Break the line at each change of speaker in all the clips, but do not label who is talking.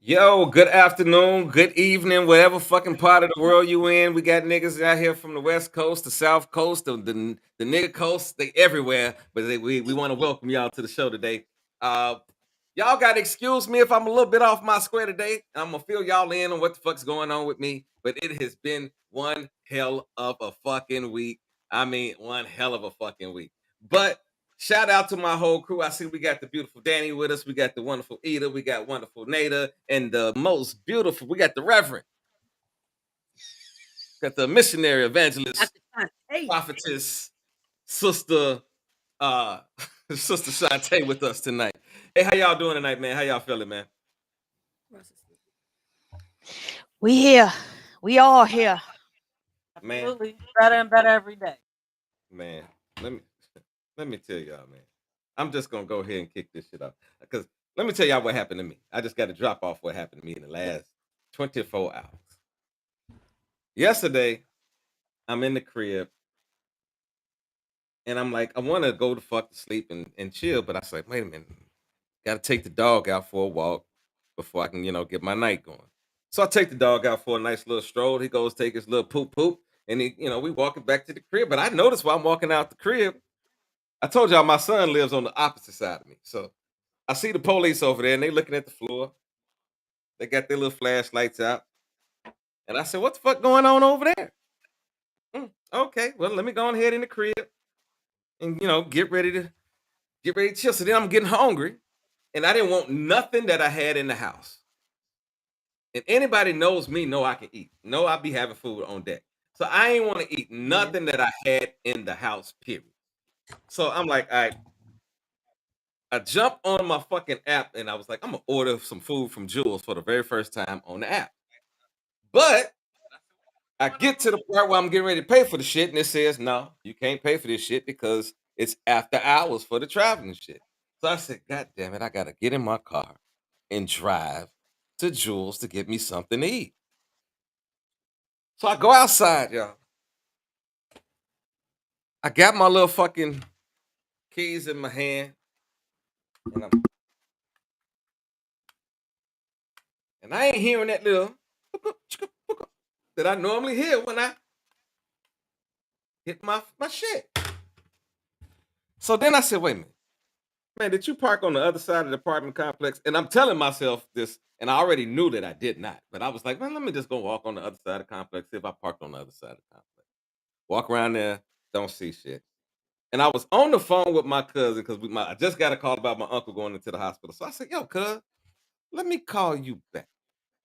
Yo, good afternoon, good evening, whatever fucking part of the world you in. We got niggas out here from the West Coast, the South Coast, the nigga coast, they everywhere. But we want to welcome y'all to the show today. Uh, y'all got to excuse me if I'm a little bit off my square today. I'm gonna fill y'all in on what the fuck's going on with me. But it has been one hell of a fucking week. I mean, one hell of a fucking week. But shout out to my whole crew. I see we got the beautiful Danny with us. We got the wonderful Ida. We got wonderful Nada. And the most beautiful, we got the Reverend. Got the missionary evangelist,
Dr. Shantae.
prophetess, sister, uh, sister Shantae with us tonight. Hey, how y'all doing tonight, man? How y'all feeling, man?
We here. We all here.
Man,
Absolutely. Better and better every day.
man, let me let me tell y'all, man. I'm just gonna go ahead and kick this shit off. Because let me tell y'all what happened to me. I just got to drop off what happened to me in the last 24 hours. Yesterday, I'm in the crib and I'm like, I want to go to fuck to sleep and chill, but I was like, wait a minute, got to take the dog out for a walk before I can, get my night going. So I take the dog out for a nice little stroll. He goes take his little poop poop, and we walking back to the crib. But I noticed while I'm walking out the crib, I told y'all my son lives on the opposite side of me, so I see the police over there, and they looking at the floor. They got their little flashlights out, and I said, "What the fuck going on over there?" Okay, well, let me go on ahead in the crib and get ready to chill. So then I'm getting hungry, and I didn't want nothing that I had in the house. And anybody knows me, know I can eat. Know I be having food on deck. So I ain't want to eat nothing that I had in the house, period. So I'm like, all right. I jumped on my fucking app and I was like, I'm gonna order some food from Jules for the very first time on the app. But I get to the part where I'm getting ready to pay for the shit, and it says, no, you can't pay for this shit because it's after hours for the traveling shit. So I said, God damn it, I gotta get in my car and drive to Jules to get me something to eat. So I go outside, y'all. I got my little fucking keys in my hand, and I ain't hearing that little that I normally hear when I hit my shit. So then I said, wait a minute. Man, did you park on the other side of the apartment complex? And I'm telling myself this, and I already knew that I did not. But I was like, man, let me just go walk on the other side of the complex, see if I parked on the other side of the complex. Walk around there, don't see shit. And I was on the phone with my cousin because I just got a call about my uncle going into the hospital. So I said, yo, cuz, let me call you back.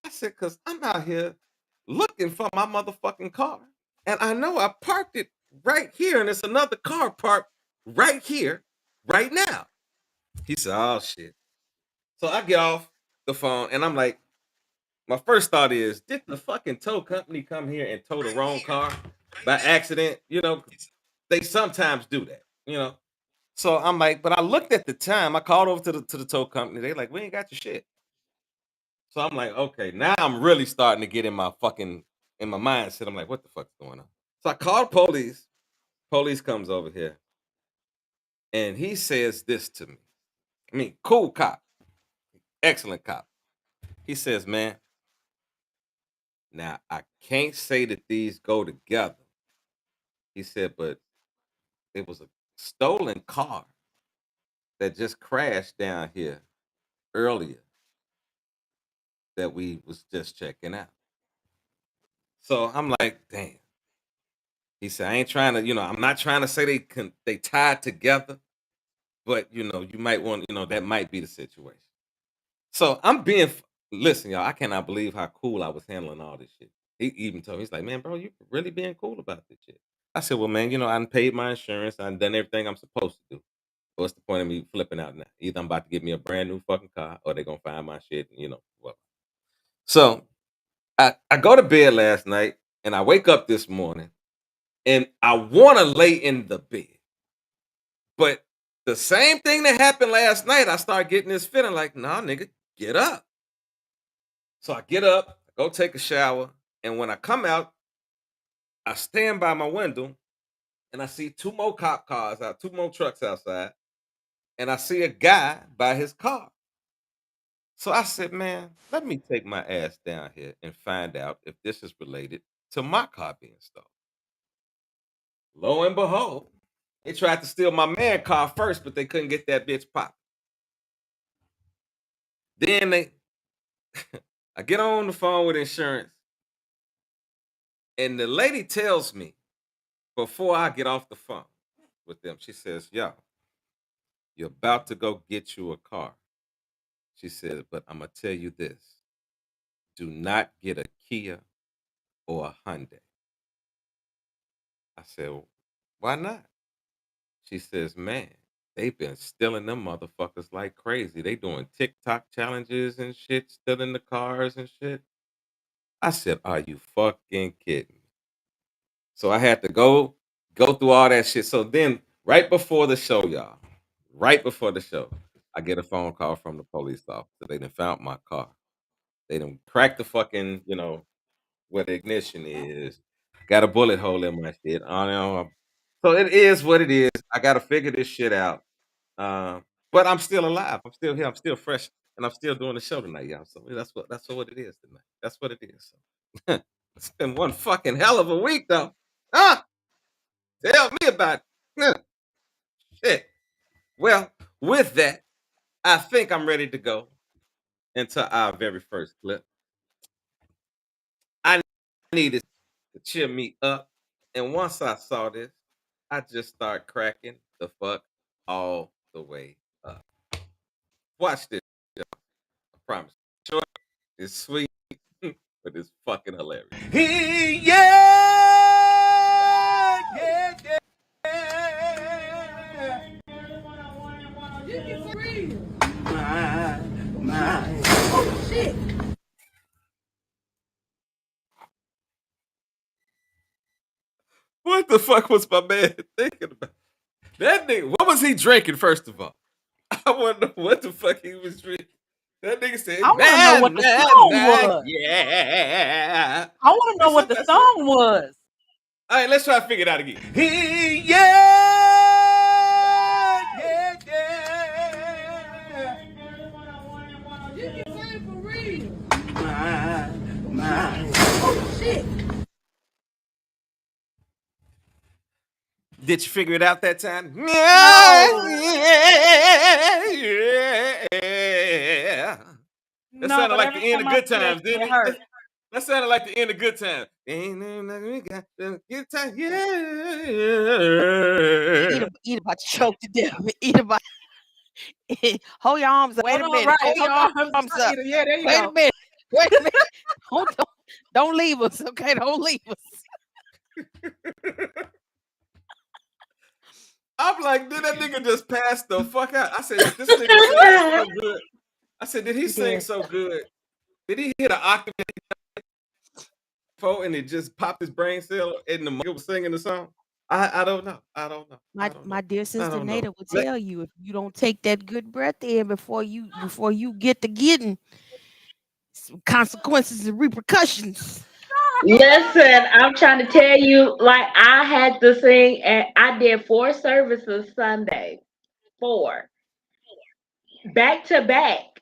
I said, cuz I'm out here looking for my motherfucking car. And I know I parked it right here, and it's another car parked right here, right now. He said, oh shit. So I get off the phone and I'm like, my first thought is, did the fucking tow company come here and tow the wrong car by accident? They sometimes do that. So I'm like, but I looked at the time. I called over to the tow company. They like, we ain't got your shit. So I'm like, okay, now I'm really starting to get in my mindset. I'm like, what the fuck's going on? So I called police. Police comes over here and he says this to me. I mean, cool cop, excellent cop. He says, man, now I can't say that these go together. He said, but it was a stolen car that just crashed down here earlier that we was just checking out. So I'm like, damn. He said, I ain't trying to, I'm not trying to say they tied together, but you might want, that might be the situation. So I'm listen, y'all, I cannot believe how cool I was handling all this shit. He even told me, he's like, man, bro, you really being cool about this shit. I said, well, man, I done paid my insurance. I done everything I'm supposed to do. What's the point of me flipping out now? Either I'm about to get me a brand new fucking car or they're going to find my shit, and, what. So I go to bed last night and I wake up this morning and I want to lay in the bed. But the same thing that happened last night, I start getting this feeling like, nah, nigga, get up. So I get up, I go take a shower, and when I come out, I stand by my window and I see two more cop cars out, two more trucks outside, and I see a guy by his car. So I said, man, let me take my ass down here and find out if this is related to my car being stolen. Lo and behold, they tried to steal my man car first, but they couldn't get that bitch popped. Then I get on the phone with insurance, and the lady tells me before I get off the phone with them, she says, yo, you're about to go get you a car. She said, but I'm going to tell you this. Do not get a Kia or a Hyundai. I said, well, why not? She says, man, they've been stealing them motherfuckers like crazy. They doing TikTok challenges and shit, stealing the cars and shit. I said, are you fucking kidding me? So I had to go through all that shit. So then right before the show, y'all, right before the show, I get a phone call from the police officer. They done found my car. They done cracked the fucking, where the ignition is. Got a bullet hole in my shit. I know. So it is what it is. I got to figure this shit out. But I'm still alive. I'm still here. I'm still fresh, and I'm still doing the show tonight, y'all. So that's what it is tonight. That's what it is. So, it's been one fucking hell of a week, though. Huh? Tell me about it. Shit. Well, with that, I think I'm ready to go into our very first clip. I needed to cheer me up, and once I saw this, I just start cracking the fuck all the way up. Watch this, y'all. I promise. Short, it's sweet, but it's fucking hilarious. What the fuck was my man thinking about? That nigga, what was he drinking, first of all? I want to know what the fuck he was drinking. That nigga said,
I want to know what the song was.
yeah.
I want to know what the song was.
All right, let's try to figure it out again. Did you figure it out that time?
No.
Yeah. That
No,
sounded
but
like the
every
end of
time I
Good
see that
Times,
shit,
didn't
it
it?
hurts.
That sounded like the end of Good Times. Ain't nothing we got the good time.
Eat
Yeah.
about to choke to death. Eat about. Hold your arms up. Wait a
Hold on,
minute.
right.
Hold your
Hold on.
arms up.
Yeah, there you
Wait
go.
a minute. Wait a minute. Hold on. Don't leave us, okay? Don't leave us.
I'm like, did that nigga just pass the fuck out? I said, this nigga sing so good. I said, did he sing so good? Did he hit an octave and it just popped his brain cell and the nigga was singing the song? I don't know. I don't know.
My dear sister
don't know.
Nada will tell you, if you don't take that good breath in before you get to getting some consequences and repercussions.
Listen, I'm trying to tell you, like I had to sing, and I did 4 services Sunday, 4 back to back.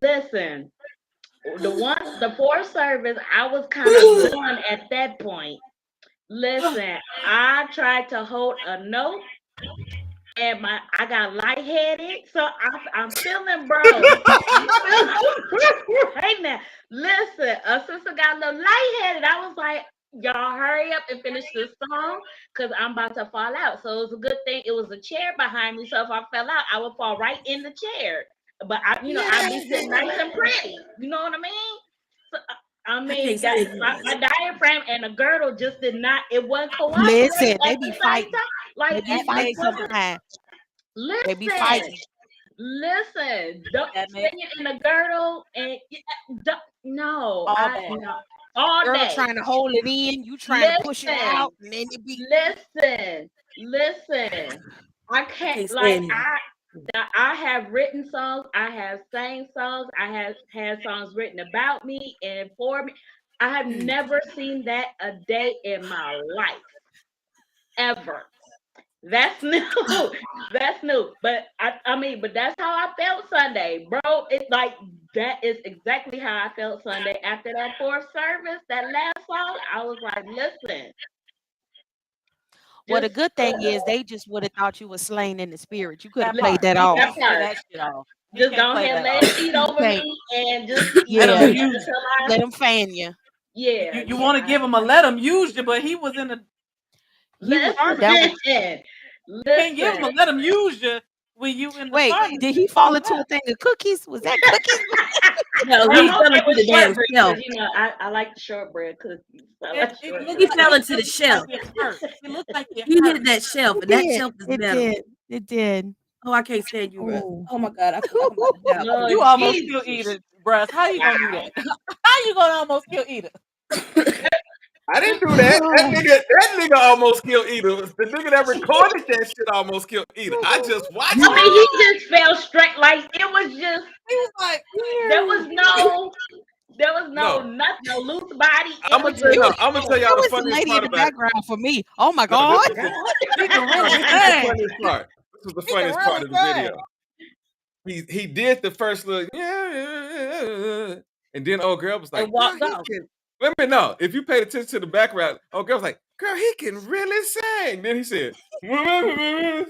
Listen, the 4 service, I was kind of done at that point. Listen, I tried to hold a note, and I got lightheaded, so I'm feeling, bro. Hey now, listen, a sister got a little lightheaded. I was like, y'all hurry up and finish this song because I'm about to fall out. So it was a good thing it was a chair behind me. So if I fell out, I would fall right in the chair. But I'd be sitting nice and pretty. You know what I mean? So, I mean that my diaphragm and the girdle just did not. It wasn't cooperating
Listen,
at
they
the
be
same
fighting.
time. Like
They be
it
fighting
wasn't.
sometimes. They be
Listen.
fighting.
Listen, don't
That
sing
man.
it in a girdle and no,
All day.
no, all
Girl
day.
trying to hold it in, you trying to push it out,
Listen,
and then it be
listen. I can't like I have written songs, I have sang songs, I have had songs written about me and for me. I have never seen that a day in my life. Ever. That's new. That's new. But I mean, but that's how I felt Sunday, bro. It's like that is exactly how I felt Sunday after that fourth service. That last song, I was like, listen.
Well, the
Just
good thing is they just would have thought you were slain in the spirit. You could have
That
played
part.
that
He
off.
can't
that
play
part.
that shit off. He
Just
can't
go
play
ahead,
that
lay
off.
a sheet
You
over
can't.
me, and just
Let
Yeah,
him
wait
use
until
you.
I.
let them fan you.
Yeah,
You want to
yeah.
give him a let him use you, but he was in a
He was
sermon.
that was
You can't give him a
Listen.
let him use you when you in the
wait.
sermon.
Did he fall into a thing of cookies? Was that cookies?
No,
I'm
he fell
okay
into
with
the damn
shortbread
shelf.
because I like the shortbread cookies. I
It,
like
it looked
He
like
shortbread.
fell
it
into the
looked like
shelf.
it hurt. It looked like it
He
hurt.
hit that shelf,
It
and that
did.
shelf is
It
metal.
did. It did.
Oh, I can't stand you, Russ.
Oh.
Oh my God, I feel like I'm about to die.
Lord
You almost
Jesus.
killed Edith, bruh. How you gonna do that? How you gonna almost kill Edith?
I didn't do that. That nigga almost killed Edith. The nigga that recorded that shit almost killed Edith. I just watched
I
it.
mean, he just fell straight. Like it was just
He was like,
there was no
No,
nothing, no loose body. It
I'm
was
gonna tell
just
you. I'm gonna tell
There
y'all the
was a
funniest
lady in
part
the
about it.
background for me. Oh my
No,
God.
he can
no,
really
this was the
sing.
funniest part. This was the
He can
funniest part
really
of the
sing.
video. He did the first little yeah, and then old girl was
And
like, "Girl,
walked
he
off.
can." Wait a minute, no. If you paid attention to the background, old girl was like, "Girl, he can really sing." Then he said, "Boom."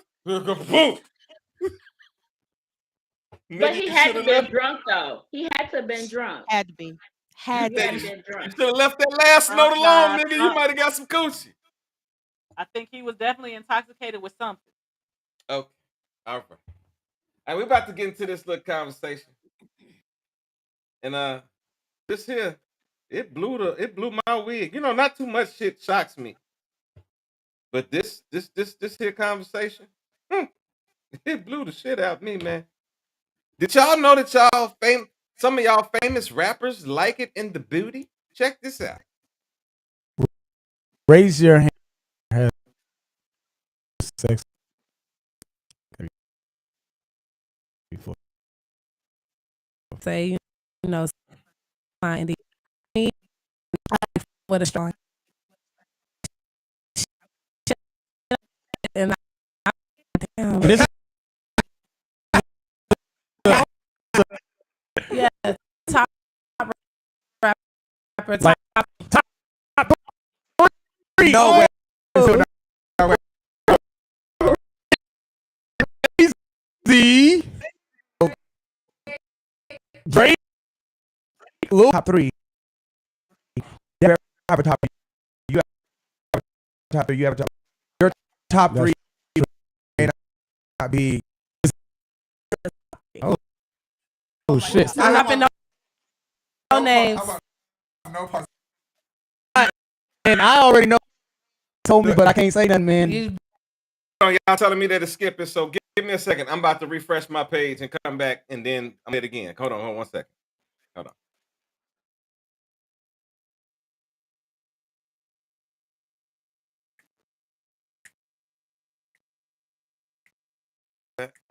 but
Nigga,
he
you
had
should
to
have
been
left.
drunk though. He had to have been drunk.
Had to be.
You,
Had
He
to
had
you
to
be.
been drunk.
should have left that last note alone,
Nah,
nigga. You might have got some coochie.
I think he was definitely intoxicated with something.
Okay, all right. And we're about to get into this little conversation, and this here, it blew my wig. You know, not too much shit shocks me, but this here conversation, it blew the shit out of me, man. Did y'all know that some of y'all famous rappers like it in the booty? Check this out.
Raise your hand. Have sex before.
Say, you know, find it with a strong. And
This
yeah, top rapper,
like top three. No way. Easy. Drake. Top three. You have a top. You have a top three. You have a top. Your top three may not be. Oh shit!
I'm not no names.
And I already know. Told me, but I can't say nothing, man.
Y'all telling me that it's skipping, so give me a second. I'm about to refresh my page and come back, and then I'm it again. Hold on 1 second. Hold on.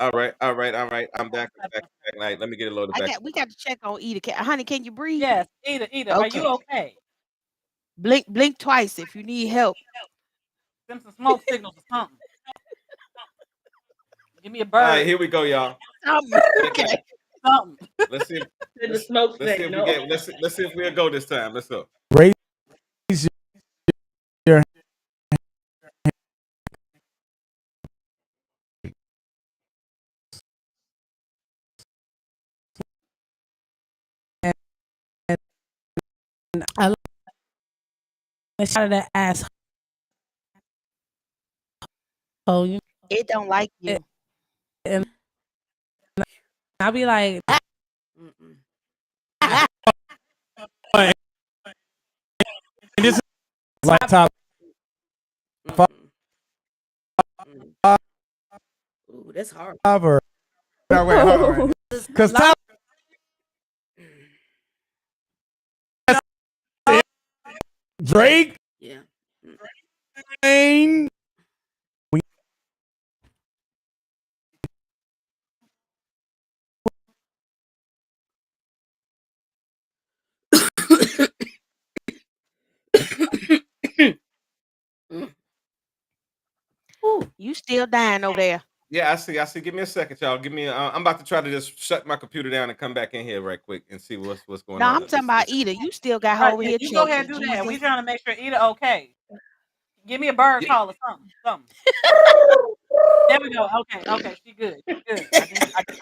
All right. I'm back. All right, let me get it loaded back.
We got to check on Edith. Honey, can you breathe?
Yes, Edith, are you okay?
Blink twice if you need help.
Send some smoke signals or something. Give me a
All
bird.
right, here we go, y'all.
Okay.
Something.
Let's see.
In the smoke
Let's see if we
signal.
get. Let's see if we'll go this time. Let's go.
Raise your
I shot of that ass. Oh, you
It don't like you.
and I'll be like,
and this is like top.
Ooh, that's hard.
Five or no, wait, hold on, because top Drake,
Yeah.
Wayne,
You still dying over there.
Yeah, I see. Give me a second, y'all. Give me. I'm about to try to just shut my computer down and come back in here right quick and see what's going
No,
on.
I'm talking about Ida. You still got her
Right,
over
yeah,
here
you go ahead
choking.
and do that. We
Jesus.
trying to make sure Ida okay. Give me a bird
Yeah.
call or something. There we go. Okay, she good. She good.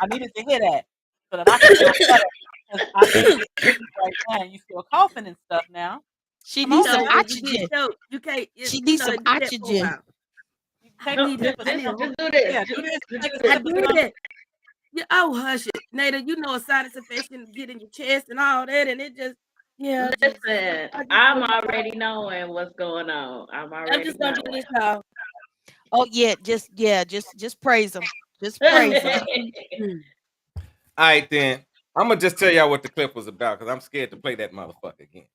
I needed to hear that so that I can feel better because I can't get sleep right now. And you still coughing and stuff now.
She
Come
You
needs
on
know,
some
now.
when you get
oxygen.
choked, you can't.
She
You
needs
know,
some
do that for a
oxygen.
while.
You take
I
a
need
sip
to.
of
I
Just,
need to.
some.
just do this.
Yeah, do this.
Just
Take
do
a
I
this.
sip of
did
some.
it. Yeah, oh, hush it, Nada. You know, a sinus infection get in your chest and all that, and it just, yeah, Jesus.
Listen,
I just
I'm
put my mouth.
already knowing what's going on. I'm
I'm
already
just gonna do
knowing.
this, y'all.
Oh just praise him. Just praise him.
Mm.
All right, then. I'm gonna just tell y'all what the clip was about because I'm scared to play that motherfucker again.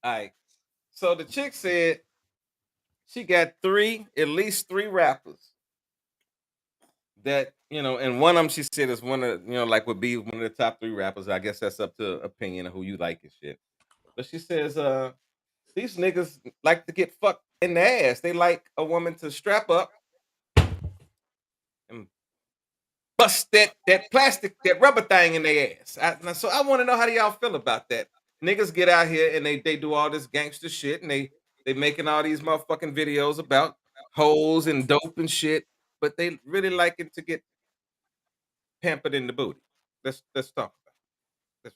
All right. So the chick said she got at least three rappers that and one of them she said is one of like would be one of the top three rappers. I guess that's up to opinion of who you like and shit. But she says, these niggas like to get fucked in the ass. They like a woman to strap up and bust that plastic, that rubber thing in their ass. So I want to know how do y'all feel about that? Niggas get out here and they do all this gangster shit and they making all these motherfucking videos about hoes and dope and shit, but they really like it to get pampered in the booty. Let's talk about it.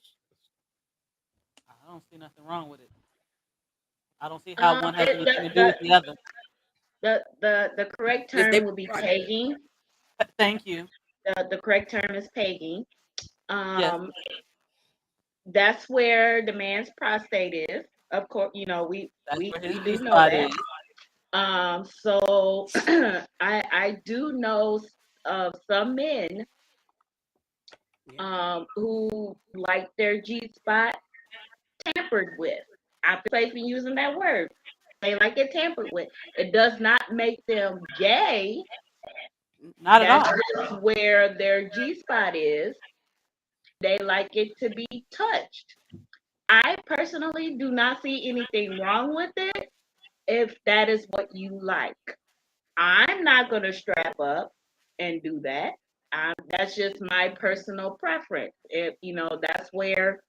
I don't see nothing wrong with it. I don't see how one has
It,
anything to do with the other.
the correct
Yes, they
term would be
right.
pegging.
Thank you.
The correct term is pegging.
Yes.
That's where the man's prostate is. Of course, we
That's where his
do
G
know
spot
that.
is.
So I do know of some men who like their G spot tampered with. I'm safe in using that word. They like it tampered with. It does not make them gay.
Not at
That's
all.
just where their G spot is. They like it to be touched. I personally do not see anything wrong with it if that is what you like. I'm not going to strap up and do that. That's just my personal preference. If that's where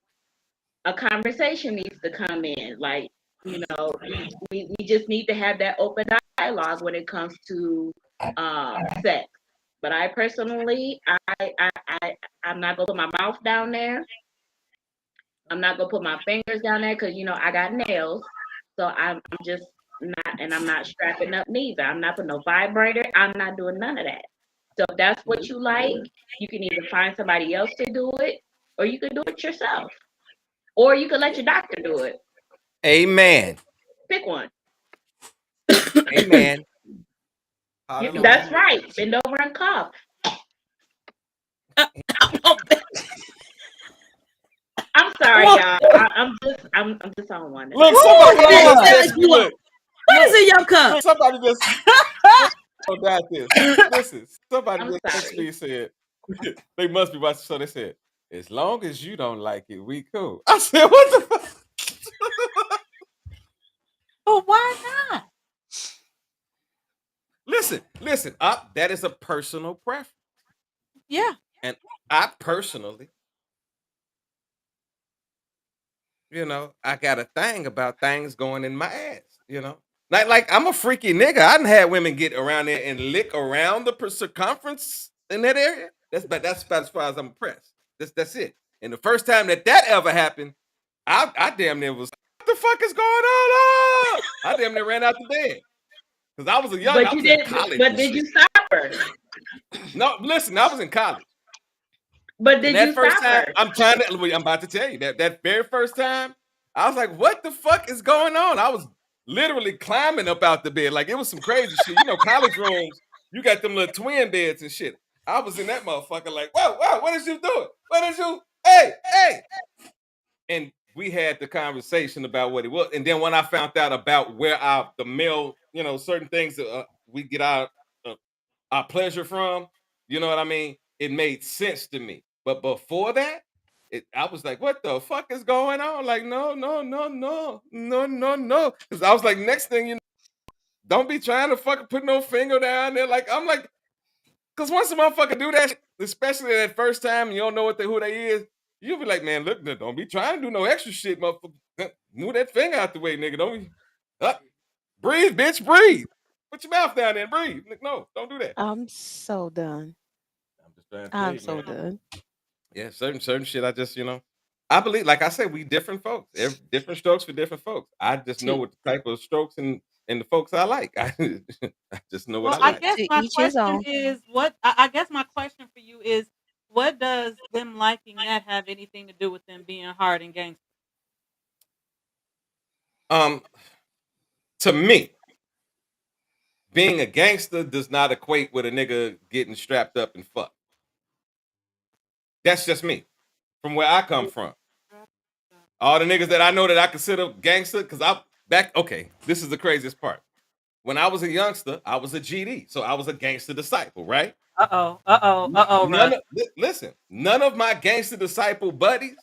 a conversation needs to come in. Like, we just need to have that open dialogue when it comes to sex. But I personally, I'm not gonna put my mouth down there. I'm not gonna put my fingers down there because I got nails. So I'm just not, and I'm not strapping up neither. I'm not putting no vibrator. I'm not doing none of that. So if that's what you like, you can either find somebody else to do it, or you can do it yourself, or you can let your doctor do it.
Amen.
Pick one.
Amen. Hallelujah.
That's right. Bend over and cough. I'm sorry, y'all. I'm just on one.
Look, somebody
What
just text me. Look,
is in your cup?
somebody just about this. Listen, somebody
I'm
just text me and said they must be watching. So they said, as long as you don't like it, we cool. I said, what the fuck?
But why not?
Listen, that is a personal preference.
Yeah.
And I personally, I got a thing about things going in my ass. Like I'm a freaky nigga. I done had women get around there and lick around the circumference in that area. That's about as far as I'm impressed. That's it. And the first time that ever happened, I damn near was, what the fuck is going on? I damn near ran out the bed. Because I was I was in college.
But did you stop her?
No, listen, I was in college.
But did you
first
stop
time,
her?
I'm about to tell you that very first time, I was like, what the fuck is going on? I was literally climbing up out the bed. Like it was some crazy shit. College rooms, you got them little twin beds and shit. I was in that motherfucker like, whoa, what is you doing? Hey. And we had the conversation about what it was. And then when I found out about where the male, certain things we get our pleasure from, you know what I mean? It made sense to me. But before that, I was like, what the fuck is going on? Like, no. Because I was like, next thing you know, Don't be trying to fucking put no finger down there. Like I'm like, because once a motherfucker do that, especially that first time, and you don't know who they is, you'll be like, man, look, don't be trying to do no extra shit, motherfucker. Move that finger out the way, nigga. Don't be, breathe, bitch, breathe. Put your mouth down there and breathe. Like, no, don't do that.
I'm so done.
I'm just trying to tell
I'm
you,
so
man.
done.
Yeah, certain shit. I just, I believe, like I said, we different folks. Different strokes for different folks. I just know
To
what the type of strokes and the folks I like. I just know what
Well,
I
I
like.
guess
to
my
each his
question
own.
is I guess my question for you is what does them liking that have anything to do with them being hard and gangster?
Um, to me, being a gangster does not equate with a nigga getting strapped up and fucked. That's just me, from where I come from. All the niggas that I know that I consider gangster, because I back. Okay, this is the craziest part. When I was a youngster, I was a GD, so I was a gangster disciple, right?
Run.
Listen, none of my gangster disciple buddies,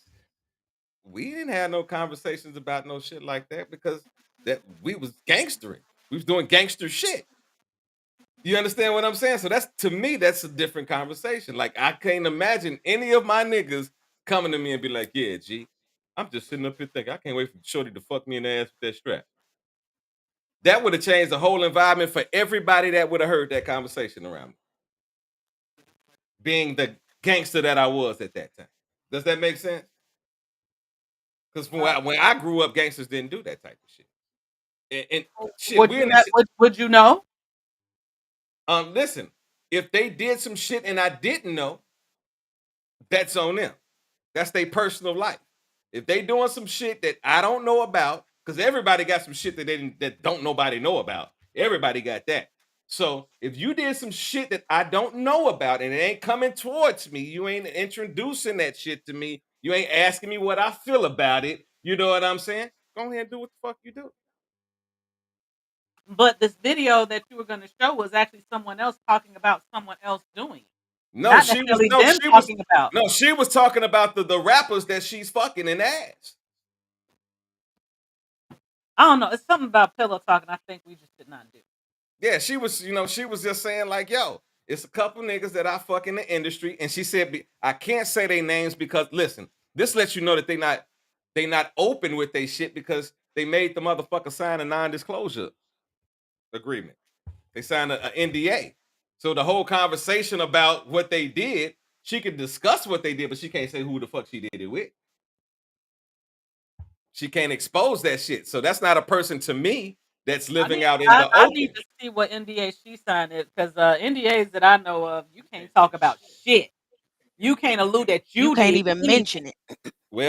we didn't have no conversations about no shit like that because that we was gangstering. We was doing gangster shit. You understand what I'm saying? So that's to me, that's a different conversation. Like I can't imagine any of my niggas coming to me and be like, "Yeah, G, I'm just sitting up here thinking I can't wait for Shorty to fuck me in the ass with that strap." That would have changed the whole environment for everybody that would have heard that conversation around me. Being the gangster that I was at that time. Does that make sense? Because when I grew up, gangsters didn't do that type of shit. And shit,
Would
we're
you
in
not,
the
would you know?
listen. If they did some shit and I didn't know, that's on them. That's their personal life. If they doing some shit that I don't know about, because everybody got some shit that that don't nobody know about. Everybody got that. So if you did some shit that I don't know about and it ain't coming towards me, you ain't introducing that shit to me, you ain't asking me what I feel about it. You know what I'm saying? Go ahead and do what the fuck you do.
But this video that you were going to show was actually someone else talking about someone else doing it,
No,
not
she was
necessarily
no,
them
she was
talking about.
no, she was talking about the rappers that she's fucking in the ass.
I don't know. It's something about pillow talking. I think we just did not do.
Yeah, she was just saying like, yo, it's a couple niggas that I fuck in the industry, and she said, I can't say their names because listen, this lets you know that they not open with they shit because they made the motherfucker sign a non-disclosure agreement. They signed a NDA. So the whole conversation about what they did, she could discuss what they did, but she can't say who the fuck she did it with. She can't expose that shit. So that's not a person to me that's living out in the
I need
open.
to see what NDA she signed it because NDAs that I know of, you can't talk about shit. You can't allude that
You
you
can't
did
even
anything.
mention it.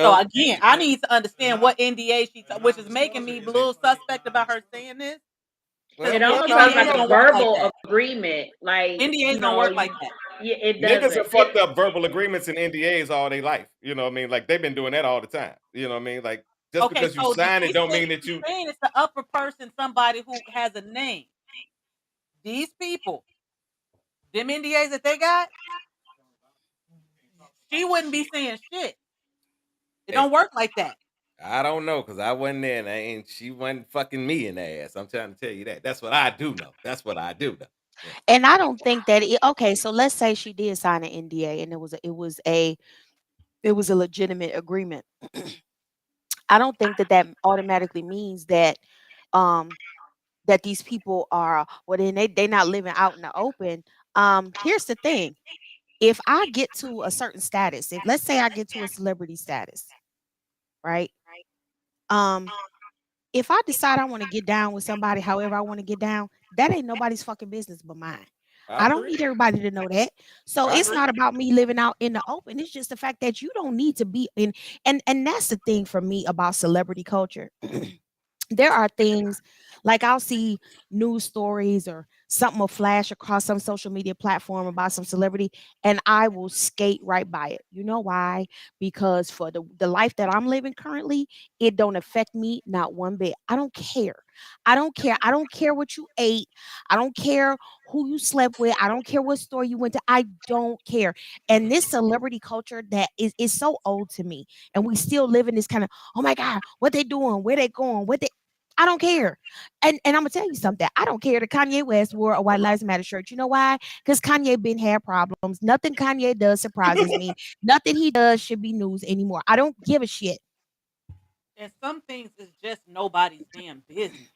So
Well,
again, I need to understand what NDA which is making me a little suspect about her saying this because
well,
It
well,
almost
no,
sounds
no,
like
NDAs
a
no.
don't work like
verbal
that.
agreement. Like,
NDAs don't work like that.
yeah, it
Niggas
doesn't.
have fucked up verbal agreements and NDAs all their life. You know what I mean? Like they've been doing that all the time. You know what I mean? Like just
Okay,
because you
so
sign it don't mean that
she's
you.
saying it's the upper person, somebody who has a name. These people, them NDAs that they got, she wouldn't be saying shit. It
Hey,
don't work like that.
I don't know because I wasn't there and she wasn't fucking me in the ass. I'm trying to tell you that. That's what I do know. That's what I do know. Yeah.
And I don't think that okay, so let's say she did sign an NDA and it was a legitimate agreement. I don't think that that automatically means that um that these people are well then they not living out in the open. Here's the thing. If I get to a certain status, if let's say I get to a celebrity status, right? Um if I decide I want to get down with somebody however I want to get down, that ain't nobody's fucking business but mine.
I
I don't
agree.
need everybody to know that. So
I
it's
agree.
not about me living out in the open. It's just the fact that you don't need to be in and that's the thing for me about celebrity culture. There are things like I'll see news stories or something will flash across some social media platform about some celebrity and I will skate right by it. You know why? Because for the life that I'm living currently, it don't affect me not one bit. I don't care. I don't care. I don't care what you ate. I don't care who you slept with. I don't care what store you went to. I don't care. And this celebrity culture that is so old to me. And we still live in this kind of, oh my God, what they doing? Where they going? What they I don't care. And I'm gonna tell you something. I don't care that Kanye West wore a White Lives Matter shirt. You know why? Because Kanye been had problems. Nothing Kanye does surprises me. Nothing he does should be news anymore. I don't give a shit.
And some things is just nobody's damn business.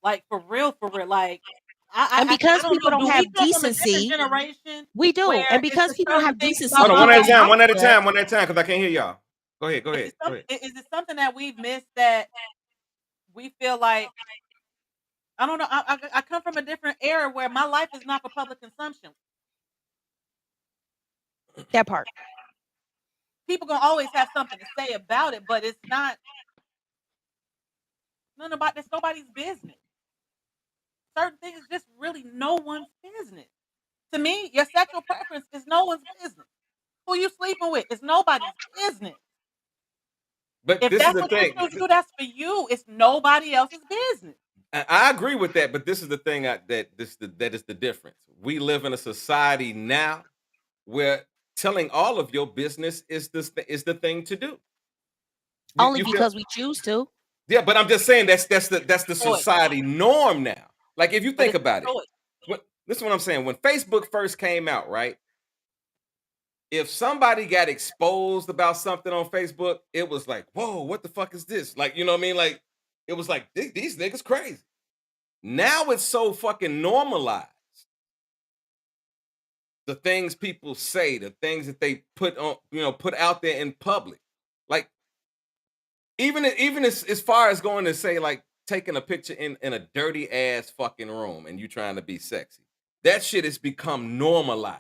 Like for real, for real. Like
And
I
because
don't
people
know.
don't
Do we
have
come from a different
decency,
generation
we do.
where
And
it's
because
just
people don't
certain
have
things
decency
about
Hold on,
in
one at
their
a time, one at a
output,
time, one at a time, because I can't hear y'all. Go ahead, go
is
ahead,
it
go
some
ahead.
is it something that we've missed that we feel like I don't know. I come from a different era where my life is not for public consumption.
that part.
People gonna always have something to say about it, but it's not none about it's nobody's business. Certain things is just really no one's business. To me, your sexual preference is no one's business. Who you sleeping with is nobody's business.
But
If
this is
that's
the
what you
thing.
choose to do, that's for you. It's nobody else's business.
I agree with that, but this is the thing that is the difference. We live in a society now where telling all of your business is the thing to do.
Only
You feel?
because we choose to.
Yeah, but I'm just saying that's the
Choice,
society norm now. Like if you
but
think
it's
about
a
it,
choice.
this is what I'm saying. When Facebook first came out, right? If somebody got exposed about something on Facebook, it was like, whoa, what the fuck is this? Like, you know what I mean? Like, it was like these niggas crazy. Now it's so fucking normalized. The things people say, the things that they put on, put out there in public. Like, even as far as going to say, like, taking a picture in a dirty ass fucking room and you trying to be sexy. That shit has become normalized.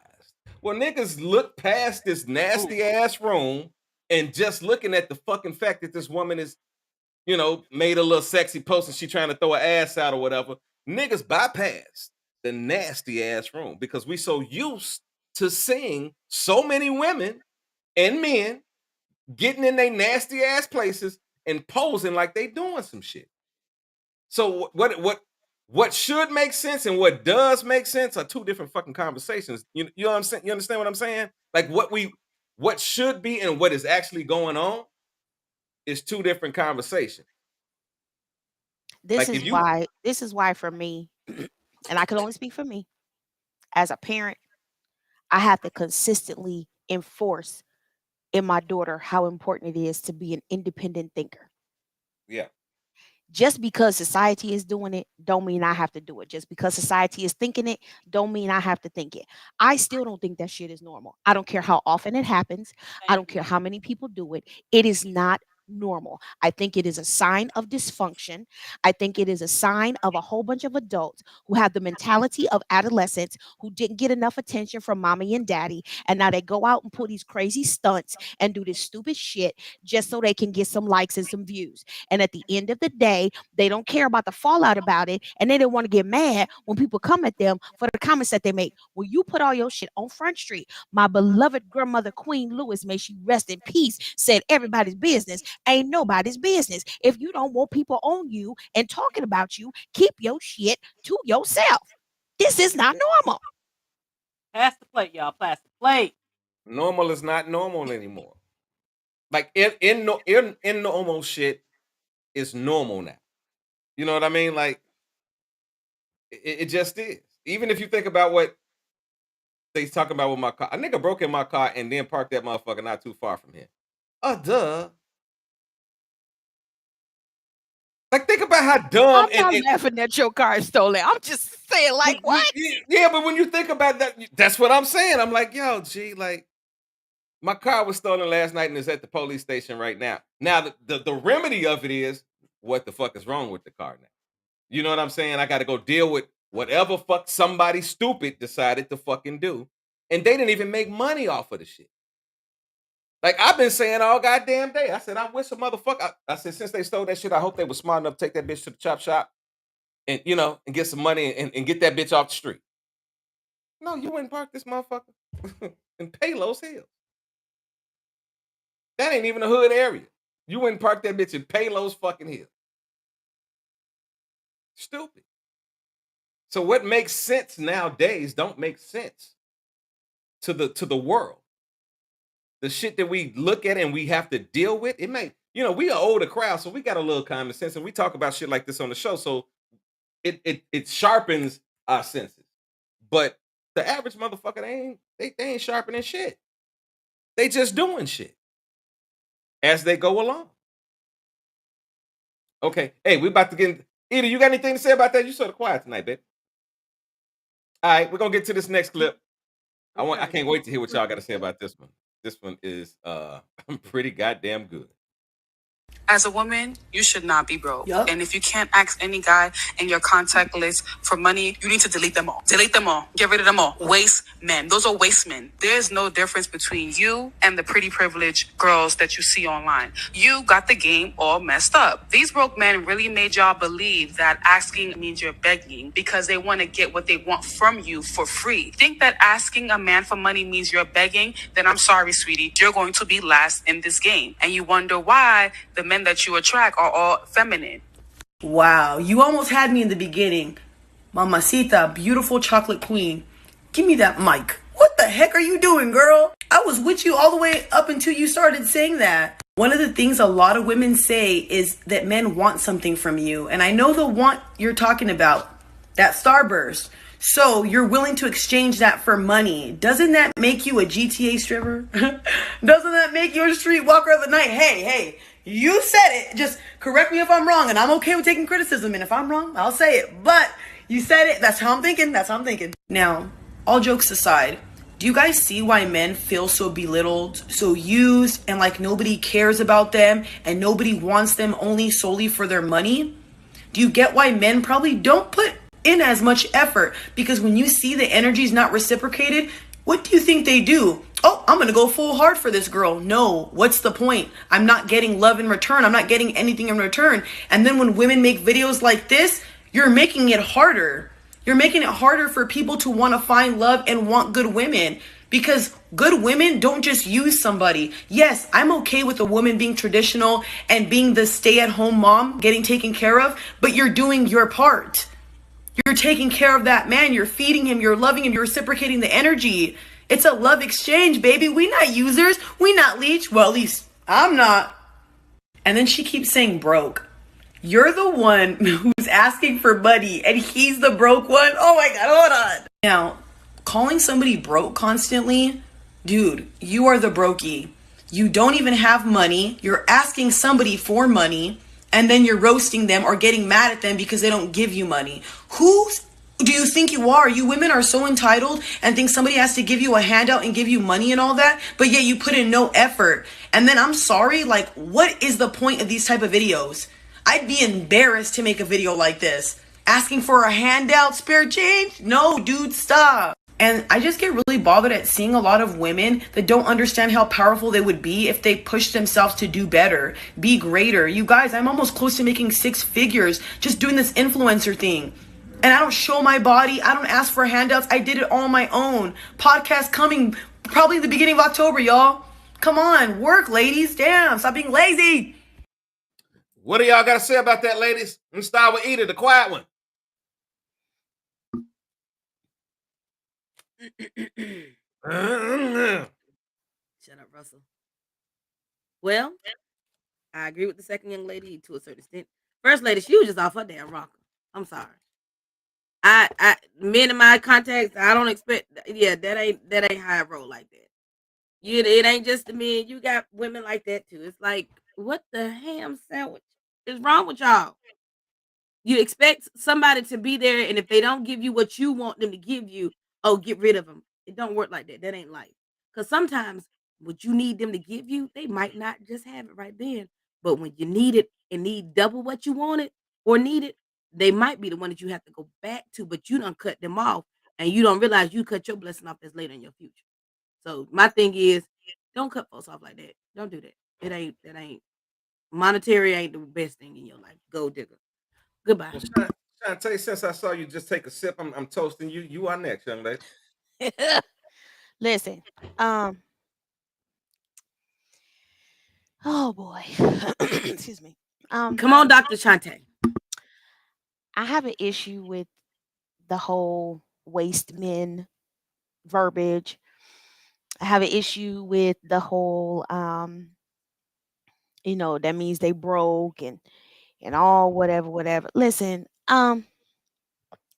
Well, niggas look past this
Ooh,
nasty ass room and just looking at the fucking fact that this woman is, made a little sexy post and she trying to throw her ass out or whatever. Niggas bypass the nasty ass room because we so used to seeing so many women and men getting in their nasty ass places and posing like they doing some shit. So what should make sense and what does make sense are two different fucking conversations. You know what I'm saying? You understand what I'm saying? Like what should be and what is actually going on is two different conversations.
This
Like
is
if you
why, this is why for me, and I can only speak for me, as a parent, I have to consistently enforce in my daughter how important it is to be an independent thinker.
yeah.
Just because society is doing it don't mean I have to do it. Just because society is thinking it don't mean I have to think it. I still don't think that shit is normal. I don't care how often it happens. I
thank
don't
you.
care how many people do it. It is not normal. I think it is a sign of dysfunction. I think it is a sign of a whole bunch of adults who have the mentality of adolescents who didn't get enough attention from mommy and daddy, and now they go out and pull these crazy stunts and do this stupid shit just so they can get some likes and some views. And at the end of the day, they don't care about the fallout about it. And they don't want to get mad when people come at them for the comments that they make. Well, you put all your shit on Front Street. My beloved grandmother, Queen Lewis, may she rest in peace, said everybody's business ain't nobody's business. If you don't want people on you and talking about you, keep your shit to yourself. This is not normal.
Pass the plate, y'all. Pass the plate.
Normal is not normal anymore. Like in normal shit is normal now. You know what I mean? Like it just is. Even if you think about what they talking about with my car, a nigga broke in my car and then parked that motherfucker not too far from here. Duh. Like think about how dumb
I'm not laughing at your car stolen. I'm just saying, like, what?
yeah, but when you think about that, that's what I'm saying. I'm like, yo, G, like my car was stolen last night and is at the police station right now. Now the remedy of it is what the fuck is wrong with the car now? You know what I'm saying? I got to go deal with whatever fuck somebody stupid decided to fucking do. And they didn't even make money off of the shit. Like I've been saying all goddamn day. I said, I wish a motherfucker. I said, since they stole that shit, I hope they were smart enough to take that bitch to the chop shop and and get some money and get that bitch off the street. No, you wouldn't park this motherfucker in Palos Hills. That ain't even a hood area. You wouldn't park that bitch in Palos fucking Hill. Stupid. So what makes sense nowadays don't make sense to the world. The shit that we look at and we have to deal with, it may you know, we are older crowd, so we got a little common sense, and we talk about shit like this on the show, so it sharpens our senses. But the average motherfucker, they ain't sharpening shit. They just doing shit as they go along. Okay, hey, we about to get. Eda, you got anything to say about that? You sort of quiet tonight, babe. All right, we're gonna get to this next clip. I can't wait to hear what y'all got to say about this one. This one is pretty goddamn good.
As a woman, you should not be broke. Yep. And if you can't ask any guy in your contact list for money, you need to delete them all. Delete them all. Get rid of them all. Waste men. Those are waste men. There's no difference between you and the pretty privileged girls that you see online. You got the game all messed up. These broke men really made y'all believe that asking means you're begging because they want to get what they want from you for free. Think that asking a man for money means you're begging? Then I'm sorry, sweetie. You're going to be last in this game. And you wonder why the men that you attract are all feminine.
Wow, you almost had me in the beginning. Mamacita, beautiful chocolate queen. Give me that mic. What the heck are you doing, girl? I was with you all the way up until you started saying that. One of the things a lot of women say is that men want something from you. And I know the want you're talking about, that starburst. So you're willing to exchange that for money. Doesn't that make you a GTA stripper? Doesn't that make you a streetwalker of the night? Hey, you said it. Just correct me if I'm wrong. And I'm okay with taking criticism. And if I'm wrong, I'll say it. But you said it. That's how I'm thinking. Now, all jokes aside, do you guys see why men feel so belittled, so used, and like nobody cares about them and nobody wants them only solely for their money? Do you get why men probably don't put in as much effort? Because when you see the energy is not reciprocated, what do you think they do? Oh, I'm gonna go full hard for this girl. No, what's the point? I'm not getting love in return. I'm not getting anything in return. And then when women make videos like this, you're making it harder. You're making it harder for people to want to find love and want good women. Because good women don't just use somebody. Yes, I'm okay with a woman being traditional and being the stay-at-home mom, getting taken care of, but you're doing your part. You're taking care of that man. You're feeding him. You're loving him. You're reciprocating the energy. It's a love exchange, baby. We not users. We not leech. Well, at least I'm not. And then she keeps saying broke. You're the one who's asking for money and he's the broke one. Oh my God, hold on. Now, calling somebody broke constantly, dude, you are the brokey. You don't even have money. You're asking somebody for money. And then you're roasting them or getting mad at them because they don't give you money. Who do you think you are? You women are so entitled and think somebody has to give you a handout and give you money and all that, but yet you put in no effort. And then I'm sorry, like, what is the point of these type of videos? I'd be embarrassed to make a video like this. Asking for a handout, spare change? No, dude, stop. And I just get really bothered at seeing a lot of women that don't understand how powerful they would be if they push themselves to do better, be greater. You guys, I'm almost close to making 6 figures just doing this influencer thing. And I don't show my body. I don't ask for handouts. I did it all on my own. Podcast coming probably the beginning of October, y'all. Come on, work, ladies. Damn, stop being lazy.
What do y'all got to say about that, ladies? Let's start with Eda, the quiet one.
Shut up, Russell. Well, I agree with the second young lady to a certain extent. First lady, she was just off her damn rocker. I'm sorry. Men in my contacts, I don't expect. Yeah, that ain't how I roll like that. It ain't just the men. You got women like that too. It's like, what the ham sandwich is wrong with y'all? You expect somebody to be there, and if they don't give you what you want them to give you, oh, get rid of them. It don't work like that. That ain't life. Because sometimes what you need them to give you, they might not just have it right then. But when you need it and need double what you wanted or needed, they might be the one that you have to go back to, but you don't cut them off, and you don't realize you cut your blessing off that's later in your future. So my thing is, don't cut folks off like that. Don't do that. That ain't monetary ain't the best thing in your life. Gold digger. Goodbye.
Well, Sean, tell you, since I saw you just take a sip, I'm toasting you. You are next, young lady.
Listen, oh boy, excuse me.
Come on, Dr. Shante.
I have an issue with the whole waste men verbiage. I have an issue with the whole That means they broke and all whatever. Listen,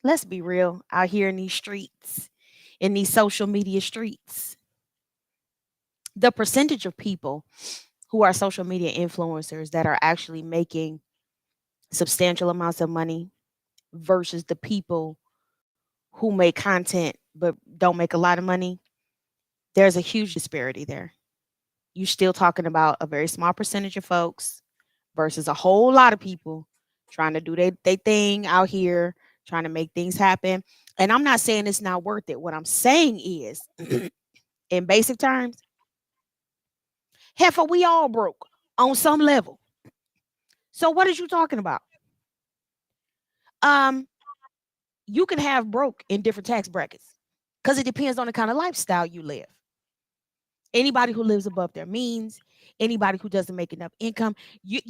let's be real out here in these streets, in these social media streets. The percentage of people who are social media influencers that are actually making substantial amounts of money versus the people who make content but don't make a lot of money, there's a huge disparity there. You're still talking about a very small percentage of folks versus a whole lot of people trying to do their thing out here, trying to make things happen. And I'm not saying it's not worth it. What I'm saying is, in basic terms, heifer, we all broke on some level. So what is you talking about? Um, you can have broke in different tax brackets because it depends on the kind of lifestyle you live. Anybody who lives above their means, anybody who doesn't make enough income, you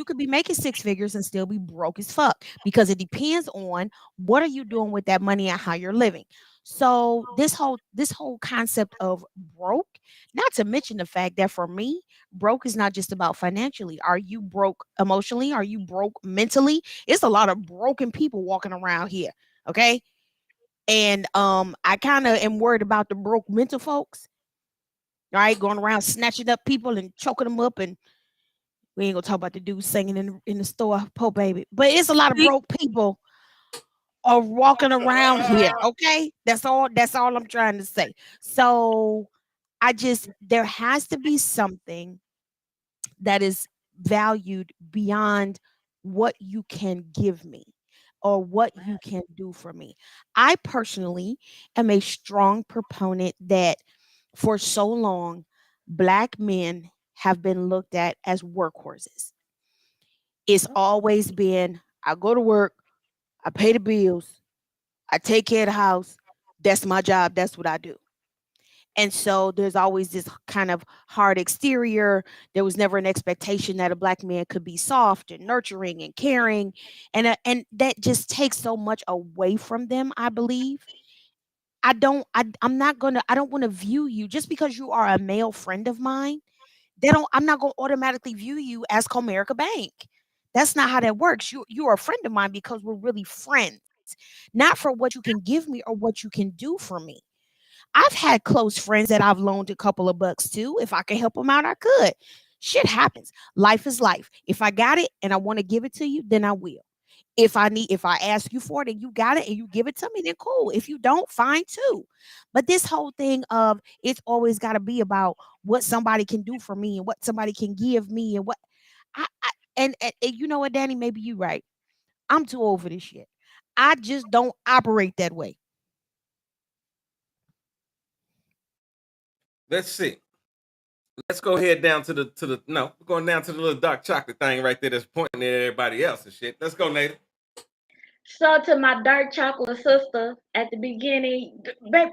could be making six figures and still be broke as fuck because it depends on what are you doing with that money and how you're living. So this whole concept of broke, not to mention the fact that for me, broke is not just about financially. Are you broke emotionally? Are you broke mentally? It's a lot of broken people walking around here. Okay. And I kind of am worried about the broke mental folks, right? Going around snatching up people and choking them up, and we ain't gonna talk about the dude singing in the store, po baby. But it's a lot of broke people are walking around here. Okay, that's all. That's all I'm trying to say. So there has to be something that is valued beyond what you can give me or what you can do for me. I personally am a strong proponent that for so long, Black men have been looked at as workhorses. It's always been, I go to work, I pay the bills, I take care of the house. That's my job. That's what I do. And so there's always this kind of hard exterior. There was never an expectation that a Black man could be soft and nurturing and caring. And that just takes so much away from them, I believe. I don't want to view you just because you are a male friend of mine. I'm not going to automatically view you as Comerica Bank. That's not how that works. You are a friend of mine because we're really friends, not for what you can give me or what you can do for me. I've had close friends that I've loaned a couple of bucks to. If I could help them out, I could. Shit happens. Life is life. If I got it and I want to give it to you, then I will. If I ask you for it and you got it and you give it to me, then cool. If you don't, fine too. But this whole thing of it's always got to be about what somebody can do for me and what somebody can give me and what I and you know what, Danny, maybe you right. I'm too old for this shit. I just don't operate that way.
Let's see. Let's go ahead down to the no, we're going down to the little dark chocolate thing right there that's pointing at everybody else and shit. Let's go, Nathan.
So to my dark chocolate sister at the beginning, being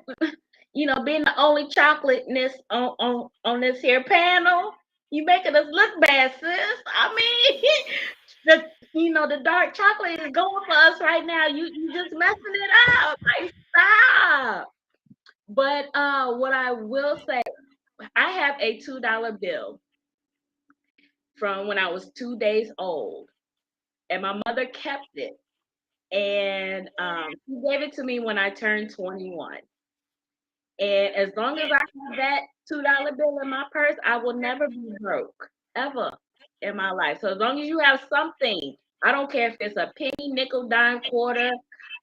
the only chocolateness on this here panel, you making us look bad, sis. I mean, the dark chocolate is going for us right now. You just messing it up. Like, stop. But what I will say, I have a $2 bill from when I was 2 days old, and my mother kept it. And she gave it to me when I turned 21. And as long as I have that $2 bill in my purse, I will never be broke ever in my life. So as long as you have something, I don't care if it's a penny, nickel, dime, quarter,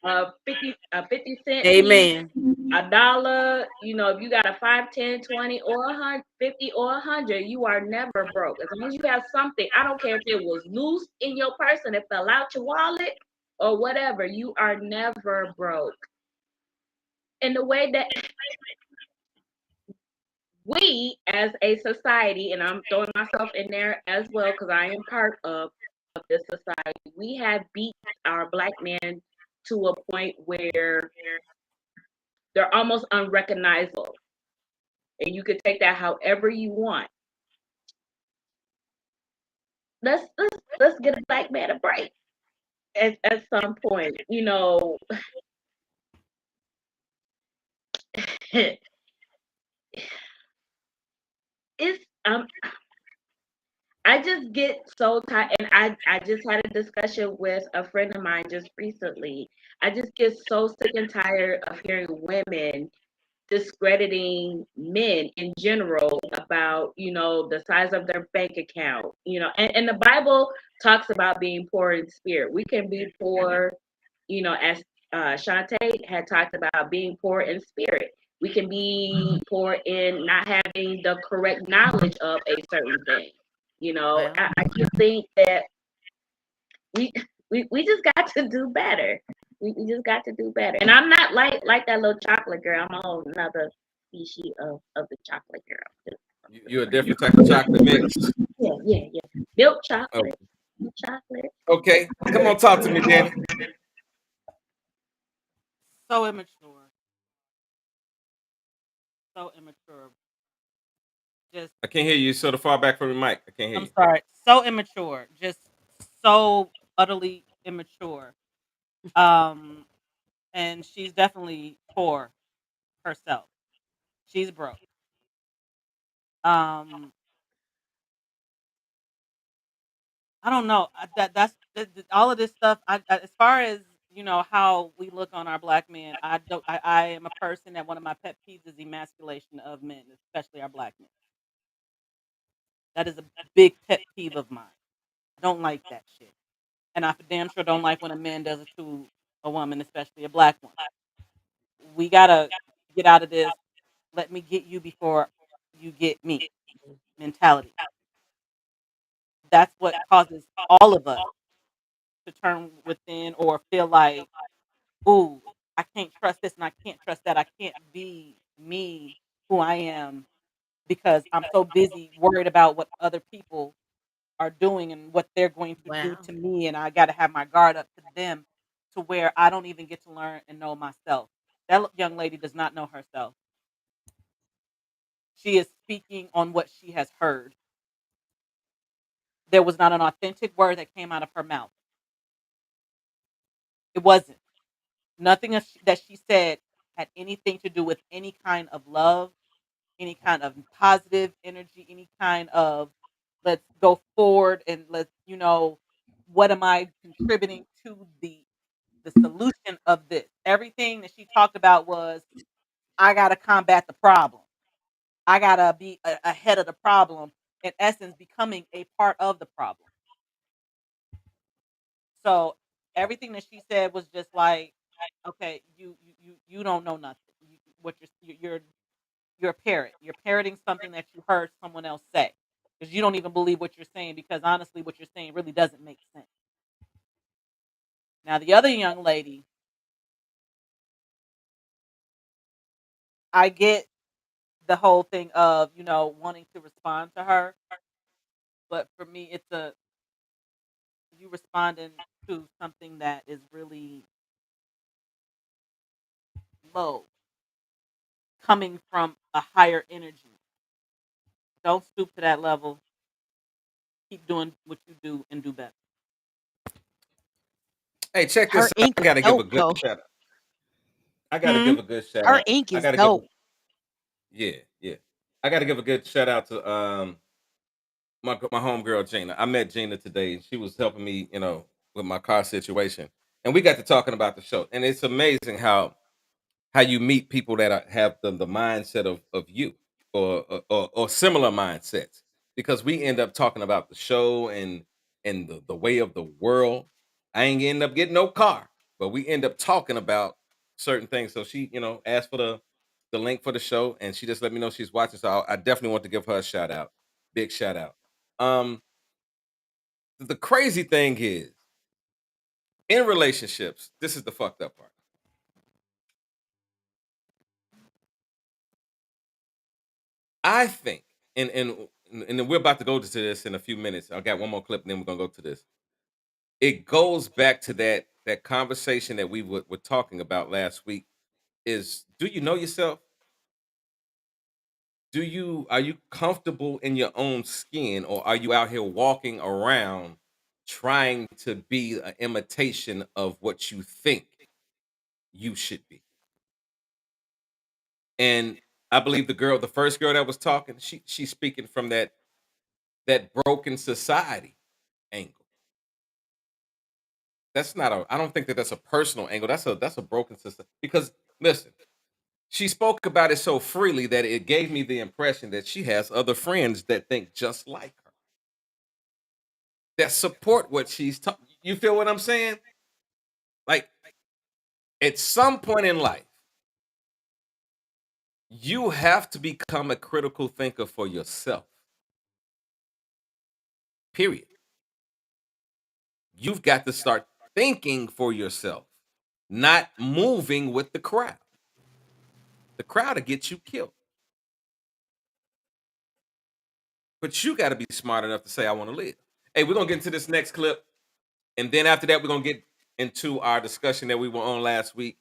a 50 cent piece,
Amen.
a dollar, if you got a 5, 10, 20, or 100, 50 or 100, you are never broke. As long as you have something, I don't care if it was loose in your purse and it fell out your wallet or whatever, you are never broke. In the way that we as a society, and I'm throwing myself in there as well because I am part of this society, we have beat our Black men to a point where they're almost unrecognizable. And you could take that however you want. Let's get a Black man a break at some point. It's I just get so tired, and I just had a discussion with a friend of mine just recently. I just get so sick and tired of hearing women discrediting men in general about, the size of their bank account, and the Bible talks about being poor in spirit. We can be poor, as Shantae had talked about being poor in spirit. We can be poor in not having the correct knowledge of a certain thing.
Well,
I just think that we we just got to do better. We just got to do better. And I'm not like that little chocolate girl. I'm a whole another species of the chocolate girl.
You're a different type of chocolate mix.
Yeah. Milk
Oh,
chocolate. Milk chocolate.
okay, come on, talk to me, Danny.
So immature. So immature. Just
I can't hear you. You're so far back from the mic. I can't hear
I'm
you.
sorry. So immature. Just so utterly immature. Um and she's definitely poor herself. She's broke. Um I don't know. All of this stuff. As far as how we look on our black men, I don't. I am a person that one of my pet peeves is emasculation of men, especially our black men. That is a big pet peeve of mine. I don't like that shit, and I for damn sure don't like when a man does it to a woman, especially a black one. We gotta get out of this. Let me get you before you get me mentality. That's what causes all of us to turn within or feel like, ooh, I can't trust this and I can't trust that. I can't be me, who I am, because I'm so busy worried about what other people are doing and what they're going to do
wow.
to me. And I got to have my guard up to them to where I don't even get to learn and know myself. That young lady does not know herself. She is speaking on what she has heard. There was not an authentic word that came out of her mouth. It wasn't. Nothing that she said had anything to do with any kind of love, any kind of positive energy, any kind of let's go forward and let's, what am I contributing to the solution of this? Everything that she talked about was I got to combat the problem. I got to be ahead of the problem, in essence becoming a part of the problem. So everything that she said was just like, okay, you don't know nothing. You're a parrot. You're parroting something that you heard someone else say because you don't even believe what you're saying because honestly, what you're saying really doesn't make sense. Now, the other young lady, I get the whole thing of wanting to respond to her, but for me, it's a you responding to something that is really low, coming from a higher energy. Don't stoop to that level. Keep doing what you do and do better.
Hey, check
Her
this out.
ink
I
is
gotta give a
dope
good
though.
shout out. I gotta
Hmm.
give a good shout
Her
out.
ink
I
is
gotta give
dope.
yeah. I gotta give a good shout out to my homegirl Gina. I met Gina today and she was helping me, with my car situation. And we got to talking about the show. And it's amazing how you meet people that have the mindset of you or similar mindsets because we end up talking about the show and the way of the world. I ain't end up getting no car, but we end up talking about certain things. So she, asked for the link for the show and she just let me know she's watching. So I definitely want to give her a shout out. Big shout out. Um, the crazy thing is in relationships, this is the fucked up part. I think, and then we're about to go to this in a few minutes. I got one more clip, and then we're gonna go to this. It goes back to that conversation that we were talking about last week. Is do you know yourself? Are you comfortable in your own skin, or are you out here walking around trying to be an imitation of what you think you should be? And I believe the first girl that was talking, she's speaking from that broken society angle. That's not a. I don't think that that's a personal angle. That's a broken society. Because listen, she spoke about it so freely that it gave me the impression that she has other friends that think just like her, that support what she's talking. You feel what I'm saying? Like at some point in life, you have to become a critical thinker for yourself. Period. You've got to start thinking for yourself, not moving with the crowd. The crowd will get you killed. But you got to be smart enough to say, I want to live. Hey, we're going to get into this next clip. And then after that, we're going to get into our discussion that we were on last week.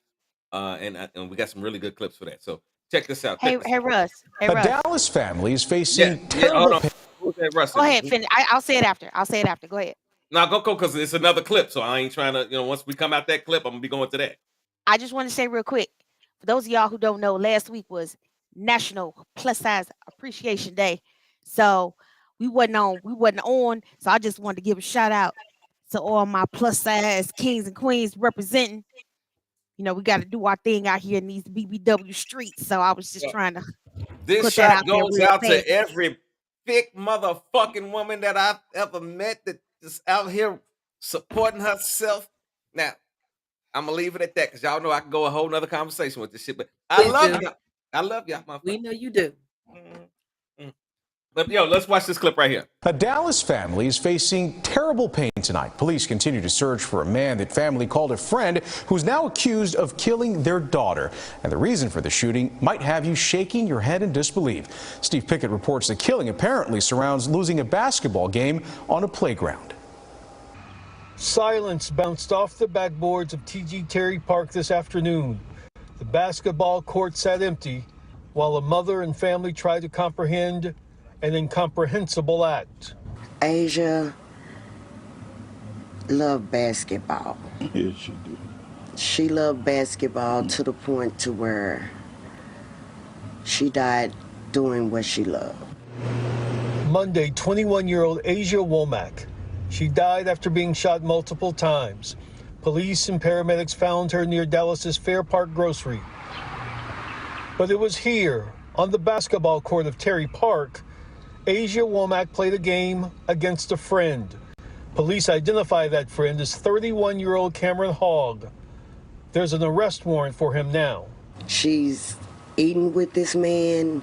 And we got some really good clips for that. So check this out.
Hey, Russ. Hey,
A
Russ.
Dallas family is facing
Hold
terrible
on. Who's that, Russ?
Go ahead, finish. I'll say it after. Go ahead.
No, go because it's another clip. So I ain't trying to, once we come out that clip, I'm going to be going to that.
I just want to say real quick, for those of y'all who don't know, last week was National Plus Size Appreciation Day. So we wasn't on. So I just wanted to give a shout out to all my plus size kings and queens representing. We got to do our thing out here in these BBW streets. So I was just trying to
This
put that
shot
out there
goes
real
out
fast.
to every thick motherfucking woman that I've ever met that is out here supporting herself. Now, I'm gonna leave it at that because y'all know I can go a whole nother conversation with this shit. But I
Please
love
do.
y'all. I love y'all, motherfucker.
We know you do.
But let's watch this clip right here.
A Dallas family is facing terrible pain tonight. Police continue to search for a man that family called a friend who's now accused of killing their daughter. And the reason for the shooting might have you shaking your head in disbelief. Steve Pickett reports the killing apparently surrounds losing a basketball game on a playground.
Silence bounced off the backboards of T.G. Terry Park this afternoon. The basketball court sat empty while a mother and family tried to comprehend an incomprehensible act.
Asia loved basketball.
Yes, she did.
She loved basketball to the point to where she died doing what she loved.
Monday, 21-year-old Asia Womack. She died after being shot multiple times. Police and paramedics found her near Dallas's Fair Park Grocery. But it was here, on the basketball court of Terry Park, Asia Womack played a game against a friend. Police identify that friend as 31-year-old Cameron Hogg. There's an arrest warrant for him now.
She's eaten with this man,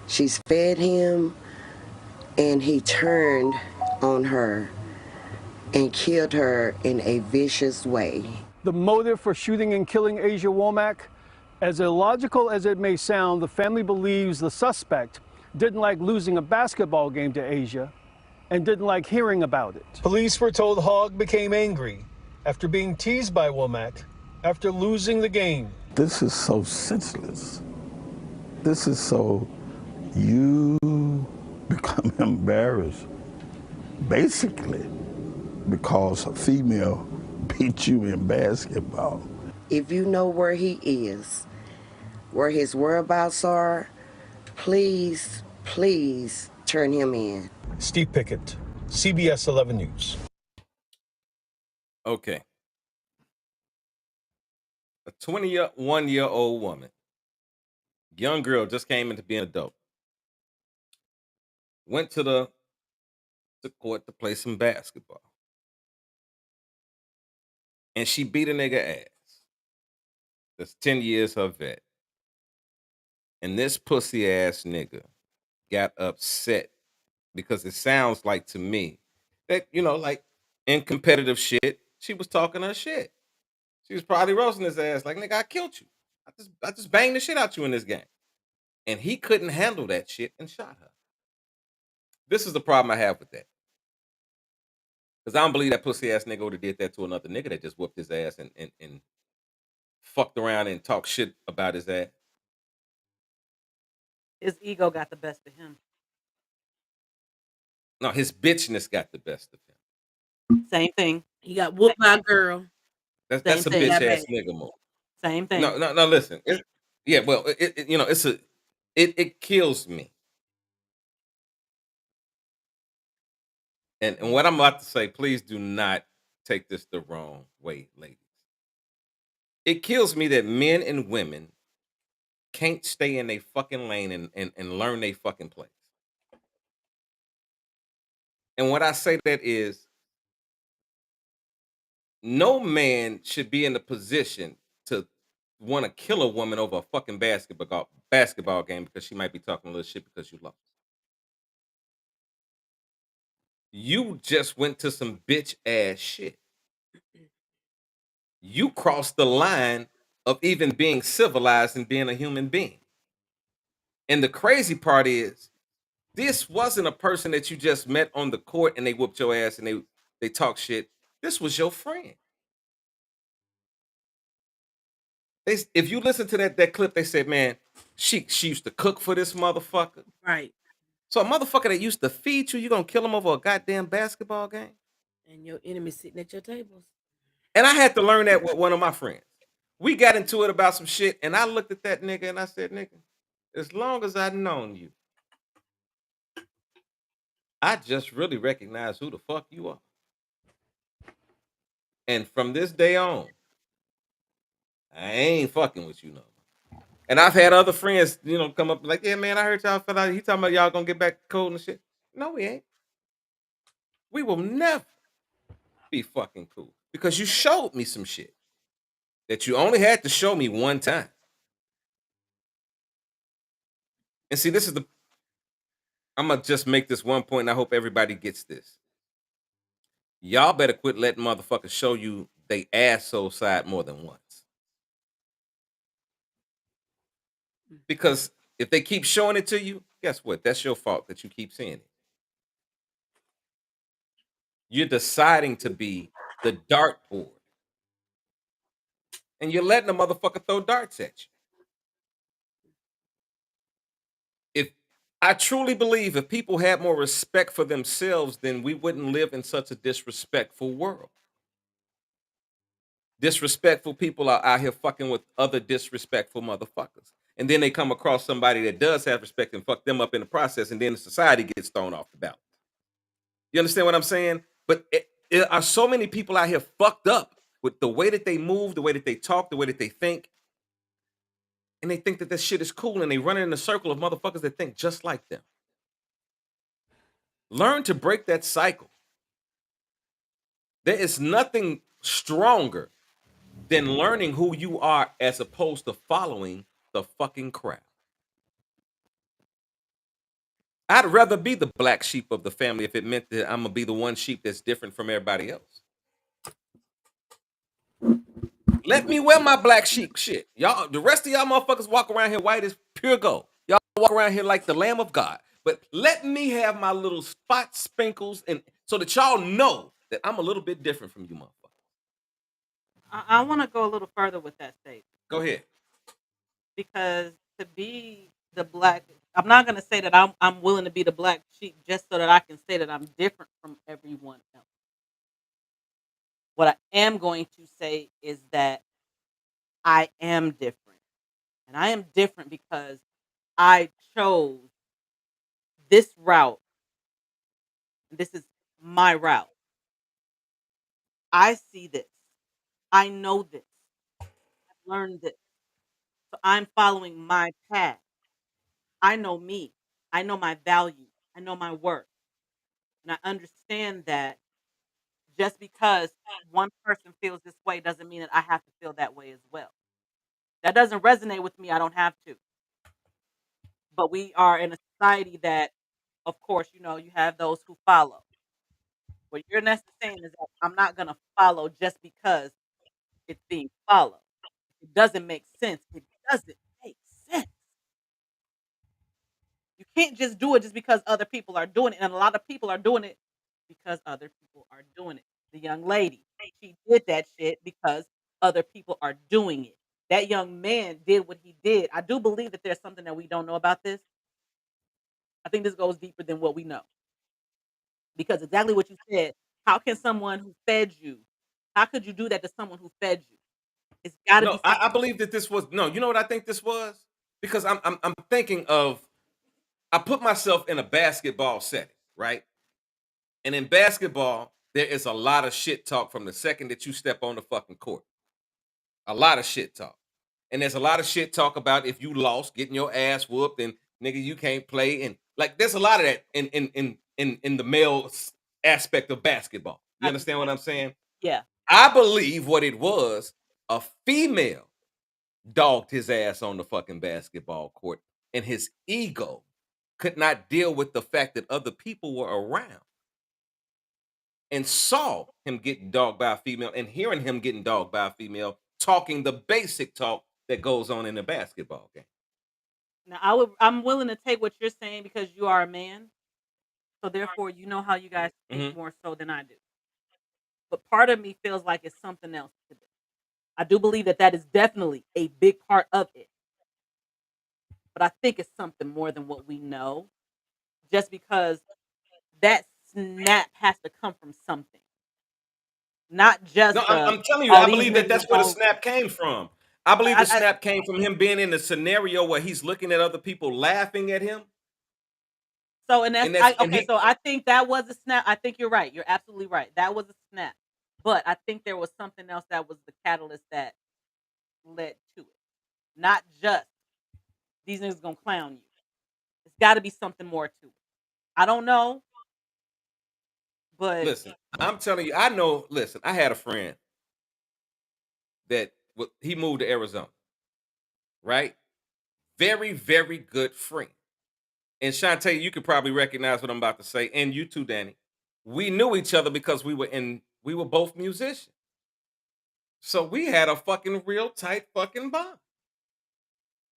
she's fed him, and he turned on her and killed her in a vicious way.
The motive for shooting and killing Asia Womack? As illogical as it may sound, the family believes the suspect didn't like losing a basketball game to Asia and didn't like hearing about it. Police were told Hogg became angry after being teased by Womack after losing the game.
This is so senseless. This is so, you become embarrassed, basically, because a female beat you in basketball.
If you know where he is, where his whereabouts are, please turn him in.
Steve Pickett, CBS 11 News.
Okay. A 21-year-old woman, young girl, just came into being an adult. Went to the court to play some basketball. And she beat a nigga ass. That's 10 years her vet. And this pussy ass nigga got upset because it sounds like to me that, like in competitive shit, she was talking her shit. She was probably roasting his ass like, nigga, I killed you. I just banged the shit out you in this game. And he couldn't handle that shit and shot her. This is the problem I have with that. Because I don't believe that pussy ass nigga would have did that to another nigga that just whooped his ass and fucked around and talked shit about his ass.
His ego got the best of him.
No, his bitchness got the best of him.
Same thing.
He got whooped by a girl.
That's a bitch ass nigga move.
Same thing.
No. Listen. It kills me And what I'm about to say, please do not take this the wrong way, ladies. It kills me that men and women can't stay in their fucking lane and learn their fucking place. And what I say that is, no man should be in a position to want to kill a woman over a fucking basketball game because she might be talking a little shit because you lost. You just went to some bitch ass shit. You crossed the line of even being civilized and being a human being. And the crazy part is, this wasn't a person that you just met on the court and they whooped your ass and they talk shit. This was your friend. If you listen to that clip, they said, man, she used to cook for this motherfucker.
Right.
So a motherfucker that used to feed you gonna kill him over a goddamn basketball game?
And your enemy sitting at your tables.
And I had to learn that with one of my friends. We got into it about some shit, and I looked at that nigga and I said, nigga, as long as I've known you, I just really recognize who the fuck you are. And from this day on, I ain't fucking with you no more. And I've had other friends, come up like, yeah, man, I heard y'all fell out. He talking about y'all gonna get back cold and shit. No, we ain't. We will never be fucking cool because you showed me some shit that you only had to show me one time. And see, I'm gonna just make this one point, and I hope everybody gets this. Y'all better quit letting motherfuckers show you they asshole side more than once. Because if they keep showing it to you, guess what? That's your fault that you keep seeing it. You're deciding to be the dartboard. And you're letting a motherfucker throw darts at you. If I truly believe if people had more respect for themselves, then we wouldn't live in such a disrespectful world. Disrespectful people are out here fucking with other disrespectful motherfuckers. And then they come across somebody that does have respect and fuck them up in the process, and then the society gets thrown off the ballot. You understand what I'm saying? But there are so many people out here fucked up with the way that they move, the way that they talk, the way that they think. And they think that this shit is cool, and they run in a circle of motherfuckers that think just like them. Learn to break that cycle. There is nothing stronger than learning who you are as opposed to following the fucking crowd. I'd rather be the black sheep of the family if it meant that I'm gonna be the one sheep that's different from everybody else. Let me wear my black sheep shit. Y'all, the rest of y'all motherfuckers walk around here white as pure gold. Y'all walk around here like the Lamb of God. But let me have my little spot spinkles and so that y'all know that I'm a little bit different from you motherfuckers.
I want to go a little further with that statement.
Go ahead.
Because to be the black, I'm not going to say that I'm willing to be the black sheep just so that I can say that I'm different from everyone else. What I am going to say is that I am different. And I am different because I chose this route. This is my route. I see this. I know this. I've learned this. So I'm following my path. I know me. I know my value. I know my worth. And I understand that just because one person feels this way doesn't mean that I have to feel that way as well. That doesn't resonate with me. I don't have to. But we are in a society that, of course, you have those who follow. What you're necessarily saying is that I'm not going to follow just because it's being followed. It doesn't make sense. It doesn't make sense. You can't just do it just because other people are doing it. And a lot of people are doing it because other people are doing it. The young lady, she did that shit because other people are doing it. That young man did what he did. I do believe that there's something that we don't know about this. I think this goes deeper than what we know. Because exactly what you said, how can someone who fed you, how could you do that to someone who fed you? It's got to be
No, I believe that this was no. You know what I think this was? Because I'm thinking of. I put myself in a basketball setting, right? And in basketball, there is a lot of shit talk from the second that you step on the fucking court. A lot of shit talk. And there's a lot of shit talk about if you lost, getting your ass whooped, and nigga, you can't play. And like there's a lot of that in the male aspect of basketball. You understand what I'm saying?
Yeah.
I believe what it was, a female dogged his ass on the fucking basketball court, and his ego could not deal with the fact that other people were around and saw him getting dogged by a female and hearing him getting dogged by a female talking the basic talk that goes on in a basketball game.
Now I'm willing to take what you're saying because you are a man. So therefore you know how you guys think more so than I do. But part of me feels like it's something else to this. I do believe that is definitely a big part of it. But I think it's something more than what we know. Just because that snap has to come from something. Not just
No, I'm telling you,
oh,
I
these
believe that
niggas
that's where the
don't.
snap came from. I believe the
I
snap came from him being in a scenario where he's looking at other people laughing at him.
So and that's so I think that was a snap. I think you're right. You're absolutely right. That was a snap. But I think there was something else that was the catalyst that led to it. Not just these niggas gonna clown you. It's got to be something more to it. I don't know, but
listen, I'm telling you, I know. Listen, I had a friend that he moved to Arizona, right? Very, very good friend. And Shantae, you could probably recognize what I'm about to say, and you too, Danny. We knew each other because we were both musicians. So we had a fucking real tight fucking bond.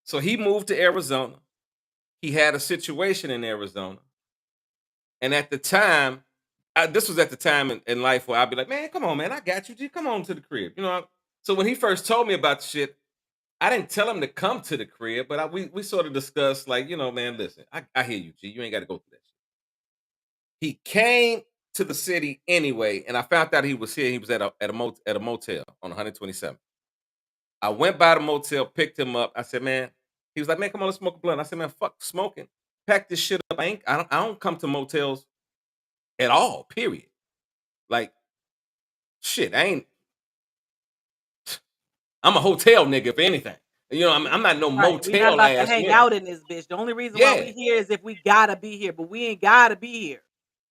So he moved to Arizona. He had a situation in Arizona. And at the time, this was at the time in life where I'd be like, man, come on, man, I got you. G. Come on to the crib. You know, so when he first told me about the shit, I didn't tell him to come to the crib, but we sort of discussed, like, you know, man, listen, I hear you, G. You ain't got to go through that shit. He came to the city anyway, and I found out he was here. He was at a motel on 127th. I went by the motel, picked him up. I said, man, he was like, man, come on, let's smoke a blunt. I said, man, fuck smoking. Pack this shit up. I don't come to motels at all, period. Like, shit, I'm a hotel nigga, if anything. You know, I'm not no
right. We not
motel
about to
ass
hang
nigga.
out in this bitch. The only reason why we here is if we gotta be here, but we ain't gotta be here.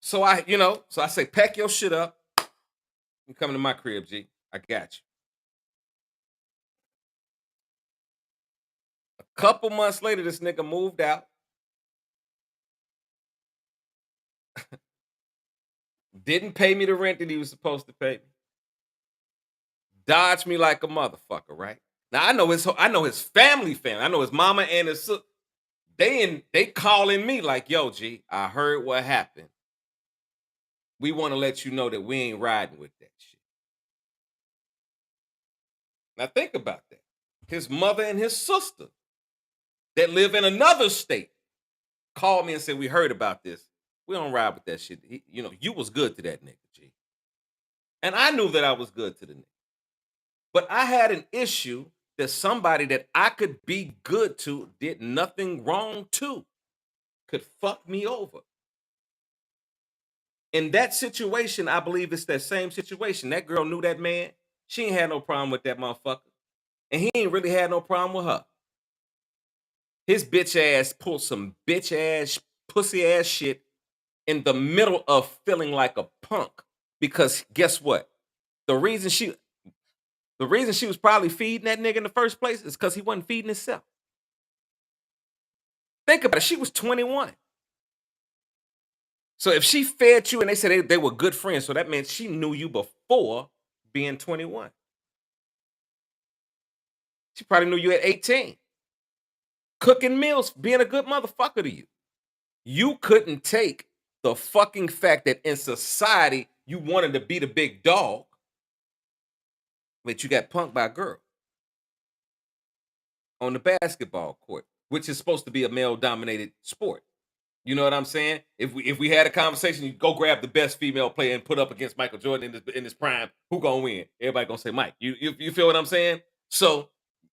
So I say, pack your shit up. You coming to my crib, G. I got you. A couple months later, this nigga moved out. Didn't pay me the rent that he was supposed to pay me. Dodged me like a motherfucker, right? Now I know his family. I know his mama and his sister. They calling me like, yo, G, I heard what happened. We want to let you know that we ain't riding with that shit. Now think about that. His mother and his sister that live in another state called me and said, we heard about this. We don't ride with that shit. You was good to that nigga, G. And I knew that I was good to the nigga. But I had an issue that somebody that I could be good to, did nothing wrong to, could fuck me over. In that situation, I believe it's that same situation. That girl knew that man. She ain't had no problem with that motherfucker. And he ain't really had no problem with her. His bitch ass pulled some bitch ass, pussy ass shit in the middle of feeling like a punk. Because guess what? The reason she was probably feeding that nigga in the first place is because he wasn't feeding himself. Think about it. She was 21. So if she fed you and they said they were good friends, so that meant she knew you before being 21. She probably knew you at 18. Cooking meals, being a good motherfucker to you. You couldn't take the fucking fact that in society you wanted to be the big dog, but you got punked by a girl on the basketball court, which is supposed to be a male-dominated sport. You know what I'm saying? If we had a conversation, you go grab the best female player and put up against Michael Jordan in his prime. Who gonna win? Everybody gonna say Mike. You feel what I'm saying? So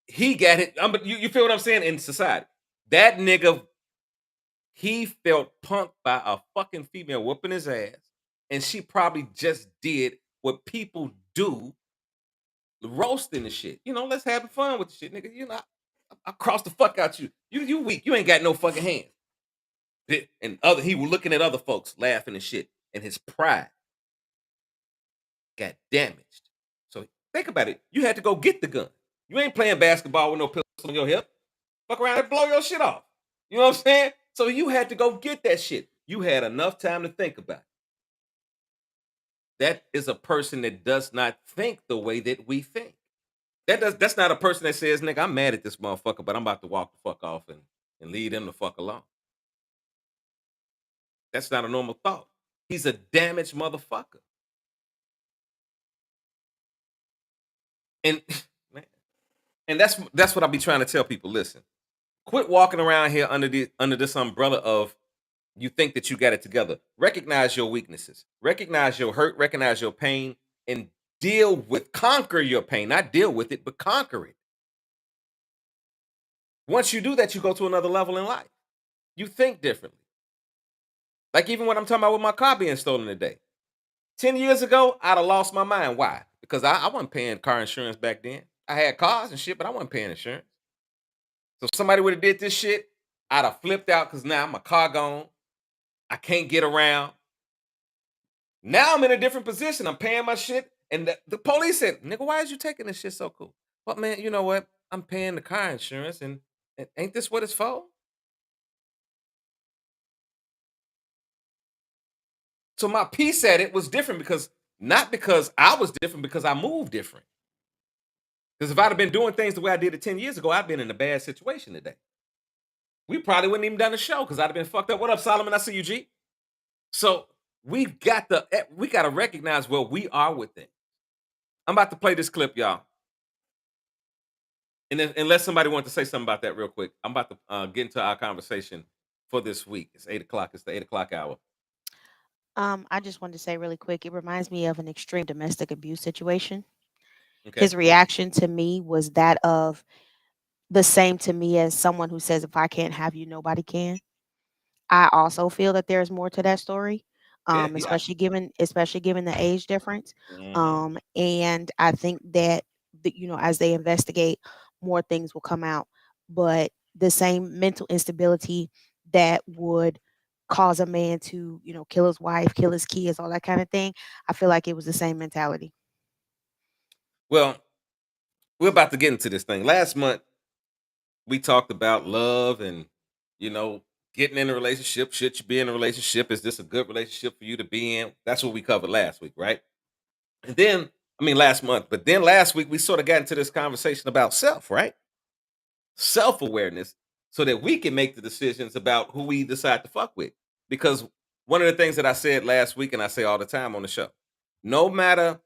he got it. You feel what I'm saying? In society, that nigga, he felt punked by a fucking female whooping his ass. And she probably just did what people do, roasting the shit. You know, let's have fun with the shit, nigga. You know, I cross the fuck out you. You weak. You ain't got no fucking hands. And he was looking at other folks laughing and shit, and his pride got damaged. So think about it. You had to go get the gun. You ain't playing basketball with no pistol on your hip. Fuck around and blow your shit off. You know what I'm saying? So you had to go get that shit. You had enough time to think about it. That is a person that does not think the way that we think. That's not a person that says, nigga, I'm mad at this motherfucker, but I'm about to walk the fuck off and leave them the fuck alone. That's not a normal thought. He's a damaged motherfucker. And man, and that's what I be trying to tell people. Listen, quit walking around here under this umbrella of you think that you got it together. Recognize your weaknesses. Recognize your hurt. Recognize your pain, and conquer your pain. Not deal with it, but conquer it. Once you do that, you go to another level in life. You think differently. Like even what I'm talking about with my car being stolen today. 10 years ago, I'd have lost my mind. Why? Because I wasn't paying car insurance back then. I had cars and shit, but I wasn't paying insurance. So if somebody would have did this shit, I'd have flipped out because now my car gone. I can't get around. Now I'm in a different position. I'm paying my shit. And the police said, nigga, why is you taking this shit so cool? Well, man, you know what? I'm paying the car insurance, and ain't this what it's for? So my piece at it was different not because I was different, because I moved different. Because if I'd have been doing things the way I did it 10 years ago, I'd been in a bad situation today. We probably wouldn't even done the show because I'd have been fucked up. What up, Solomon? I see you, G. So we got to recognize where we are with things. I'm about to play this clip, y'all. And then, unless somebody wants to say something about that real quick, I'm about to get into our conversation for this week. It's 8 o'clock. It's the 8 o'clock hour.
I just wanted to say really quick, it reminds me of an extreme domestic abuse situation.
Okay.
His reaction to me was that of the same to me as someone who says, if I can't have you, nobody can. I also feel that there's more to that story, especially given the age difference.
Mhm.
And I think that as they investigate, more things will come out. But the same mental instability that would cause a man to, kill his wife, kill his kids, all that kind of thing, I feel like it was the same mentality.
Well, we're about to get into this thing. Last month, we talked about love and, getting in a relationship. Should you be in a relationship? Is this a good relationship for you to be in? That's what we covered last week, right? And then, last month. But then last week, we sort of got into this conversation about self, right? Self-awareness, so that we can make the decisions about who we decide to fuck with. Because one of the things that I said last week, and I say all the time on the show, no matter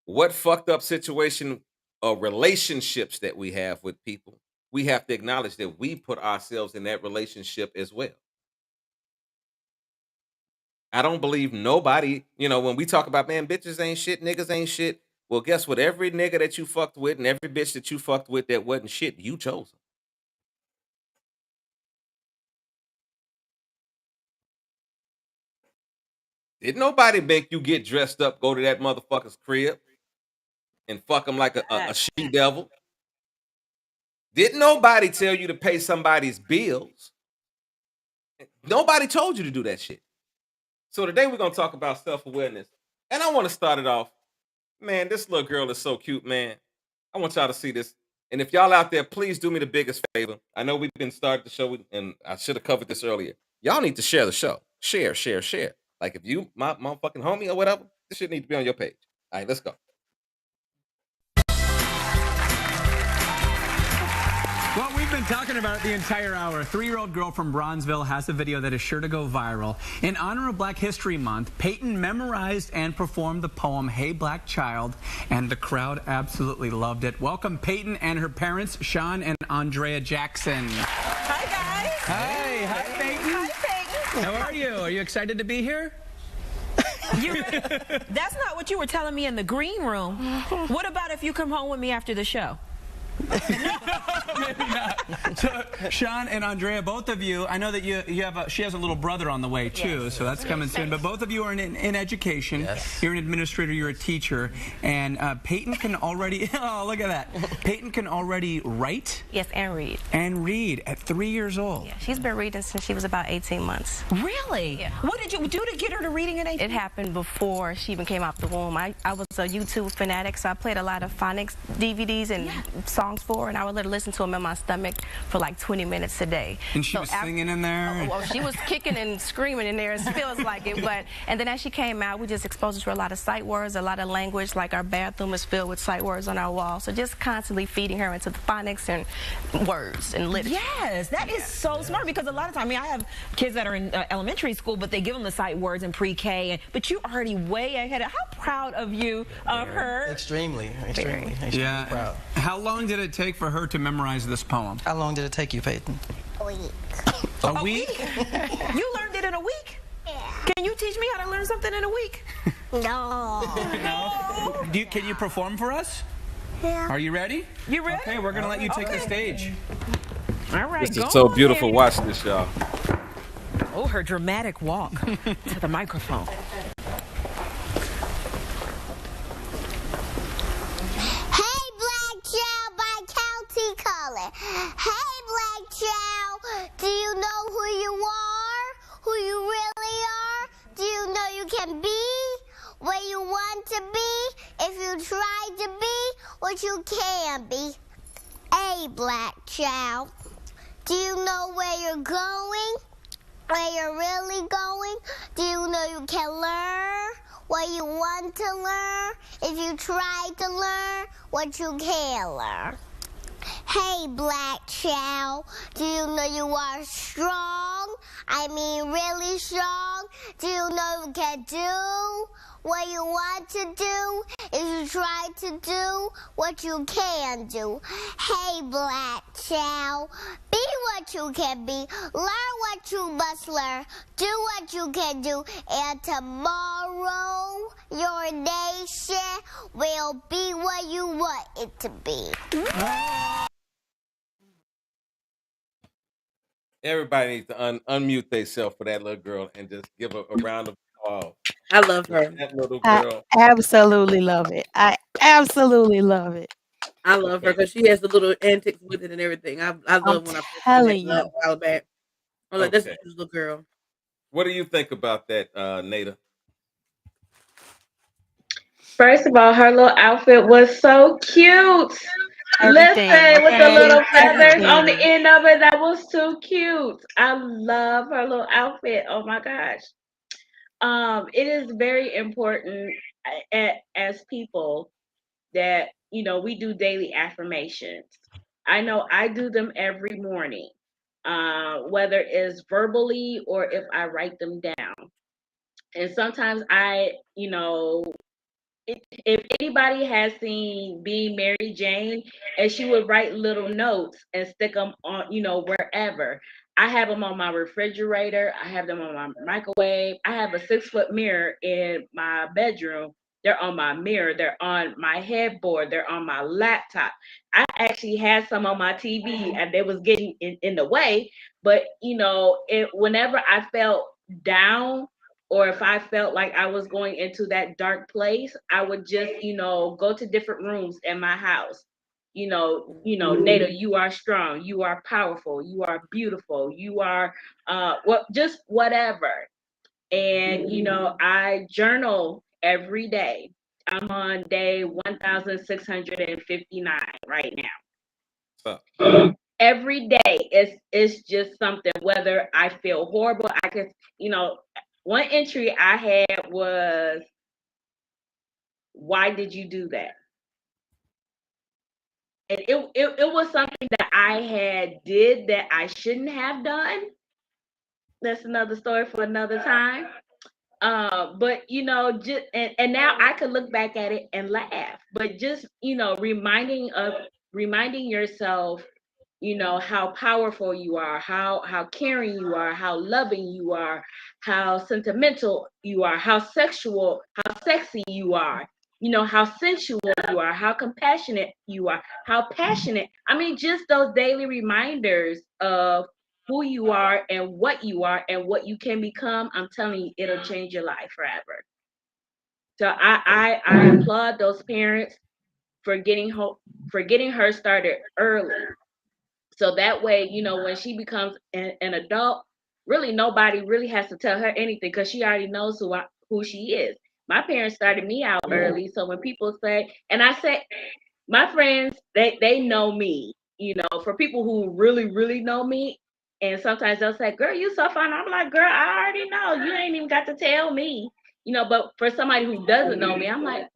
what fucked up situation or relationships that we have with people, we have to acknowledge that we put ourselves in that relationship as well. I don't believe nobody, when we talk about, man, bitches ain't shit, niggas ain't shit. Well, guess what? Every nigga that you fucked with and every bitch that you fucked with that wasn't shit, you chose them. Did nobody make you get dressed up, go to that motherfucker's crib, and fuck him like a she-devil? Didn't nobody tell you to pay somebody's bills? Nobody told you to do that shit. So today we're going to talk about self-awareness. And I want to start it off. Man, this little girl is so cute, man. I want y'all to see this. And if y'all out there, please do me the biggest favor. I know we've been starting the show, and I should have covered this earlier. Y'all need to share the show. Share. Like if you, my fucking homie or whatever, this shit need to be on your page. All right, let's go.
Well, we've been talking about it the entire hour. A 3-year-old girl from Bronzeville has a video that is sure to go viral. In honor of Black History Month, Peyton memorized and performed the poem, Hey Black Child, and the crowd absolutely loved it. Welcome Peyton and her parents, Sean and Andrea Jackson.
Hi, guys.
Hi Peyton.
Hi, Peyton.
How are you? Are you excited to be here?
That's not what you were telling me in the green room. What about if you come home with me after the show?
Maybe not. So, Sean and Andrea, both of you, I know that you have she has a little brother on the way too,
Yes.
so that's coming soon. But both of you are in education.
Yes.
You're an administrator. You're a teacher, and Peyton can already. Oh, look at that! Peyton can already write.
Yes, and read.
And read at 3 years old.
Yeah, she's been reading since she was about 18 months.
Really?
Yeah.
What did you do to get her to reading at 18?
It happened before she even came out the womb. I was a YouTube fanatic, so I played a lot of phonics DVDs and songs for her, and I would let her listen to them in my stomach for like 20 minutes a day.
And she was singing in there?
Well, she was kicking and screaming in there, it feels like it. And then as she came out, we just exposed her to a lot of sight words, a lot of language, like our bathroom is filled with sight words on our wall. So just constantly feeding her into the phonics and words and literature.
Yes, that is so smart, because a lot of times, I mean, I have kids that are in elementary school, but they give them the sight words in pre-K, but you're already way ahead. How proud of you of her.
Extremely
Yeah.
proud.
How long did it take for her to memorize this poem?
How long did it take you, Peyton?
A week.
A week?
You learned it in a week? Yeah. Can you teach me how to learn something in a week?
No. Can you perform for us?
Yeah.
Are you ready?
You ready?
Okay, we're going to let you take the stage.
All right,
This is so beautiful. Watch this, y'all.
Oh, her dramatic walk to the microphone.
Hey, Black Child by County Color. Hey, Black Child, do you know who you are? Who you really are? Do you know you can be where you want to be if you try to be what you can be? Hey, Black Child, do you know where you're going? Where you're really going? Do you know you can learn what you want to learn if you try to learn what you can learn? Hey, Black Child, do you know you are strong? I mean really strong? Do you know you can do what you want to do if you try to do what you can do? Hey, Black Child, be what you can be, learn what you must learn, do what you can do, and tomorrow your nation will be what you want it to be.
Everybody needs to unmute themselves for that little girl and just give a round of applause.
I love her.
That little
I
girl.
absolutely love it. I absolutely love it.
I love her because she has the little antics with it and everything. I love when I first
telling
seen that
you.
a while back. I'm like, that's a
Okay.
cute little girl.
What do you think about that, Nada?
First of all, her little outfit was so cute.
Everything,
Listen, with the little feathers on the
everything.
end of it, that was too cute. I love her little outfit. Oh my gosh. It is very important as people that we do daily affirmations. I know I do them every morning, whether it's verbally or if I write them down. And sometimes if anybody has seen Being Mary Jane, and she would write little notes and stick them on, wherever. I have them on my refrigerator. I have them on my microwave. I have a 6-foot mirror in my bedroom. They're on my mirror. They're on my headboard. They're on my laptop. I actually had some on my TV, and they was getting in the way. But whenever I felt down, or if I felt like I was going into that dark place, I would just, go to different rooms in my house. Nada, you are strong, you are powerful, you are beautiful, you are just whatever. And I journal every day. I'm on day 1659 right now. Every day it's just something, whether I feel horrible, I could, one entry I had was, why did you do that? And it was something that I had did that I shouldn't have done. That's another story for another time. But just and now I could look back at it and laugh. But just reminding yourself, how powerful you are, how caring you are, how loving you are, how sentimental you are, how sexy you are. how sensual you are, how compassionate you are, how passionate. I mean, just those daily reminders of who you are and what you can become. I'm telling you, it'll change your life forever. So I applaud those parents for getting her started early. So that way, when she becomes an adult, really nobody really has to tell her anything because she already knows who she is. My parents started me out early, so when people say, and I say, my friends, they know me. For people who really know me, and sometimes they'll say, "Girl, you so fine." I'm like, "Girl, I already know. You ain't even got to tell me." But for somebody who doesn't know me, I'm like,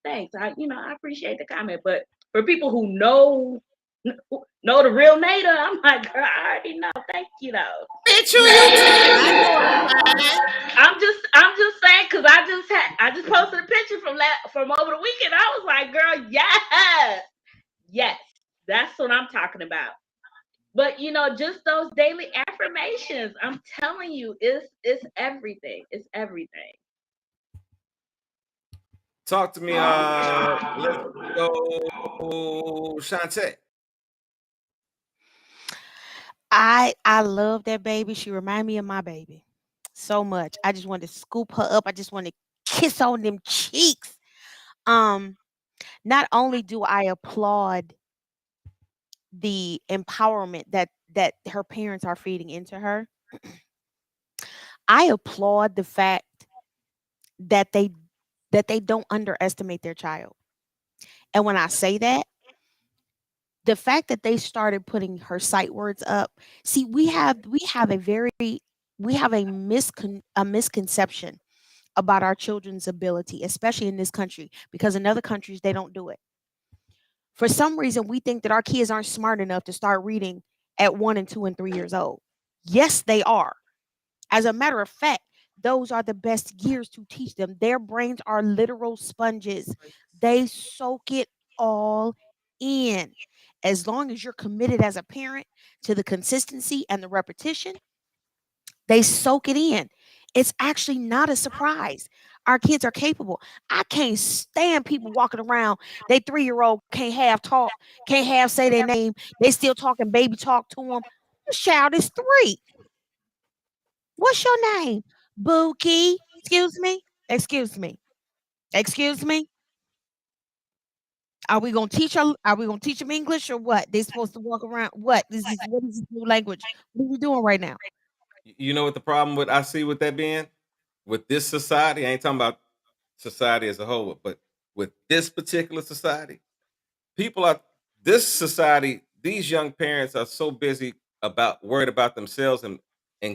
thanks. I appreciate the comment. But for people who know the real Nada, I'm like, girl, I already know. Thank you though.
Bitch, who you telling? I know I'm fine.
I'm just saying because I just posted a picture from over the weekend. I was like, girl, yes, that's what I'm talking about. But just those daily affirmations, I'm telling you, it's everything. It's everything.
Talk to me. Let's go, Shantae.
I love that baby. She remind me of my baby so much. I just want to scoop her up. I just want to kiss on them cheeks. Um, Not only do I applaud the empowerment that her parents are feeding into her, I applaud the fact that they don't underestimate their child. And when I say that, the fact that they started putting her sight words up, see, we have a misconception about our children's ability, especially in this country, because in other countries they don't do it. For some reason, we think that our kids aren't smart enough to start reading at 1 and 2 and 3 years old. Yes, they are. As a matter of fact, those are the best years to teach them. Their brains are literal sponges. They soak it all in. As long as you're committed as a parent to the consistency and the repetition, they soak it in. It's actually not a surprise. Our kids are capable. I can't stand people walking around. They 3-year-old can't have talk, can't have say their name. They still talking baby talk to them. This child is 3. What's your name? Bookie. Excuse me. Excuse me. Excuse me. Are we gonna teach them English or what? They supposed to walk around what? What is this new language? What are we doing right now?
You know what the problem with I see with that being? With this society, I ain't talking about society as a whole, but with this particular society, people are this society, these young parents are so busy about worried about themselves and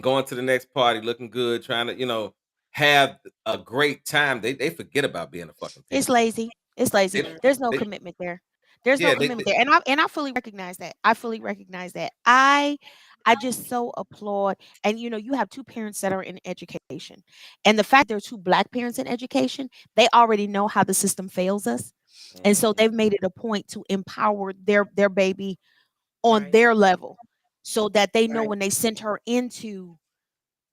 going to the next party looking good, trying to, have a great time. They forget about being a fucking
It's
parent.
lazy. It's lazy.
They,
There's no
they
commitment there. There's no
yeah,
commitment there. And I fully recognize that. I fully recognize that. I just so applaud. And you have two parents that are in education. And the fact there are two black parents in education, they already know how the system fails us. And so they've made it a point to empower their baby on their level so that they know when they send her into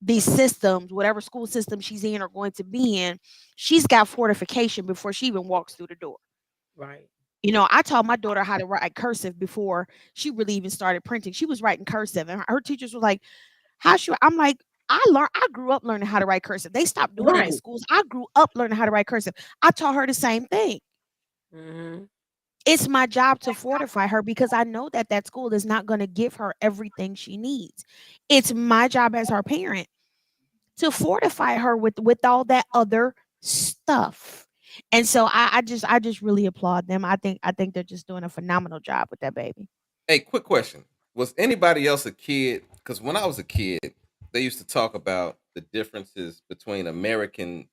these systems, whatever school system she's in or going to be in, she's got fortification before she even walks through the door.
Right.
I taught my daughter how to write cursive before she really even started printing. She was writing cursive, and her teachers were like, "How should?" I'm like, I grew up learning how to write cursive. They stopped doing it in
Right.
schools. I grew up learning how to write cursive. I taught her the same thing.
Mm-hmm.
It's my job to fortify her because I know that school is not going to give her everything she needs. It's my job as her parent to fortify her with all that other stuff. And so I just really applaud them. I think they're just doing a phenomenal job with that baby.
Hey, quick question. Was anybody else a kid? Because when I was a kid, they used to talk about the differences between the American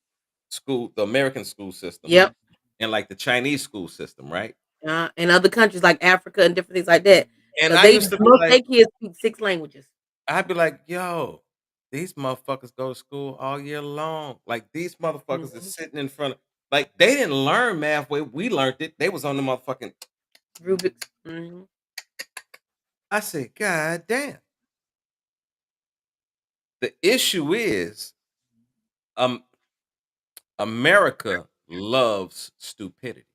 school system
Yep.
and like the Chinese school system, right?
In other countries like Africa and different things like that,
And
because
I used to be
most
like,
their kids speak 6 languages.
I'd be like, yo, these motherfuckers go to school all year long. Like these motherfuckers is
Mhm.
sitting in front of like they didn't learn math where we learned it. They was on the motherfucking
Rubik's. Mm-hmm.
I said, God damn. The issue is um America loves stupidity.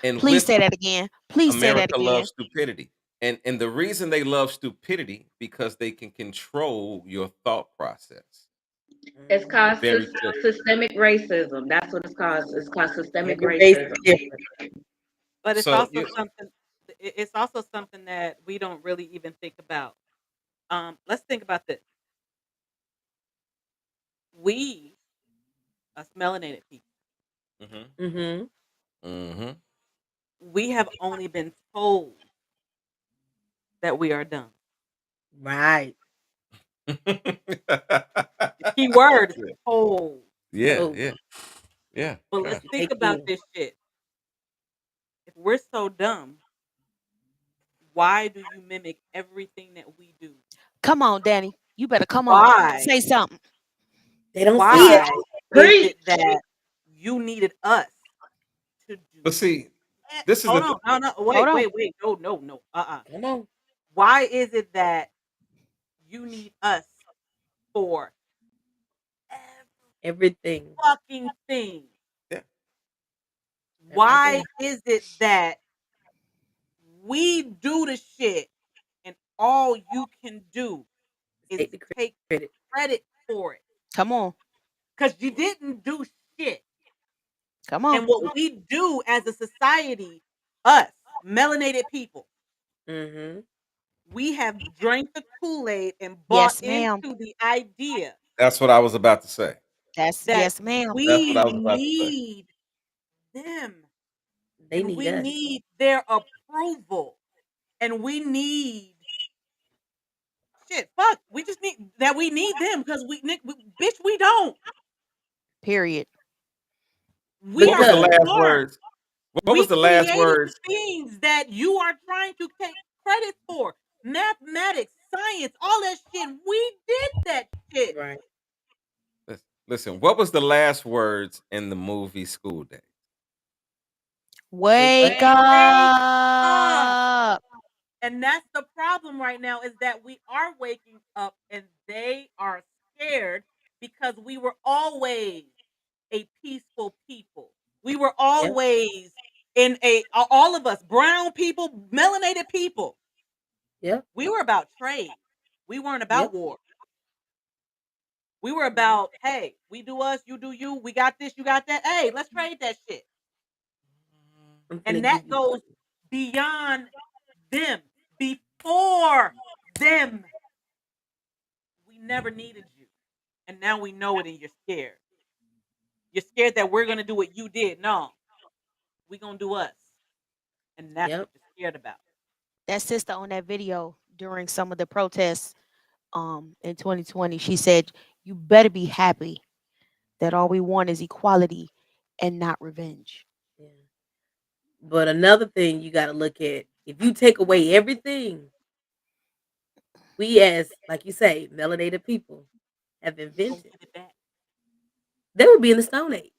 And
Please
with
say that again. Please say that
America
again.
loves stupidity. And the reason they love stupidity because they can control your thought process.
It's called
Very quickly.
systemic racism. That's what it's called. It's called systemic
Every race
racism.
is different.
But it's
So
also
you
something. It's also something that we don't really even think about. Let's think about this. We, us melanated people,
Mhm.
Mm-hmm.
Mhm.
we have only been told that we are dumb.
Right.
The key word is
Yeah.
told.
Yeah,
So
yeah. Yeah.
But
Yeah.
let's
you
think
take
about
in.
this shit. If we're so dumb, why do you mimic everything that we do?
Come on, Danny. You better come on.
Why?
Say something.
They don't see it.
Why is
Preach.
it that you needed us to do?
But see, this is
Hold
the
on, no, no,
Hold
wait,
on.
wait, wait, no, no, no,
Come on.
Why is it that you need us for
Everything.
fucking thing?
yeah.
Why
Everything.
is it that we do the shit and all you can do is
Take the
take
credit.
credit for it?
Come on.
Because you didn't do shit.
Come on.
And what we do as a society, us, melanated people,
Mm-hmm.
we have drank the Kool-Aid and bought
Yes, ma'am.
into the idea
That's what I was about to say.
That's
that
yes, ma'am.
That's what
we
I was about to say.
need them
They
and
need
we
us.
need their approval and we need shit. Fuck, we just need that. We need them because bitch, we don't.
Period.
We
What
are
was the
Because
last
smart.
words? What was
We
the last
created the
words?
things that you are trying to take credit for. Mathematics, science, all that shit. We did that shit.
right.
Listen, what was the last words in the movie School Day?
Wake up.
Wake
Wake up.
up.
And that's the problem right now is that we are waking up and they are scared because we were always a peaceful people. We were
Yep.
always all of us, brown people, melanated people.
Yep.
We were about trade. We weren't
Yep.
about war. We were
Mhm.
about, hey, we do us, you do you. We got this, you got that. Hey, let's trade that shit.
I'm
And
finna
that
give you
goes
something.
beyond them, before them. We never needed you. And now we know it and you're scared. You're scared that we're going to do what you did. No, we're going to do us. And that's what
Yep.
you're scared about.
That sister on that video during some of the protests in 2020, she said, "You better be happy that all we want is equality and not revenge."
Yeah. But another thing you got to look at, if you take away everything, we as, like you say, melanated people have
Go
invented,
get it back.
they would be in the Stone Age.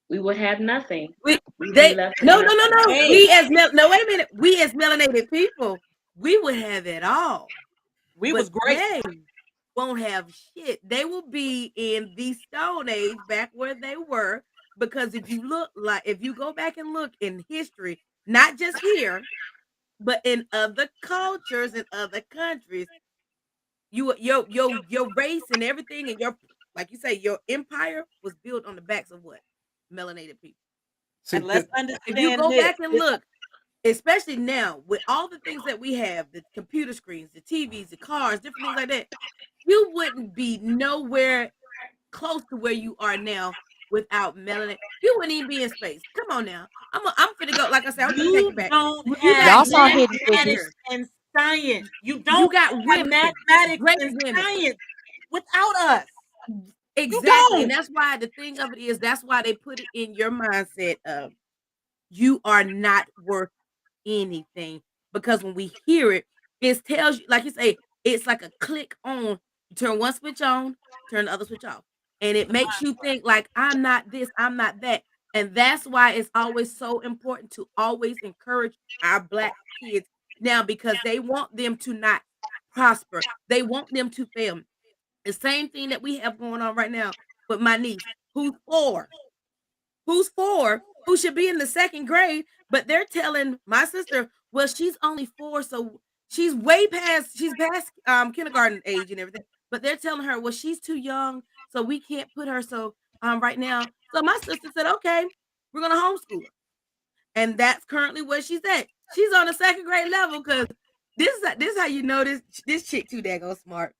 We would have nothing.
We,
We'd be
they,
left with
no, no, no,
nothing.
no.
Hey,
We as, no, wait a minute. We as melanated people, we would have it all.
we
But
was great.
they won't have shit. They will be in the Stone Age back where they were. Because if you go back and look in history, not just here, but in other cultures and other countries, your race and everything and your, like you say, your empire was built on the backs of what? Melanated people.
See,
And let's
If you
understand
go
this.
back and look, especially now with all the things that we have, the computer screens, the TVs, the cars, different things like that, you wouldn't be nowhere close to where you are now without melanin. You wouldn't even be in space. Come on now. I'm finna go. Like I said, I'm finna take
You
it back.
don't
You
have
got
Y'all saw
women
Hidden
mathematics
Figures.
here.
and science. You
You
don't
got
have
women,
mathematics
great
and
women.
science without us. You
Exactly. And
don't.
that's why the thing of it is, that's why they put it in your mindset of you are not worth anything. Because when we hear it, it tells you, like you say, it's like a click on. You turn one switch on, turn the other switch off. And it makes you think like, I'm not this, I'm not that. And that's why it's always so important to always encourage our Black kids now, because they want them to not prosper. They want them to fail. The same thing that we have going on right now with my niece, who's 4. Who should be in the 2nd grade, but they're telling my sister, well, she's only 4, so she's past kindergarten age and everything. But they're telling her, well, she's too young, so we can't put her right now. So my sister said, okay, we're gonna homeschool her. And that's currently where she's at. She's on the 2nd grade level because this is how you know this chick too daggone smart.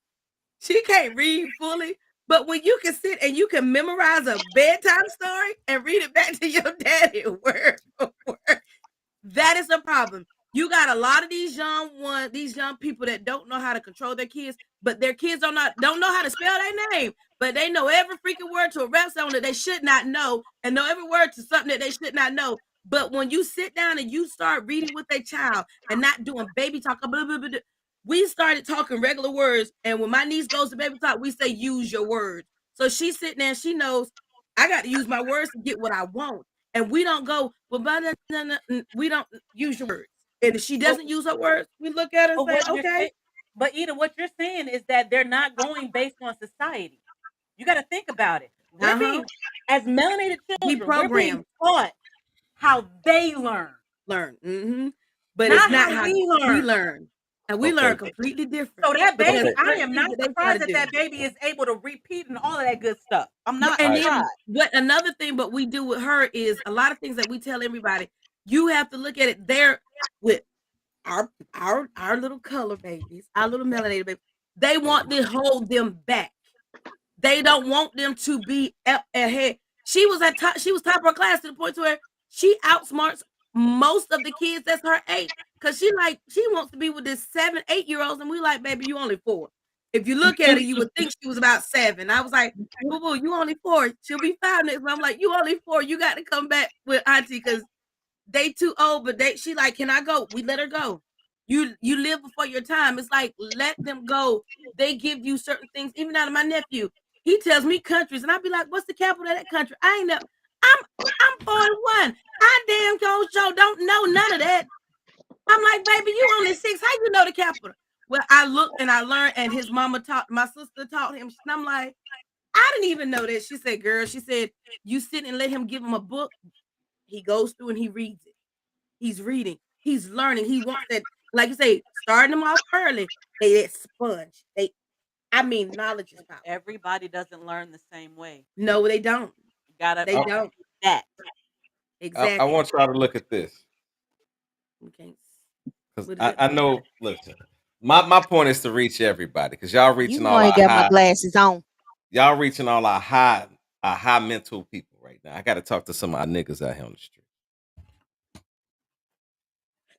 She can't read fully, but when you can sit and you can memorize a bedtime story and read it back to your daddy word for word, that is a problem. You got a lot of these young people that don't know how to control their kids, but their kids don't know how to spell their name, but they know every freaking word to a rap song that they should not know, and know every word to something that they should not know. But when you sit down and you start reading with a child and not doing baby talk, blah, blah, blah, we started talking regular words. And when my niece goes to baby talk, we say, use your words. So she's sitting there and she knows I got to use my words to get what I want. And we don't go, well, we don't use your words. And if she doesn't use her words, we look at her and say, okay.
But Ida, what you're saying is that they're not going based on society. You got to think about it. We're being, as melanated children, we're being taught how they learn.
Mm-hmm. But it's not how we learn. And we learn completely different.
So that baby, I am not surprised that baby is able to repeat and all of that good stuff. I'm not surprised.
But another thing, what we do with her is a lot of things that we tell everybody. You have to look at it there with our little color babies, our little melanated babies. They want to hold them back. They don't want them to be ahead. She was top of her class to the point to where she outsmarts most of the kids that's her age, because she wants to be with this 7, 8-year-olds, and we like, baby, you only 4. If you look at her, you would think she was about 7. I was like, boo boo, you only 4. She'll be 5 next month. I'm like, you only 4. You got to come back with auntie because they too old. But she like, can I go? We let her go. You live before your time. It's like, let them go. They give you certain things. Even out of my nephew, he tells me countries, and I'll be like, what's the capital of that country? I ain't know. I'm 41. I damn show don't know none of that. I'm like, baby, you only 6. How you know the capital? Well, I looked and I learned, and his mama my sister taught him. And I'm like, I didn't even know that. She said, girl, you sit and let him give him a book. He goes through and he reads it. He's reading. He's learning. He wants that, like you say, starting them off early. They that sponge. Knowledge is power.
Everybody doesn't learn the same way.
No, they don't.
They don't. That.
Exactly.
I want y'all to look at this.
Okay.
Because I know, listen, my point is to reach everybody, because y'all reaching all
I
our
got
high,
my glasses on.
Y'all reaching all our high mental people right now. I got to talk to some of our niggas out here on the street.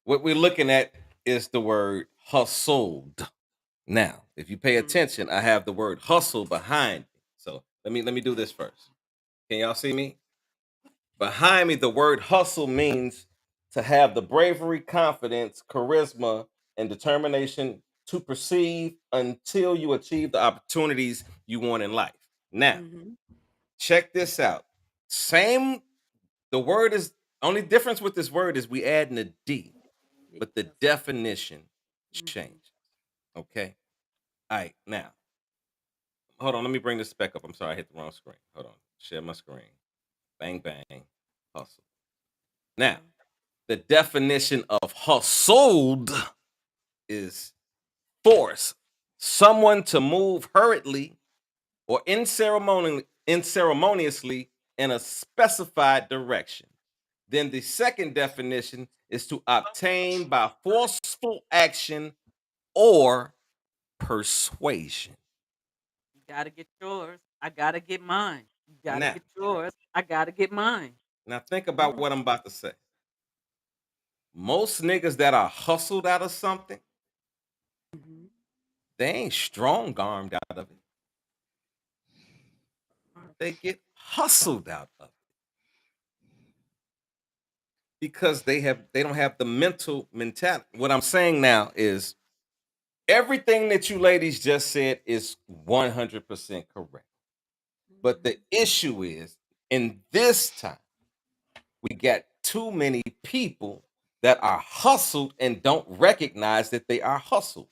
What we're looking at is the word hustled. Now, if you pay attention, I have the word hustle behind me. So let me do this first. Can y'all see me? Behind me, the word hustle means to have the bravery, confidence, charisma, and determination to perceive until you achieve the opportunities you want in life. Now, check this out. The word is, only difference with this word is we add in a D, but the definition changes. Okay. All right. Now, hold on. Let me bring this back up. I'm sorry, I hit the wrong screen. Hold on. Share my screen. Bang, bang. Hustle. Now, the definition of hustled is force someone to move hurriedly or unceremoniously in a specified direction. Then the second definition is to obtain by forceful action or persuasion.
You gotta get yours. I gotta get mine. You gotta
Now-
get yours. I gotta get mine.
Now think about what I'm about to say. Most niggas that are hustled out of something, they ain't strong armed out of it. They get hustled out of it because they don't have the mentality. What I'm saying now is everything that you ladies just said is 100% correct. But the issue is, in this time, we got too many people that are hustled and don't recognize that they are hustled.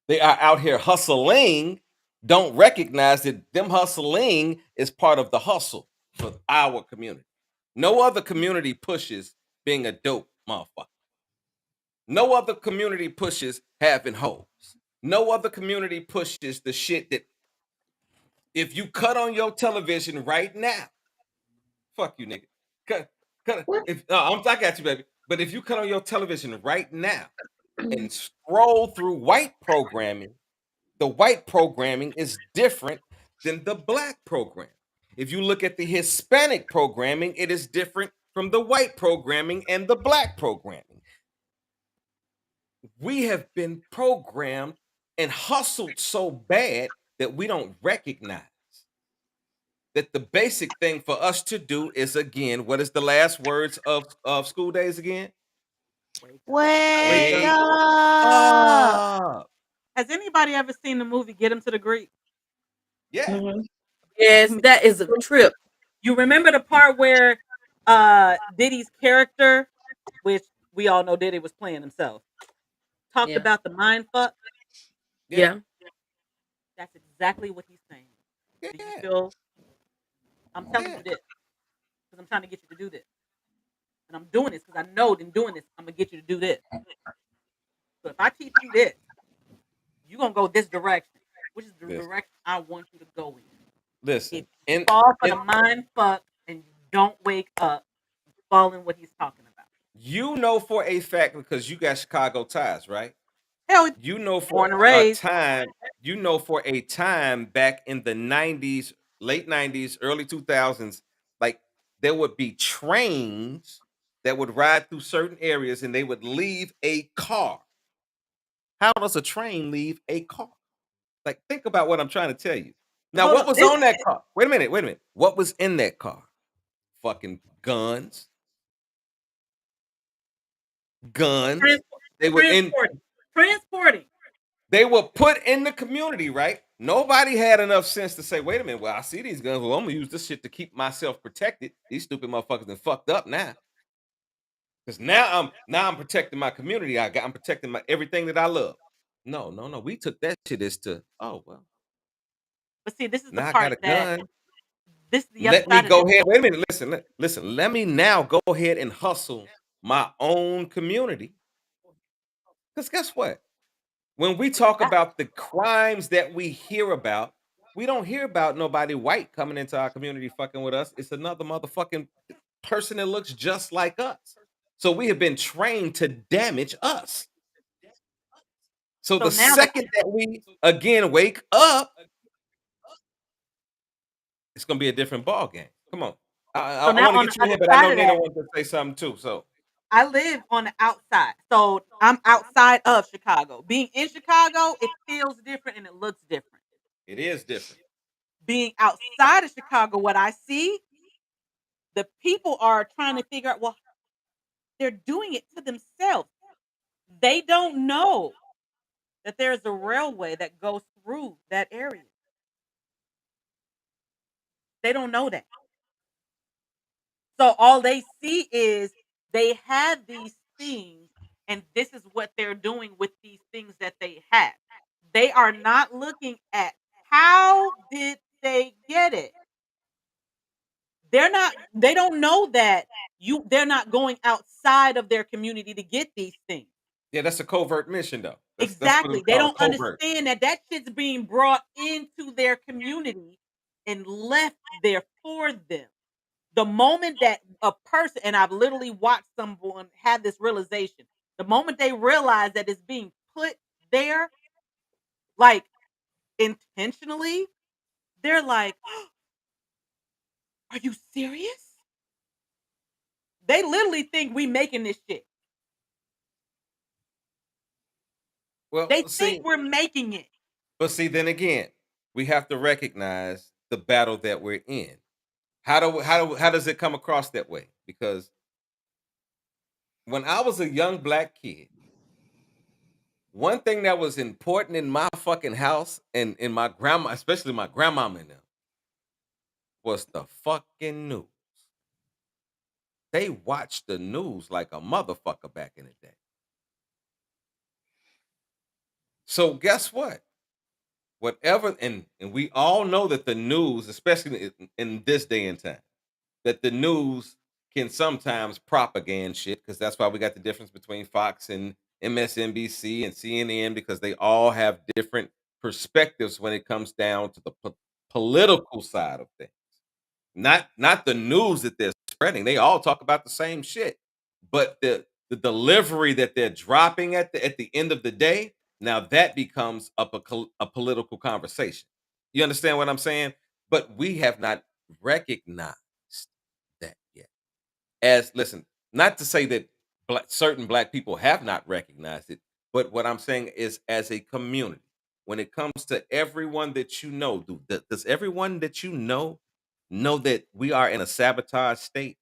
They are out here hustling don't recognize that them hustling is part of the hustle for our community. No other community pushes being a dope motherfucker. No other community pushes having hoes. No other community pushes the shit that if you cut on your television right now, fuck you, nigga. Cut. If I got you, baby. But if you cut on your television right now and scroll through white programming, the white programming is different than the black program. If you look at the Hispanic programming, it is different from the white programming and the black programming. We have been programmed and hustled so bad that we don't recognize that the basic thing for us to do is, again, what is the last words of school days again?
Wake
Wake
up.
up.
Has anybody ever seen the movie Get Him to the Greek?
Yeah.
Yes, that is a trip.
You remember the part where Diddy's character, which we all know Diddy was playing himself, talked
Yeah.
about the mind fuck?
Yeah.
That's exactly what he's saying. Do you feel? I'm telling you this because I'm trying to get you to do this. And I'm doing this because I know in doing this, I'm going to get you to do this. So if I teach you this, you're going to go this direction, which is the direction I want you to go in.
Listen.
If you fall for the mind fuck and you don't wake up, you fall in what he's talking about.
You know for a fact, because you got Chicago ties, right?
Hell,
you know for
born and
a
raised.
time, you know for a time back in the 90s, late 90s, early 2000s, like there would be trains that would ride through certain areas and they would leave a car. How does a train leave a car? Like, think about what I'm trying to tell you. Now,
Hold
what
up,
was
this-
on that car? Wait a minute. What was in that car? Fucking guns. They were in.
Transporting.
They were put in the community, right? Nobody had enough sense to say, wait a minute, well, I see these guns. Well, I'm gonna use this shit to keep myself protected. These stupid motherfuckers done fucked up now. Because now I'm protecting my community. I'm protecting my everything that I love. No. We took that shit as to, oh well.
But see, this is the
Now I
part
got a
that
gun.
this is the other
Let me
side of
go
this.
ahead. Wait a minute. Listen. Let me now go ahead and hustle my own community. Because guess what? When we talk about the crimes that we hear about, we don't hear about nobody white coming into our community fucking with us. It's another motherfucking person that looks just like us. So we have been trained to damage us. So the
now
second that we again wake up, it's gonna be a different ball game. Come on. I
now
want to
on
get
the
you in here,
other
but I
side
know
of
Nina
that,
wants to say something too. So
I live on the outside. So I'm outside of Chicago. Being in Chicago, it feels different and it looks different.
it is different.
Being outside of Chicago, what I see, the people are trying to figure out, well, they're doing it to themselves. They don't know that there's a railway that goes through that area. They don't know that. So all they see is they have these things, and this is what they're doing with these things that they have. They are not looking at how did they get it. They don't know that they're not going outside of their community to get these things.
Yeah, that's a covert mission though. That's what
Exactly.
it's
They
called,
don't
covert.
understand that shit's being brought into their community and left there for them. The moment that a person, and I've literally watched someone have this realization, the moment they realize that it's being put there, like intentionally, they're like, are you serious? They literally think we making this shit.
Well,
They
see,
think we're making it.
but see, then again, we have to recognize the battle that we're in. How does it come across that way? Because when I was a young black kid, one thing that was important in my fucking house and in my grandma, especially my grandmama and them, was the fucking news. They watched the news like a motherfucker back in the day. So guess what? whatever, and we all know that the news, especially in this day and time, that the news can sometimes propaganda shit, because that's why we got the difference between Fox and MSNBC and CNN, because they all have different perspectives when it comes down to the political side of things. Not the news that they're spreading. They all talk about the same shit, but the delivery that they're dropping at the end of the day, now that becomes a political conversation. You understand what I'm saying? But we have not recognized that yet. As listen, not to say that certain black people have not recognized it, but what I'm saying is, as a community, when it comes to everyone that you know, does everyone that you know that we are in a sabotage state,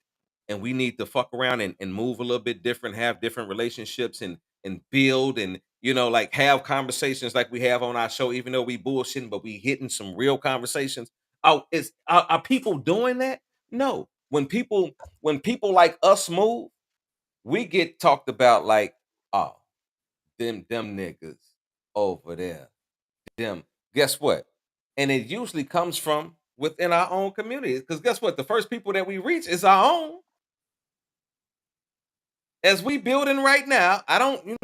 and we need to fuck around and move a little bit different, have different relationships, and build, and like have conversations like we have on our show, even though we bullshitting, but we hitting some real conversations. Oh, are people doing that? No. When people like us move, we get talked about like, oh, them niggas over there. Them. Guess what? And it usually comes from within our own community. Because guess what? The first people that we reach is our own. As we building right now, I don't,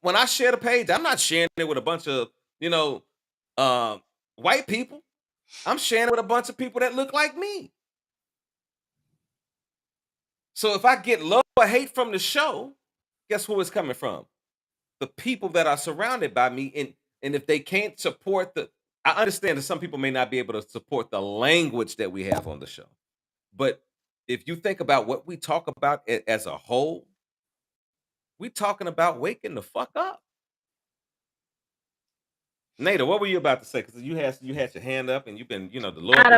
when I share the page, I'm not sharing it with a bunch of, white people. I'm sharing it with a bunch of people that look like me. So if I get love or hate from the show, guess who it's coming from? The people that are surrounded by me. And if they can't support I understand that some people may not be able to support the language that we have on the show. But if you think about what we talk about as a whole, we talking about waking the fuck up. Nada, what were you about to say? Because you had your hand up, and you've been, the Lord.
I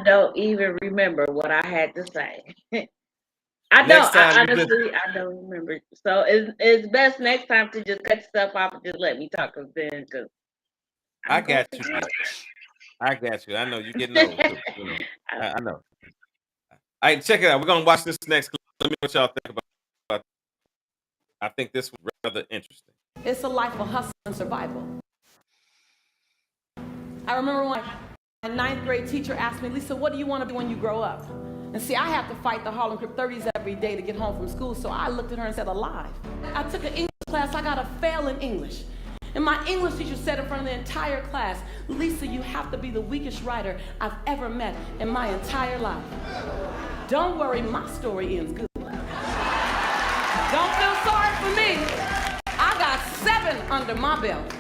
don't even remember what I had to say. I honestly don't remember. So it's best next time to just cut stuff off and just let me talk. Because
I got you. I got you. I know you're getting old. I know. All right, check it out. We're gonna watch this next clip. Let me know what y'all think about. I think this was rather interesting.
It's a life of hustle and survival. I remember when my 9th grade teacher asked me, Lisa, what do you want to be when you grow up? And see, I have to fight the Harlem Crip 30s every day to get home from school, so I looked at her and said, alive. I took an English class, I got a fail in English. And my English teacher said in front of the entire class, Lisa, you have to be the weakest writer I've ever met in my entire life. Don't worry, my story ends good. Don't feel sorry for me. I got 7 under my belt.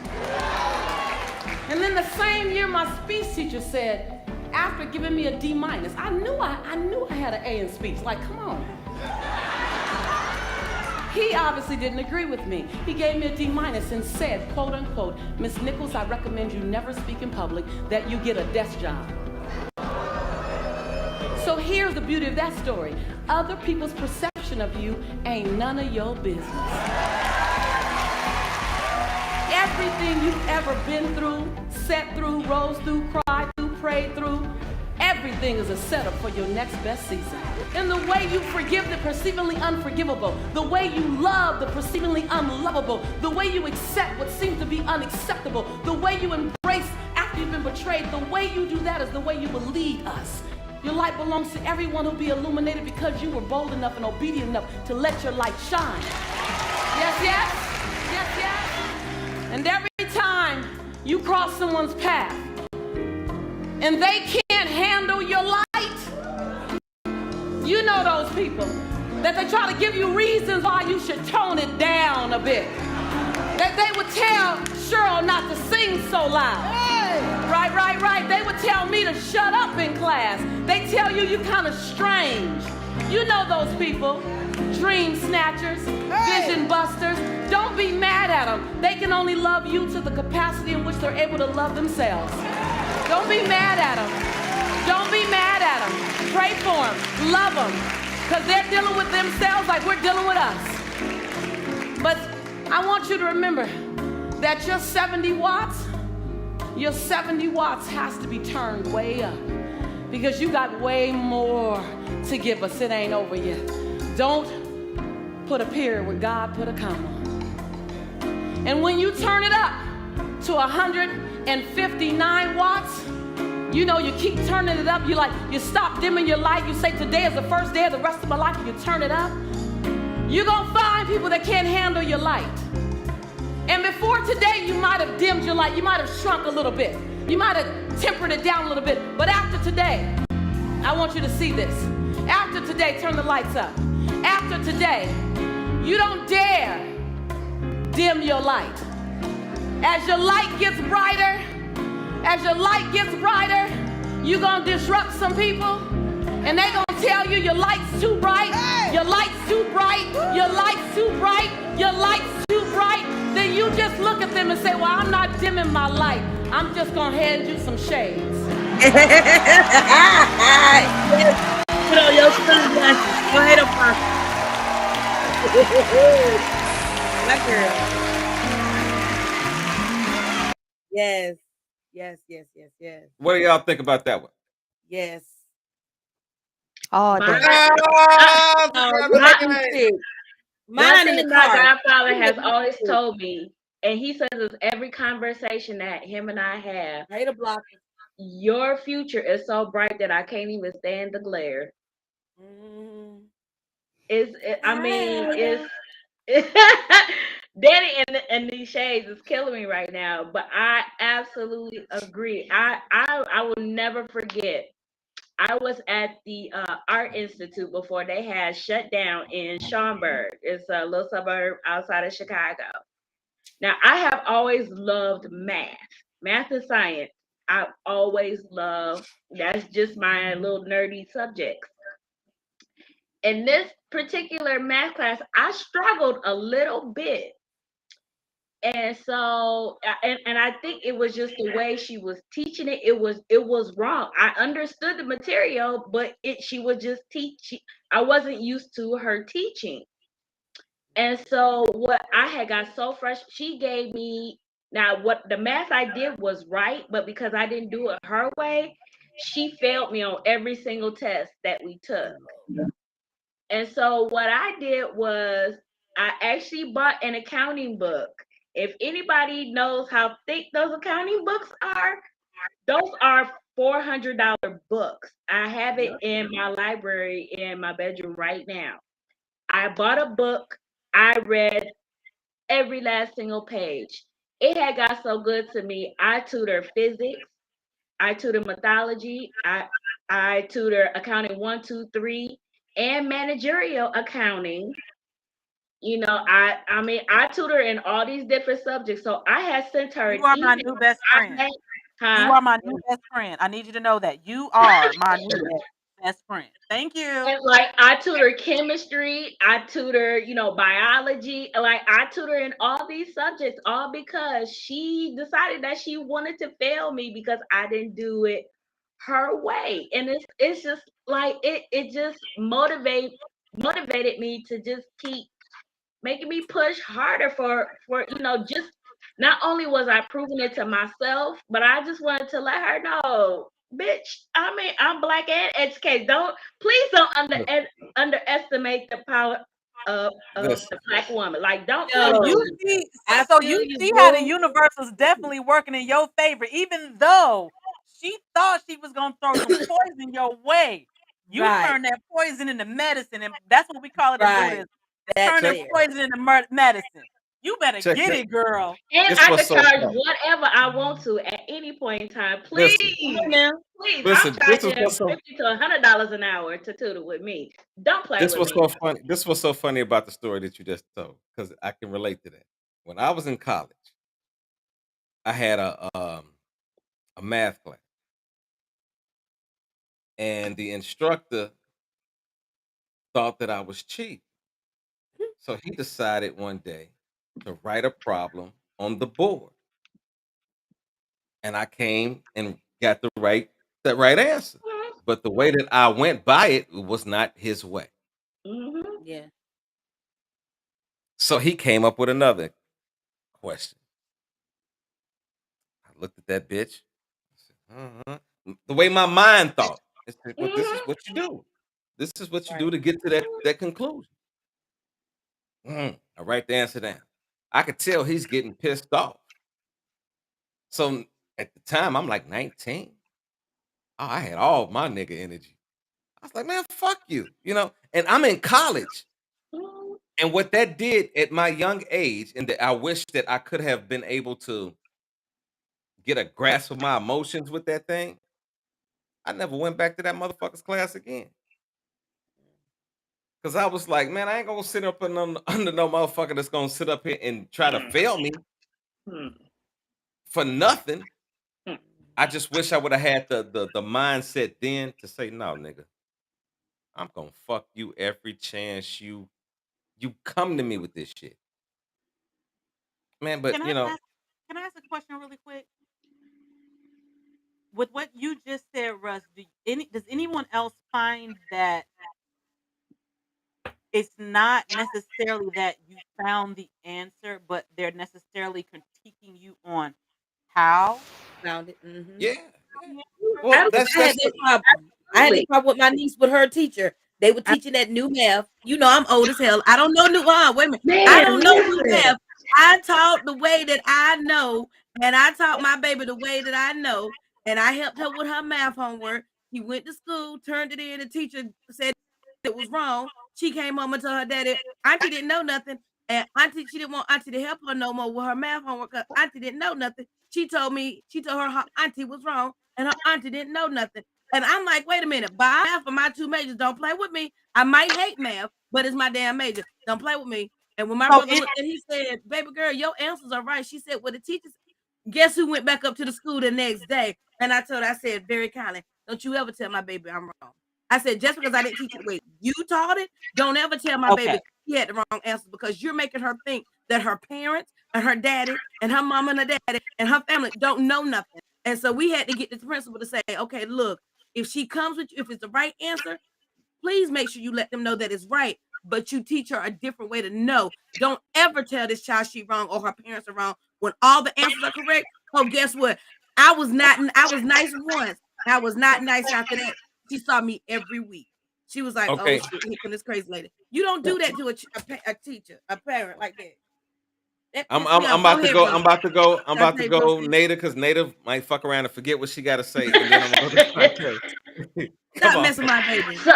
And then the same year, my speech teacher said, after giving me a D-, I knew I had an A in speech. Like, come on. He obviously didn't agree with me. He gave me a D- and said, quote unquote, Miss Nichols, I recommend you never speak in public, that you get a desk job. So here's the beauty of that story. Other people's perception of you ain't none of your business. Everything you've ever been through, sat through, rose through, cried through, prayed through, everything is a setup for your next best season. And the way you forgive the perceivingly unforgivable, the way you love the perceivingly unlovable, the way you accept what seems to be unacceptable, the way you embrace after you've been betrayed, the way you do that is the way you will lead us. Your light belongs to everyone who'll be illuminated because you were bold enough and obedient enough to let your light shine. Yes, yes, yes, yes. And every time you cross someone's path and they can't handle your light, you know those people that they try to give you reasons why you should tone it down a bit. That they would tell Cheryl not to sing so loud. Right. They would tell me to shut up in class. They tell you you're kind of strange. You know those people. Dream snatchers, vision busters. Don't be mad at them. They can only love you to the capacity in which they're able to love themselves. Don't be mad at them. Don't be mad at them. Pray for them. Love them. Because they're dealing with themselves like we're dealing with us. But I want you to remember that your 70 watts has to be turned way up. Because you got way more to give us. It ain't over yet. Don't put a period where God put a comma. And when you turn it up to 100, and 59 watts, you know, you keep turning it up. You stop dimming your light. You say, today is the first day of the rest of my life. You turn it up. You're going to find people that can't handle your light. And before today, you might have dimmed your light. You might have shrunk a little bit. You might have tempered it down a little bit. But after today, I want you to see this. After today, turn the lights up. After today, you don't dare dim your light. As your light gets brighter, you're going to disrupt some people. And they're going to tell you your light's too bright, your light's too bright, your light's too bright, your light's too bright. Then you just look at them and say, well, I'm not dimming my light. I'm just going to hand you some shades.
Put on your sunglasses. Go ahead, Apostle. My girl. Yes.
What do y'all think about that one?
Yes.
Oh,
Mine
in the
my
car.
godfather has always told me, and he says this every conversation that him and I have.
Right, block.
Your future is so bright that I can't even stand the glare. Danny and these shades is killing me right now, but I absolutely agree. I will never forget. I was at the Art Institute before they had shut down in Schaumburg. It's a little suburb outside of Chicago. Now, I have always loved math. Math and science. I've always loved. That's just my little nerdy subjects. In this particular math class, I struggled a little bit. And so, and I think it was just the way she was teaching it. It was wrong. I understood the material, but she was just teaching. I wasn't used to her teaching. And so what I had got so fresh, she gave me, now what the math I did was right, but because I didn't do it her way, she failed me on every single test that we took. And so what I did was I actually bought an accounting book. If anybody knows how thick those accounting books are, those are $400 books. I have it in my library in my bedroom right now. I bought a book. I read every last single page. It had got so good to me. I tutor physics. I tutor mythology. I tutor accounting 1, 2, 3, and managerial accounting. You know, I mean, I tutor in all these different subjects. So I had sent her an
You are my
email.
new best friend. You
Huh?
are my new best friend. I need you to know that you are my new best friend. Thank you.
And like I tutor chemistry, I tutor, biology. Like I tutor in all these subjects, all because she decided that she wanted to fail me because I didn't do it her way. And it's just like it just motivated me to just keep making me push harder for just not only was I proving it to myself, but I just wanted to let her know, bitch, I mean, I'm black and educated. Please don't underestimate the power of the black woman. Like, don't
So
please
you
don't.
see,
I
so
feel
you
you,
see how the
boo.
universe is definitely working in your favor, even though she thought she was gonna throw some poison your way. You
Right.
turn that poison into medicine, and that's what we call it in
Right.
Buddhism.
That's
Turn that
it.
poison into medicine. You better
Check
get
it.
it, girl.
And
This
I
was
could
so
charge
funny.
whatever I want to at any point in time. Please,
Listen,
please,
listen.
I'm
This was
charging
so
$50 to $100 an hour to tutor with me. Don't play
This
with
was
me.
so funny. This was so funny about the story that you just told because I can relate to that. When I was in college, I had a math class, and the instructor thought that I was cheap, so he decided one day to write a problem on the board, and I came and got that right answer. But the way that I went by it was not his way.
Yeah.
So he came up with another question. I looked at that bitch. I said, uh-huh. The way my mind thought. I said, well, this is what you do. This is what you do to get to that conclusion. I write the answer down. I could tell he's getting pissed off. So At the time, I'm like 19. Oh, I had all my nigga energy. I was like, man, fuck you, and I'm in college. And what that did at my young age, and that I wish that I could have been able to get a grasp of my emotions with that thing, I never went back to that motherfucker's class again. Cause I was like, man, I ain't gonna sit up under no motherfucker that's gonna sit up here and try to fail me for nothing. I just wish I would have had the mindset then to say, no, nigga, I'm gonna fuck you every chance you come to me with this shit. Man, but
Can I ask a question really quick? With what you just said, Russ, does anyone else find that it's not necessarily that you found the answer, but they're necessarily critiquing you on how
Found it. Mm-hmm.
Yeah.
I
Well, that's
had that problem. I had that problem with my niece with her teacher. They were teaching that new math. You know, I'm old as hell. I don't know new. Wait a minute. I don't know new math. I taught the way that I know, and I taught my baby the way that I know, and I helped her with her math homework. He went to school, turned it in. The teacher said it was wrong. She came home and told her daddy, Auntie didn't know nothing. And Auntie, she didn't want Auntie to help her no more with her math homework because Auntie didn't know nothing. She told her auntie was wrong, and her auntie didn't know nothing. And I'm like, wait a minute, Bob, for my two majors, don't play with me. I might hate math, but it's my damn major. Don't play with me. And when my brother looked and he said, baby girl, your answers are right. She said, well, the teachers, guess who went back up to the school the next day? And I said very kindly, don't you ever tell my baby I'm wrong. I said, just because I didn't teach it the way you taught it, don't ever tell my baby he had the wrong answer because you're making her think that her parents and her daddy and her mama and her daddy and her family don't know nothing. And so we had to get the principal to say, okay, look, if she comes with you, if it's the right answer, please make sure you let them know that it's right, but you teach her a different way to know. Don't ever tell this child she's wrong or her parents are wrong when all the answers are correct. Oh, guess what? I was nice once. I was not nice after that. She saw me every week. She was like, oh
Okay.
shit, here come this crazy lady. You don't do that to a teacher, a parent like that.
I'm about to go. I'm about to go
Native.
native because native might fuck around and forget what she got to say, and then I'm gonna go to Shantae.
Stop messing with my baby.
So,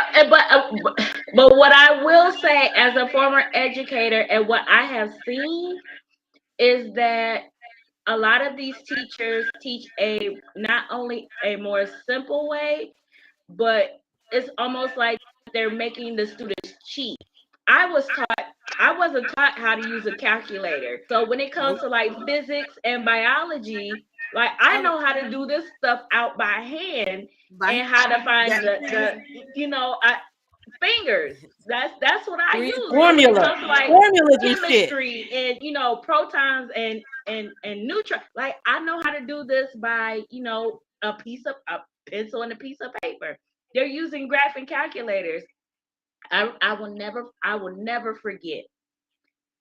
but what I will say as a former educator and what I have seen is that a lot of these teachers teach not only a more simple way, but it's almost like they're making the students cheat. I wasn't taught how to use a calculator. So when it comes to like physics and biology, like I know how to do this stuff out by hand and how to find the fingers. That's what I use. But when it comes to like chemistry and protons and neutrons, like I know how to do this by a pencil and a piece of paper. They're using graphing calculators. I will never forget.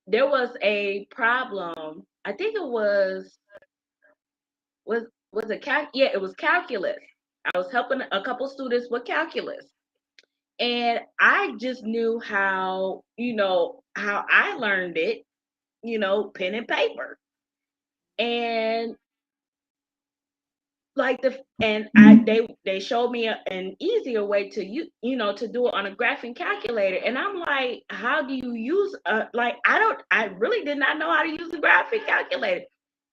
There was a problem. I think it was it it was calculus. I was helping a couple students with calculus. And I just knew how I learned it, pen and paper. And they showed me an easier way to to do it on a graphing calculator. And I'm like, how do you use I really did not know how to use a graphing calculator.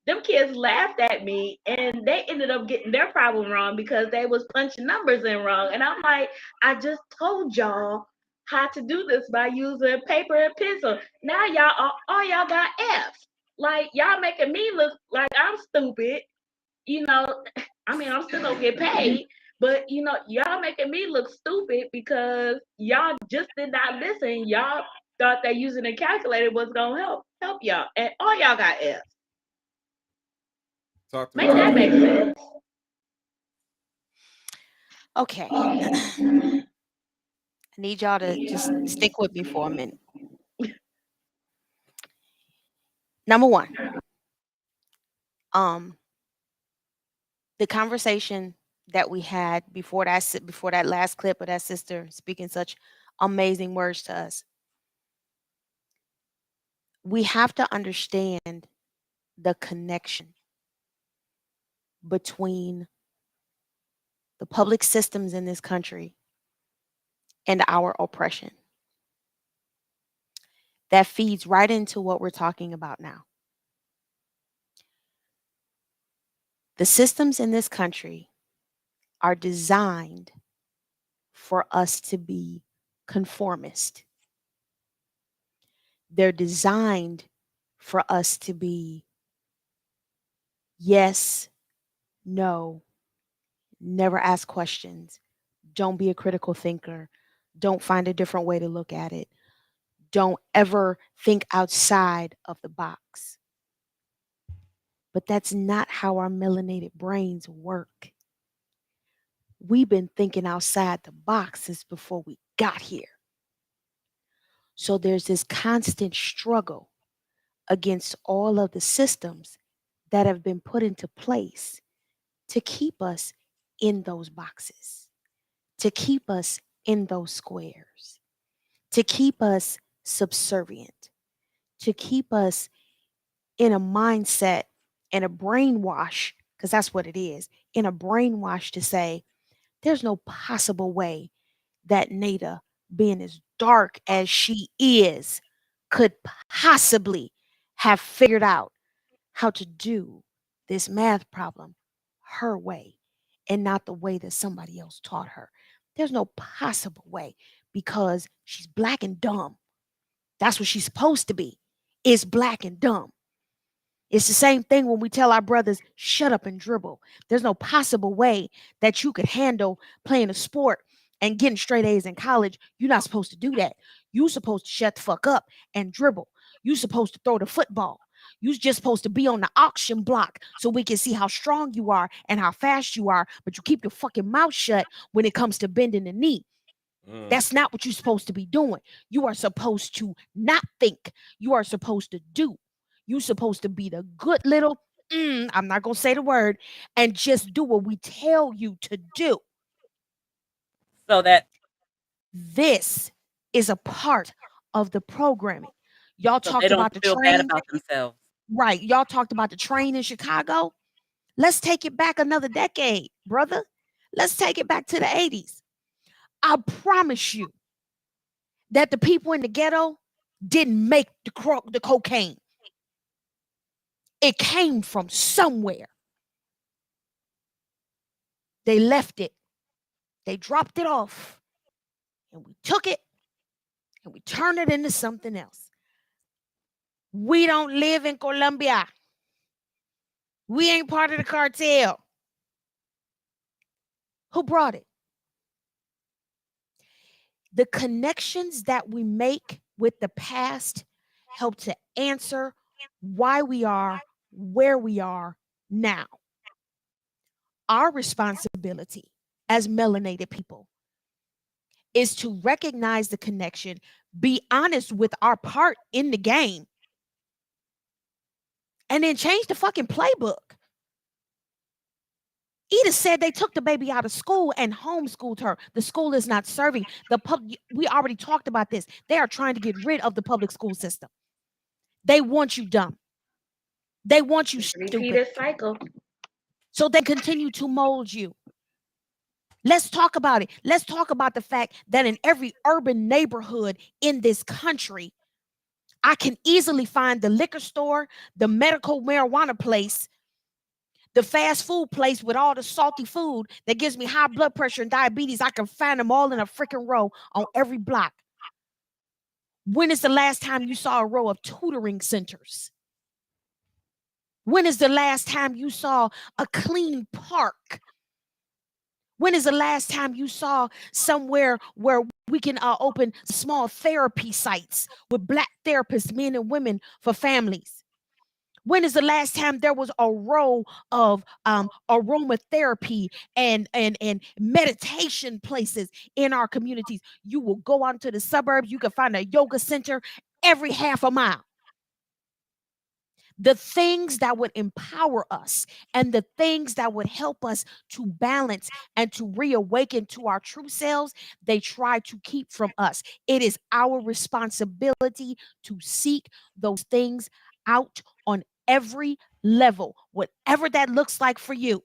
Them kids laughed at me and they ended up getting their problem wrong because they was punching numbers in wrong. And I'm like, I just told y'all how to do this by using paper and pencil. Now all y'all got F's. Like y'all making me look like I'm stupid. I mean, I'm still gonna get paid, but y'all making me look stupid because y'all just did not listen. Y'all thought that using a calculator was gonna help y'all, and all y'all got F's. Make that make sense.
Okay. I need y'all to just stick with me for a minute. Number one, the conversation that we had before that last clip of that sister speaking such amazing words to us. We have to understand the connection between the public systems in this country and our oppression. That feeds right into what we're talking about now. The systems in this country are designed for us to be conformist. They're designed for us to be yes, no, never ask questions, don't be a critical thinker, don't find a different way to look at it, don't ever think outside of the box. But that's not how our melanated brains work. We've been thinking outside the boxes before we got here. So there's this constant struggle against all of the systems that have been put into place to keep us in those boxes, to keep us in those squares, to keep us subservient, to keep us in a mindset and a brainwash, because that's what it is, in a brainwash to say, there's no possible way that Nada, being as dark as she is, could possibly have figured out how to do this math problem her way and not the way that somebody else taught her. There's no possible way because she's black and dumb. That's what she's supposed to be. Is black and dumb. It's the same thing when we tell our brothers, shut up and dribble. There's no possible way that you could handle playing a sport and getting straight A's in college. You're not supposed to do that. You're supposed to shut the fuck up and dribble. You're supposed to throw the football. You're just supposed to be on the auction block so we can see how strong you are and how fast you are, but you keep your fucking mouth shut when it comes to bending the knee. That's not what you're supposed to be doing. You are supposed to not think. You are supposed to do. You're supposed to be the good little, I'm not going to say the word, and just do what we tell you to do.
So that
this is a part of the programming. Y'all
so
talked
they don't
about the
feel bad
train.
about themselves.
Right. Y'all talked about the train in Chicago. Let's take it back another decade, brother. Let's take it back to the 80s. I promise you that the people in the ghetto didn't make the cocaine. It came from somewhere. They left it. They dropped it off. And we took it and we turned it into something else. We don't live in Colombia. We ain't part of the cartel. Who brought it? The connections that we make with the past help to answer why we are where we are now. Our responsibility as melanated people is to recognize the connection, be honest with our part in the game, and then change the fucking playbook. Edith said they took the baby out of school and homeschooled her. The school is not serving. We already talked about this. They are trying to get rid of the public school system. They want you dumb. They want you stupid.
Repeated cycle.
So they continue to mold you. Let's talk about it. Let's talk about the fact that in every urban neighborhood in this country, I can easily find the liquor store, the medical marijuana place, the fast food place with all the salty food that gives me high blood pressure and diabetes. I can find them all in a freaking row on every block. When is the last time you saw a row of tutoring centers? When is the last time you saw a clean park? When is the last time you saw somewhere where we can open small therapy sites with Black therapists, men and women, for families? When is the last time there was a row of aromatherapy and meditation places in our communities? You will go out to the suburbs, you can find a yoga center every half a mile. The things that would empower us and the things that would help us to balance and to reawaken to our true selves, they try to keep from us. It is our responsibility to seek those things out on every level, whatever that looks like for you.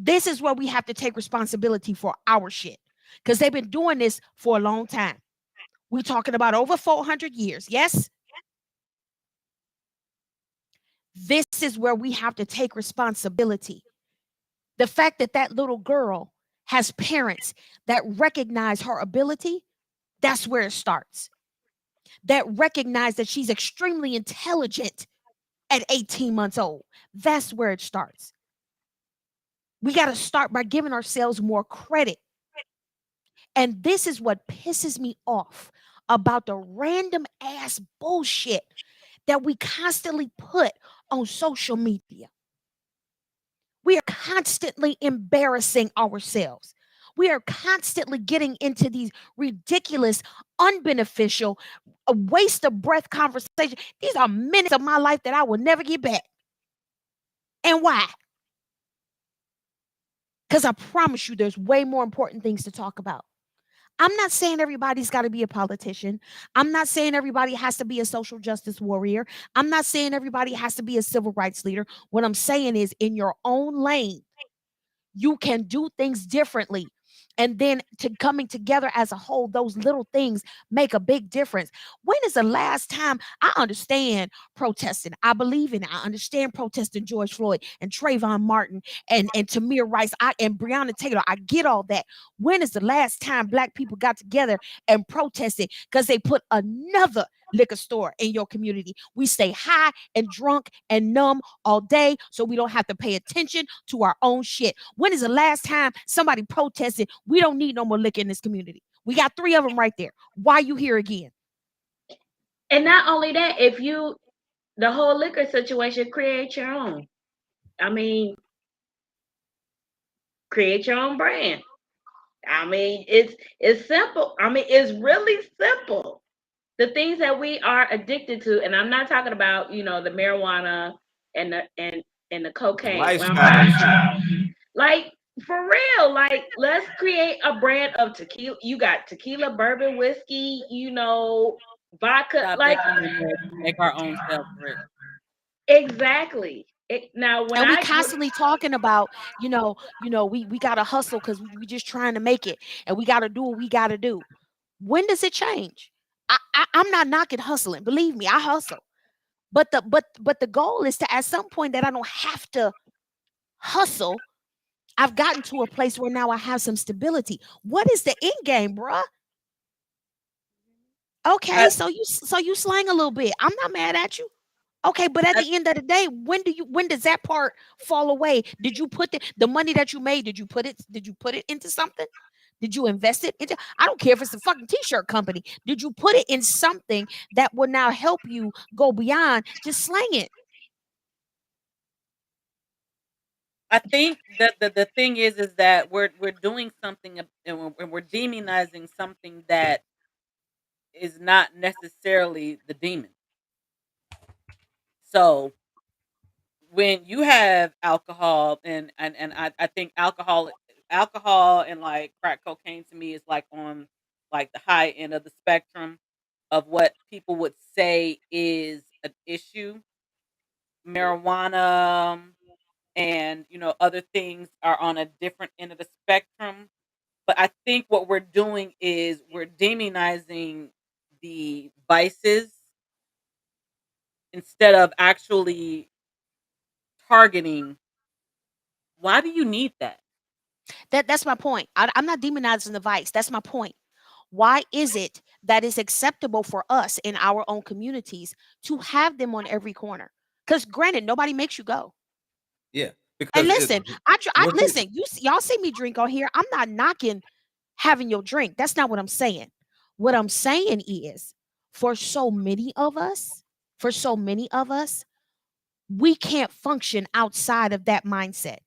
This is where we have to take responsibility for our shit, because they've been doing this for a long time. We're talking about over 400 years. Yes. This is where we have to take responsibility. The fact that that little girl has parents that recognize her ability, that's where it starts. That recognize that she's extremely intelligent at 18 months old. That's where it starts. We got to start by giving ourselves more credit. And this is what pisses me off about the random ass bullshit that we constantly put on social media. We are constantly embarrassing ourselves. We are constantly getting into these ridiculous, unbeneficial, a waste of breath conversation. These are minutes of my life that I will never get back. And why? Because I promise you, there's way more important things to talk about. I'm not saying everybody's got to be a politician. I'm not saying everybody has to be a social justice warrior. I'm not saying everybody has to be a civil rights leader. What I'm saying is, in your own lane, you can do things differently. And then to coming together as a whole, those little things make a big difference. When is the last time I understand protesting? I believe in it. I understand protesting George Floyd and Trayvon Martin and Tamir Rice and Breonna Taylor. I get all that. When is the last time Black people got together and protested because they put another liquor store in your community? We stay high and drunk and numb all day so we don't have to pay attention to our own shit. When is the last time somebody protested, we don't need no more liquor in this community? We got 3 of them right there. Why you here again?
And not only that, if you, the whole liquor situation, create your own. I mean, create your own brand. I mean, it's simple. I mean, it's really simple. The things that we are addicted to, and I'm not talking about, you know, the marijuana and the cocaine.
Lifestyle.
Like, for real, like, let's create a brand of tequila. You got tequila, bourbon, whiskey, you know, vodka.
Stop
Like,
make our own self rich.
Exactly. Now, when
And we constantly talking about, we got to hustle because we just trying to make it, and we got to do what we got to do. When does it change? I'm not knocking hustling. Believe me, I hustle. But the goal is to, at some point, that I don't have to hustle. I've gotten to a place where now I have some stability. What is the end game, bruh? Okay, so you slang a little bit. I'm not mad at you. Okay, but at the end of the day, when does that part fall away? Did you put the money that you made, did you put it into something? Did you invest it into, I don't care if it's a fucking t-shirt company. Did you put it in something that will now help you go beyond just slang it?
I think that the thing is that we're doing something and we're demonizing something that is not necessarily the demon. So when you have alcohol and I think alcohol and like crack cocaine to me is like on like the high end of the spectrum of what people would say is an issue. Marijuana and other things are on a different end of the spectrum. But I think what we're doing is we're demonizing the vices instead of actually targeting. Why do you need that?
That's my point. I'm not demonizing the vice. That's my point. Why is it that it's acceptable for us in our own communities to have them on every corner? Because granted, nobody makes you go.
Yeah,
And
because
listen, listen. Y'all see me drink on here. I'm not knocking having your drink. That's not what I'm saying. What I'm saying is, for so many of us, we can't function outside of that mindset.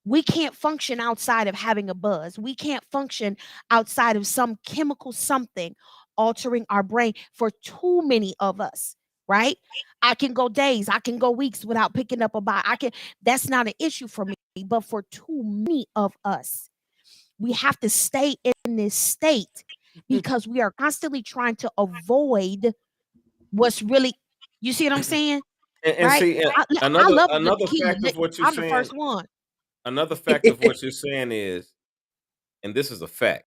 We can't function outside of having a buzz. We can't function outside of some chemical something altering our brain for too many of us, right? I can go days, I can go weeks without picking up a bite. That's not an issue for me, but for too many of us, we have to stay in this state because we are constantly trying to avoid what's really, you see what I'm saying?
and
Right?
see
I
another
love a good
another
tequila.
fact of what you're
I'm the
saying.
first one.
Another fact of what you're saying is, and this is a fact.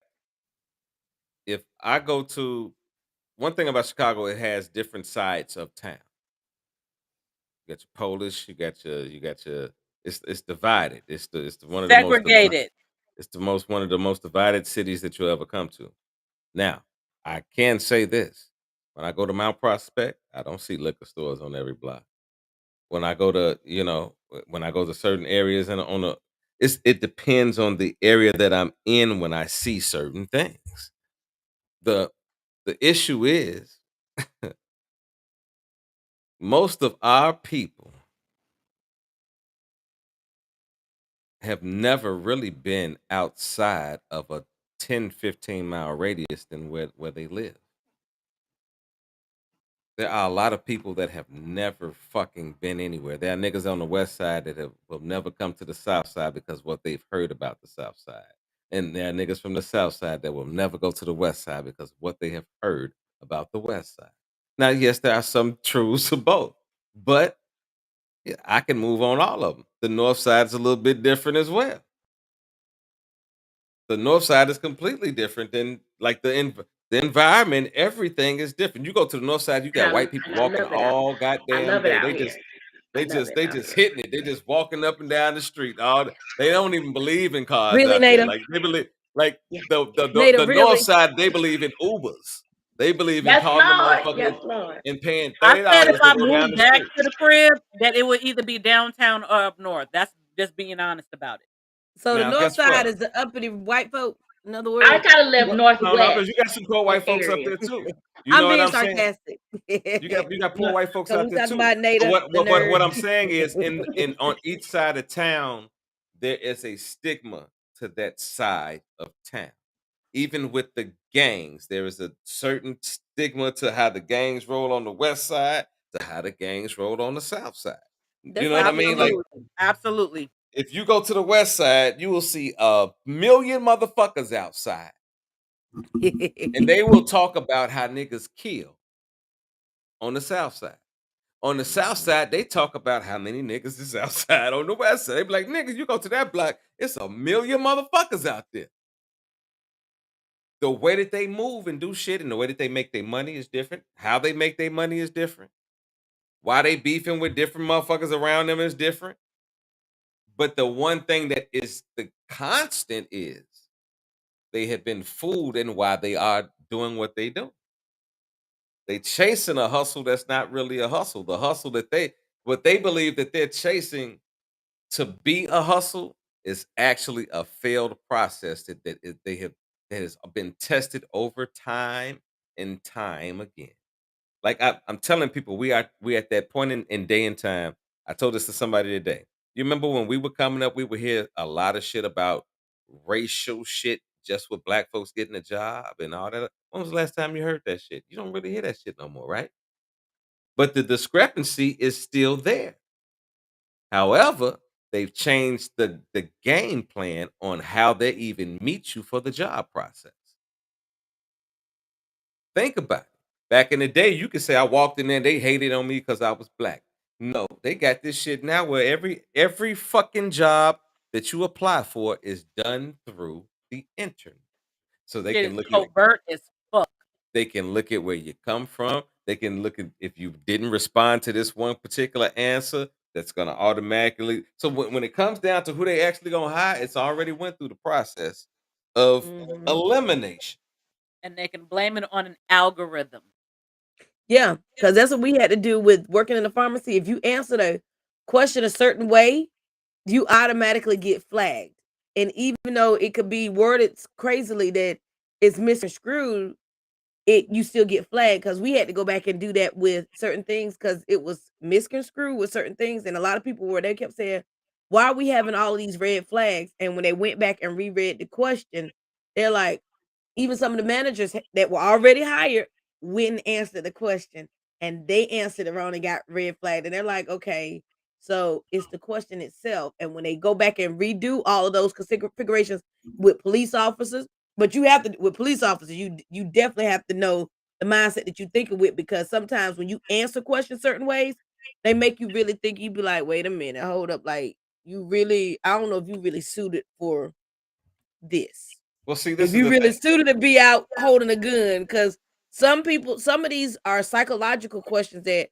If I go to one thing about Chicago, it has different sides of town. You got your Polish, you got your it's divided. It's one of the most
Segregated.
it's the most one of the most divided cities that you'll ever come to. Now, I can say this. When I go to Mount Prospect, I don't see liquor stores on every block. When I go to, when I go to certain areas and it depends on the area that I'm in when I see certain things. The the issue is most of our people have never really been outside of a 10-15 mile radius than where they live. There are a lot of people that have never fucking been anywhere. There are niggas on the west side that will never come to the south side because what they've heard about the south side. And there are niggas from the south side that will never go to the west side because of what they have heard about the west side. Now, yes, there are some truths of both, but yeah, I can move on all of them. The north side's a little bit different as well. The north side is completely different than like the environment. Everything is different. You go to the north side, you got white people
And I
walking
love it out.
all
I
goddamn
love it
day.
out
They
here.
just
I
they
love
just
it
they
out
just
here.
hitting it. They just walking up and down the street. They don't even believe in cars
Really,
out there.
Nada?
Like they believe like
Yeah.
Nada,
the north
really?
side, they believe in Ubers. They believe in
Yes,
calling the
Lord.
motherfucker
Yes, Lord.
and paying
I said if
$30 to
I
go down
moved
the
back
street.
to the crib, that it would either be downtown or up north. That's just being honest about it.
So the
Now,
north
guess
side
what?
is the uppity white folk. In other
I
words,
gotta live
No,
northwest
because you got some poor white folks up
area.
there too. You know
I'm
what
being
I'm saying?
sarcastic.
You got poor white folks
So
out
we
there
talking
too.
about
But
Nada, the
what
nerd.
I'm saying is in on each side of town, there is a stigma to that side of town. Even with the gangs, there is a certain stigma to how the gangs roll on the west side to how the gangs roll on the south side. You
That's
know what
like
I
in
mean?
your
Like
hood.
Absolutely.
if you go to the west side, you will see a million motherfuckers outside. And they will talk about how niggas kill on the south side. On the south side, they talk about how many niggas is outside on the west side. They be like, niggas, you go to that block, it's a million motherfuckers out there. The way that they move and do shit and the way that they make their money is different. How they make their money is different. Why they beefing with different motherfuckers around them is different. But the one thing that is the constant is they have been fooled in why they are doing what they do. They chasing a hustle that's not really a hustle. The hustle that what they believe that they're chasing to be a hustle is actually a failed process they have that has been tested over time and time again. Like I'm telling people, we at that point in day and time. I told this to somebody today. You remember when we were coming up, we would hear a lot of shit about racial shit just with black folks getting a job and all that. When was the last time you heard that shit? You don't really hear that shit no more, right? But the discrepancy is still there. However, they've changed the game plan on how they even meet you for the job process. Think about it. Back in the day, you could say I walked in there and they hated on me because I was black. No, they got this shit now where every fucking job that you apply for is done through the internet. So they
Shit
can
is
look at
covert as fuck.
they can look at where you come from. They can look at if you didn't respond to this one particular answer, that's gonna automatically. So when it comes down to who they actually gonna hire, it's already went through the process of elimination.
And they can blame it on an algorithm.
Yeah, because that's what we had to do with working in the pharmacy. If you answer the question a certain way, you automatically get flagged. And even though it could be worded crazily that it's misconstrued, you still get flagged because we had to go back and do that with certain things because it was misconstrued with certain things. And a lot of people they kept saying, why are we having all of these red flags? And when they went back and reread the question, they're like, even some of the managers that were already hired wouldn't answer the question and they answered it wrong and got red flagged. And they're like, okay, so it's the question itself. And when they go back and redo all of those configurations with police officers, but you have to with police officers, you definitely have to know the mindset that you're thinking with because sometimes when you answer questions certain ways, they make you really think. You be like, wait a minute, hold up, like you really, I don't know if you really suited for this.
Well, see, this
If
is
you
the
really
thing.
suited to be out holding a gun, because some of these are psychological questions that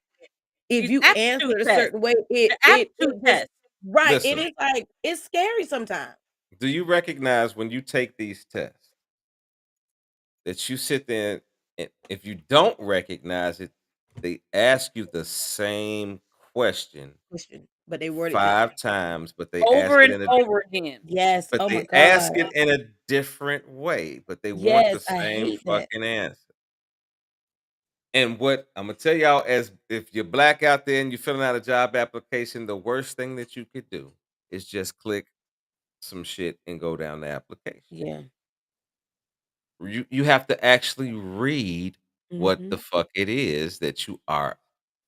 if
These
you answer
aptitude
it a
tests.
certain way,
The aptitude
it just
test.
right. It
Listen,
is like it's scary sometimes.
do you recognize when you take these tests that you sit there and if you don't recognize it, they ask you the same question
But they word it
5
different.
times, but they ask
Over
it
and
in a
over again.
Yes.
but
Oh my
they ask
God.
it in a different way, but they want the
Yes, I
same
hate that.
fucking answer. And what I'm gonna tell y'all, as if you're black out there and you're filling out a job application, the worst thing that you could do is just click some shit and go down the application.
Yeah.
You have to actually read what the
Mhm.
fuck it is that you are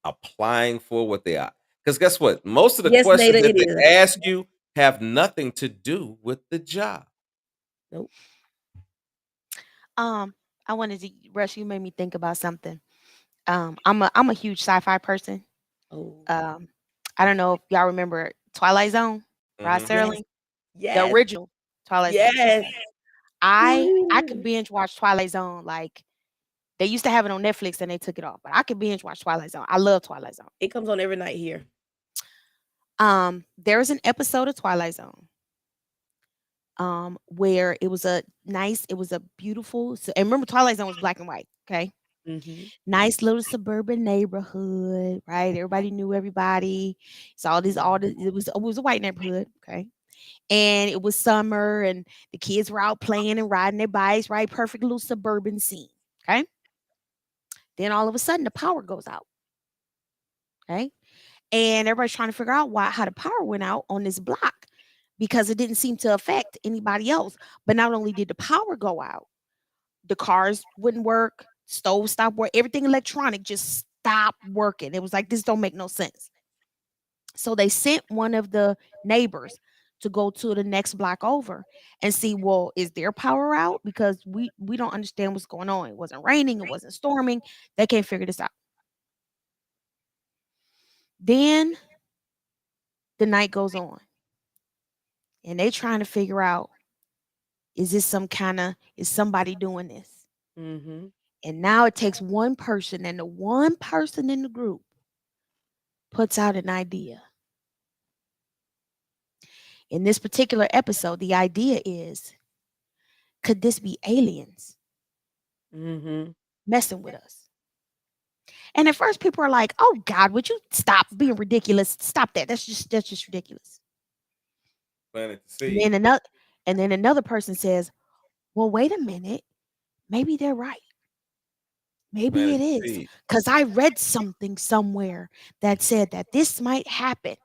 applying for, what they are. Because guess what? Most of the
Yes,
questions
Nada,
that
it
they
is.
ask you have nothing to do with the job.
Nope.
I wanted to Rush, you made me think about something. I'm a huge sci-fi person.
Oh.
I don't know if y'all remember Twilight Zone, Rod
Mhm.
Yes.
Serling, the
Yes.
original Twilight Zone.
Yes.
I could
Ooh.
binge watch Twilight Zone. Like they used to have it on Netflix and they took it off, but I could binge watch Twilight Zone. I love Twilight Zone.
It comes on every night here.
There's an episode of Twilight Zone where it was a beautiful, and remember Twilight Zone was black and white, okay?
Mhm.
Nice little suburban neighborhood, right? Everybody knew everybody. It's all this it was a white neighborhood, okay? And it was summer and the kids were out playing and riding their bikes, right? Perfect little suburban scene, okay? Then all of a sudden the power goes out. Okay? And everybody's trying to figure out how the power went out on this block because it didn't seem to affect anybody else. But not only did the power go out, the cars wouldn't work, stove stopped working, everything electronic just stopped working. It was like, this don't make no sense. So they sent one of the neighbors to go to the next block over and see, well, is their power out? Because we don't understand what's going on. It wasn't raining, it wasn't storming. They can't figure this out. Then the night goes on and they trying to figure out, is somebody doing this?
Mhm.
And now it takes one person, and the one person in the group puts out an idea. In this particular episode, the idea is, could this be aliens
Mhm.
messing with us? And at first people are like, oh God, would you stop being ridiculous? Stop that. That's just ridiculous.
Planted the
And
seed.
then another person says, well, wait a minute. Maybe they're right. Maybe
Planted
it
the
is.
seed.
Because I read something somewhere that said that this might happen.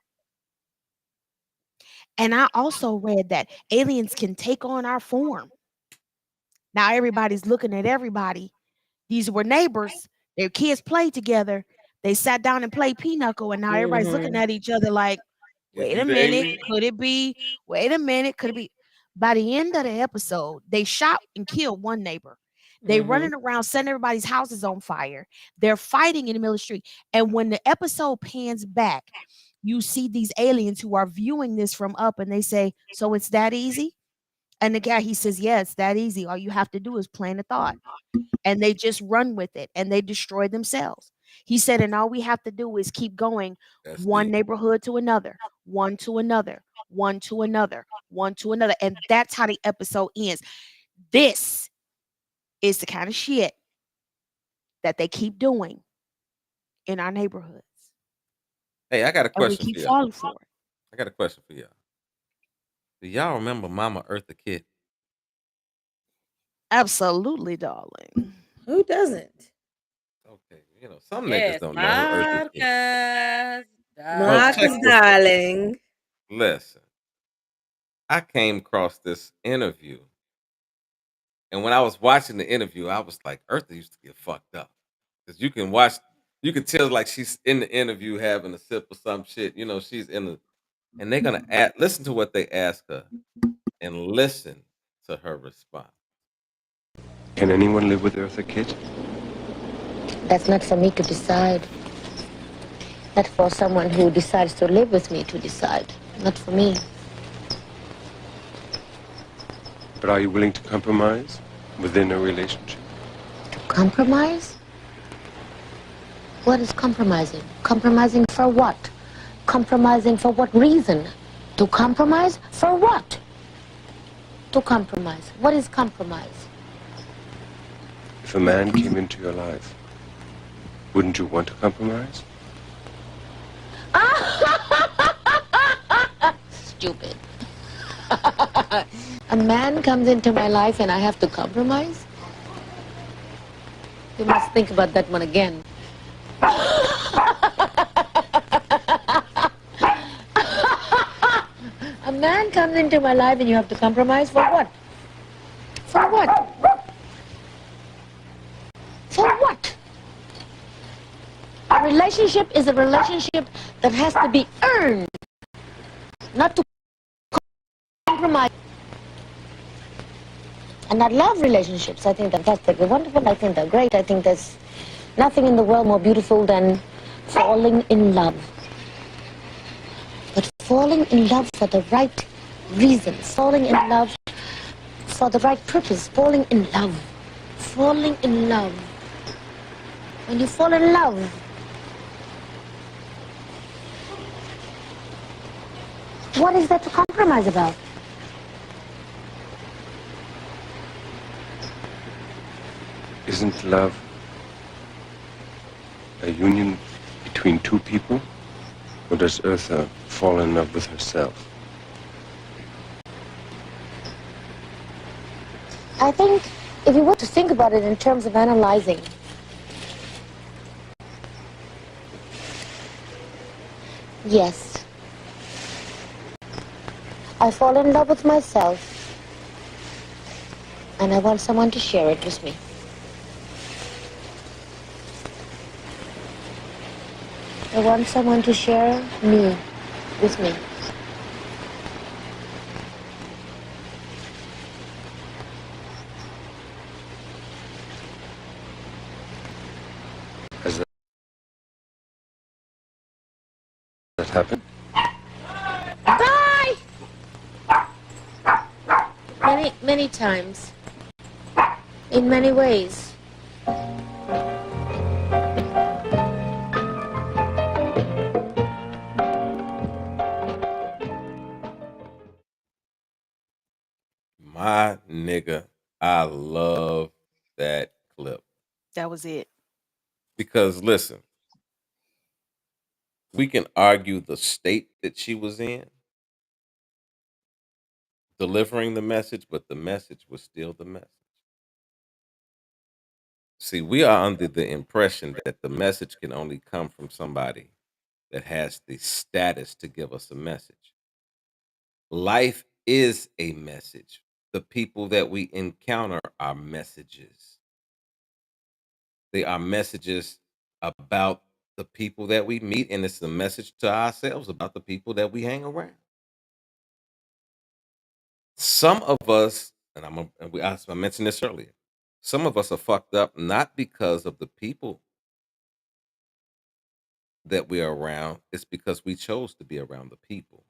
And I also read that aliens can take on our form. Now everybody's looking at everybody. These were neighbors. Their kids played together. They sat down and played pinochle, and now everybody's looking
Mhm.
at each other like,
Is
wait
you
a
the
minute,
alien?
could it be? Wait a minute, could it be? By the end of the episode, they shot and killed one neighbor. They
Mhm.
running around setting everybody's houses on fire. They're fighting in the middle of the street. And when the episode pans back, you see these aliens who are viewing this from up and they say, so it's that easy? And the guy, he says, yeah, it's that easy. All you have to do is plant a thought. And they just run with it and they destroy themselves. He said, and all we have to do is keep going
That's
one
deep.
neighborhood to another, one to another, one to another, one to another. And that's how the episode ends. This is the kind of shit that they keep doing in our neighborhoods.
Hey, I got a
And we
question
keep
for y'all.
falling for it.
I got a question for y'all. Do y'all remember Mama Eartha Kitt?
Absolutely, darling.
Who doesn't?
Okay, some niggas
Yes,
don't know who Eartha Kitt is.
Marcus.
Well, check
Marcus,
this.
darling.
Listen, I came across this interview, and when I was watching the interview, I was like, Eartha used to get fucked up. Because you can tell like she's in the interview having a sip or some shit. She's in the, and they're gonna listen to what they ask her and listen to her response.
Can anyone live with Eartha Kitt?
That's not for me to decide. Not for someone who decides to live with me to decide. Not for me.
But are you willing to compromise within a relationship?
Compromise? What is compromising? Compromising for what? Compromising for what reason? To compromise? For what? To compromise. What is compromise?
If a man came into your life, wouldn't you want to compromise?
Stupid. A man comes into my life and I have to compromise? You must think about that one again. A man comes into my life and you have to compromise for what? For what? For what? A relationship is a relationship that has to be earned, not to compromise. And I love relationships. I think they're fantastic. They're wonderful. I think they're great. I think there's nothing in the world more beautiful than falling in love. But falling in love for the right reasons. Falling in love for the right purpose. Falling in love. Falling in love. When you fall in love, what is there to compromise about?
Isn't love a union between two people? Or does Eartha fall in love with herself?
I think if you were to think about it in terms of analyzing, yes, I fall in love with myself and I want someone to share it with me. I want someone to share me with me.
Has that happened?
Bye! Many times. In many ways.
My nigga, I love that clip.
That was it.
Because listen, we can argue the state that she was in, delivering the message, but the message was still the message. See, we are under the impression that the message can only come from somebody that has the status to give us a message. Life is a message. The people that we encounter are messages. They are messages about the people that we meet, and it's a message to ourselves about the people that we hang around. Some of us, and I mentioned this earlier, some of us are fucked up not because of the people that we're around, it's because we chose to be around the people.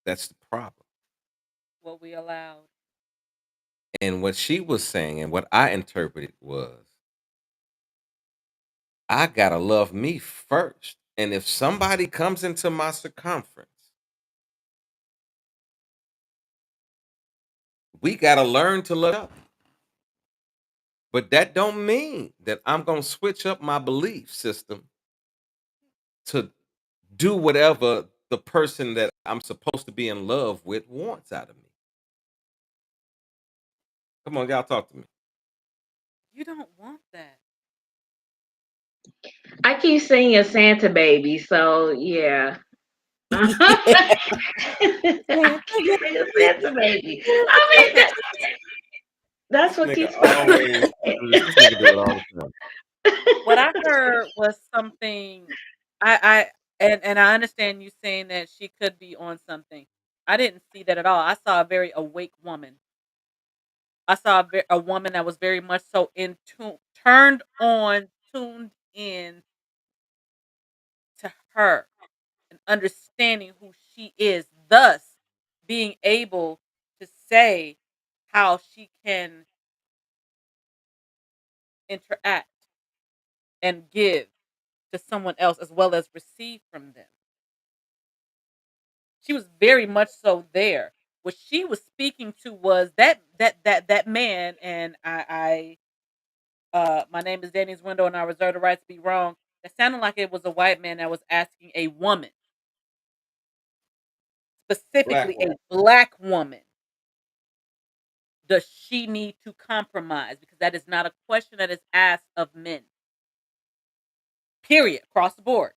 That's the problem.
What we allowed.
And what she was saying, and what I interpreted was, I gotta love me first. And if somebody comes into my circumference, we gotta learn to love. But that don't mean that I'm gonna switch up my belief system to do whatever the person that I'm supposed to be in love with wants out of me. Come on, y'all talk to me.
You don't want that.
I keep singing Santa Baby, so yeah. I keep singing Santa Baby. I mean, that's
This
what
nigga
keeps.
always this nigga do it all the time.
What I heard was something I and I understand you saying that she could be on something. I didn't see that at all. I saw a very awake woman. I saw a woman that was very much so in tune, turned on, tuned in to her. understanding who she is, thus being able to say how she can interact and give to someone else as well as receive from them. She was very much so there. What she was speaking to was that man, and my name is Danny's Window, and I reserve the right to be wrong. That sounded like it was a white man that was asking a woman,
Black
specifically a
woman.
black woman, does she need to compromise? Because that is not a question that is asked of men. Period. Across the board.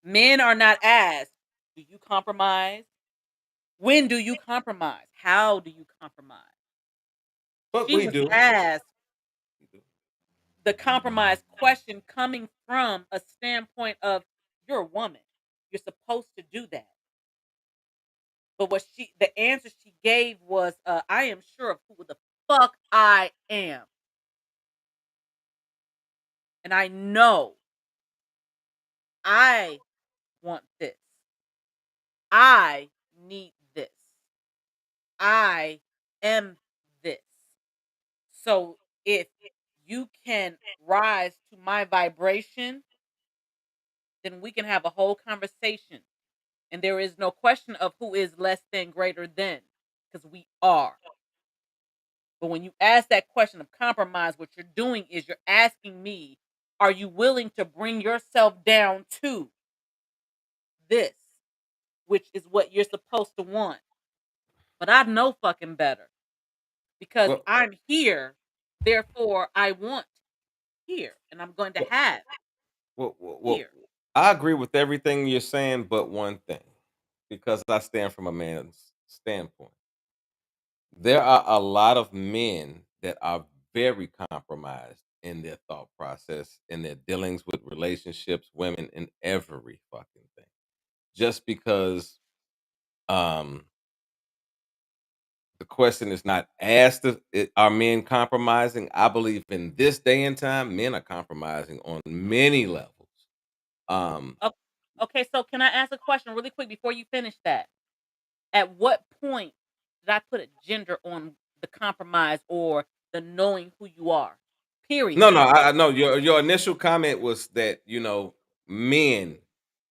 Men are not asked, do you compromise? When do you compromise? How do you compromise?
But
She
we
was
do.
asked the compromise question coming from a standpoint of you're a woman. You're supposed to do that. But the answer she gave was, I am sure of who the fuck I am. And I know I want this. I need this. I am this. So if you can rise to my vibration, then we can have a whole conversation. And there is no question of who is less than, greater than, because we are. But when you ask that question of compromise, what you're doing is you're asking me, are you willing to bring yourself down to this, which is what you're supposed to want? But I know fucking better because
Well,
I'm here. Therefore, I want here, and I'm going to have
well,
here.
I agree with everything you're saying, but one thing, because I stand from a man's standpoint. There are a lot of men that are very compromised in their thought process, in their dealings with relationships, women, and every fucking thing. Just because um the question is not asked are men compromising? I believe in this day and time, men are compromising on many levels. Um
O- Okay, so can I ask a question really quick before you finish that? At what point did I put a gender on the compromise or the knowing who you are?
No,
Period.
no, I know your initial comment was that, men,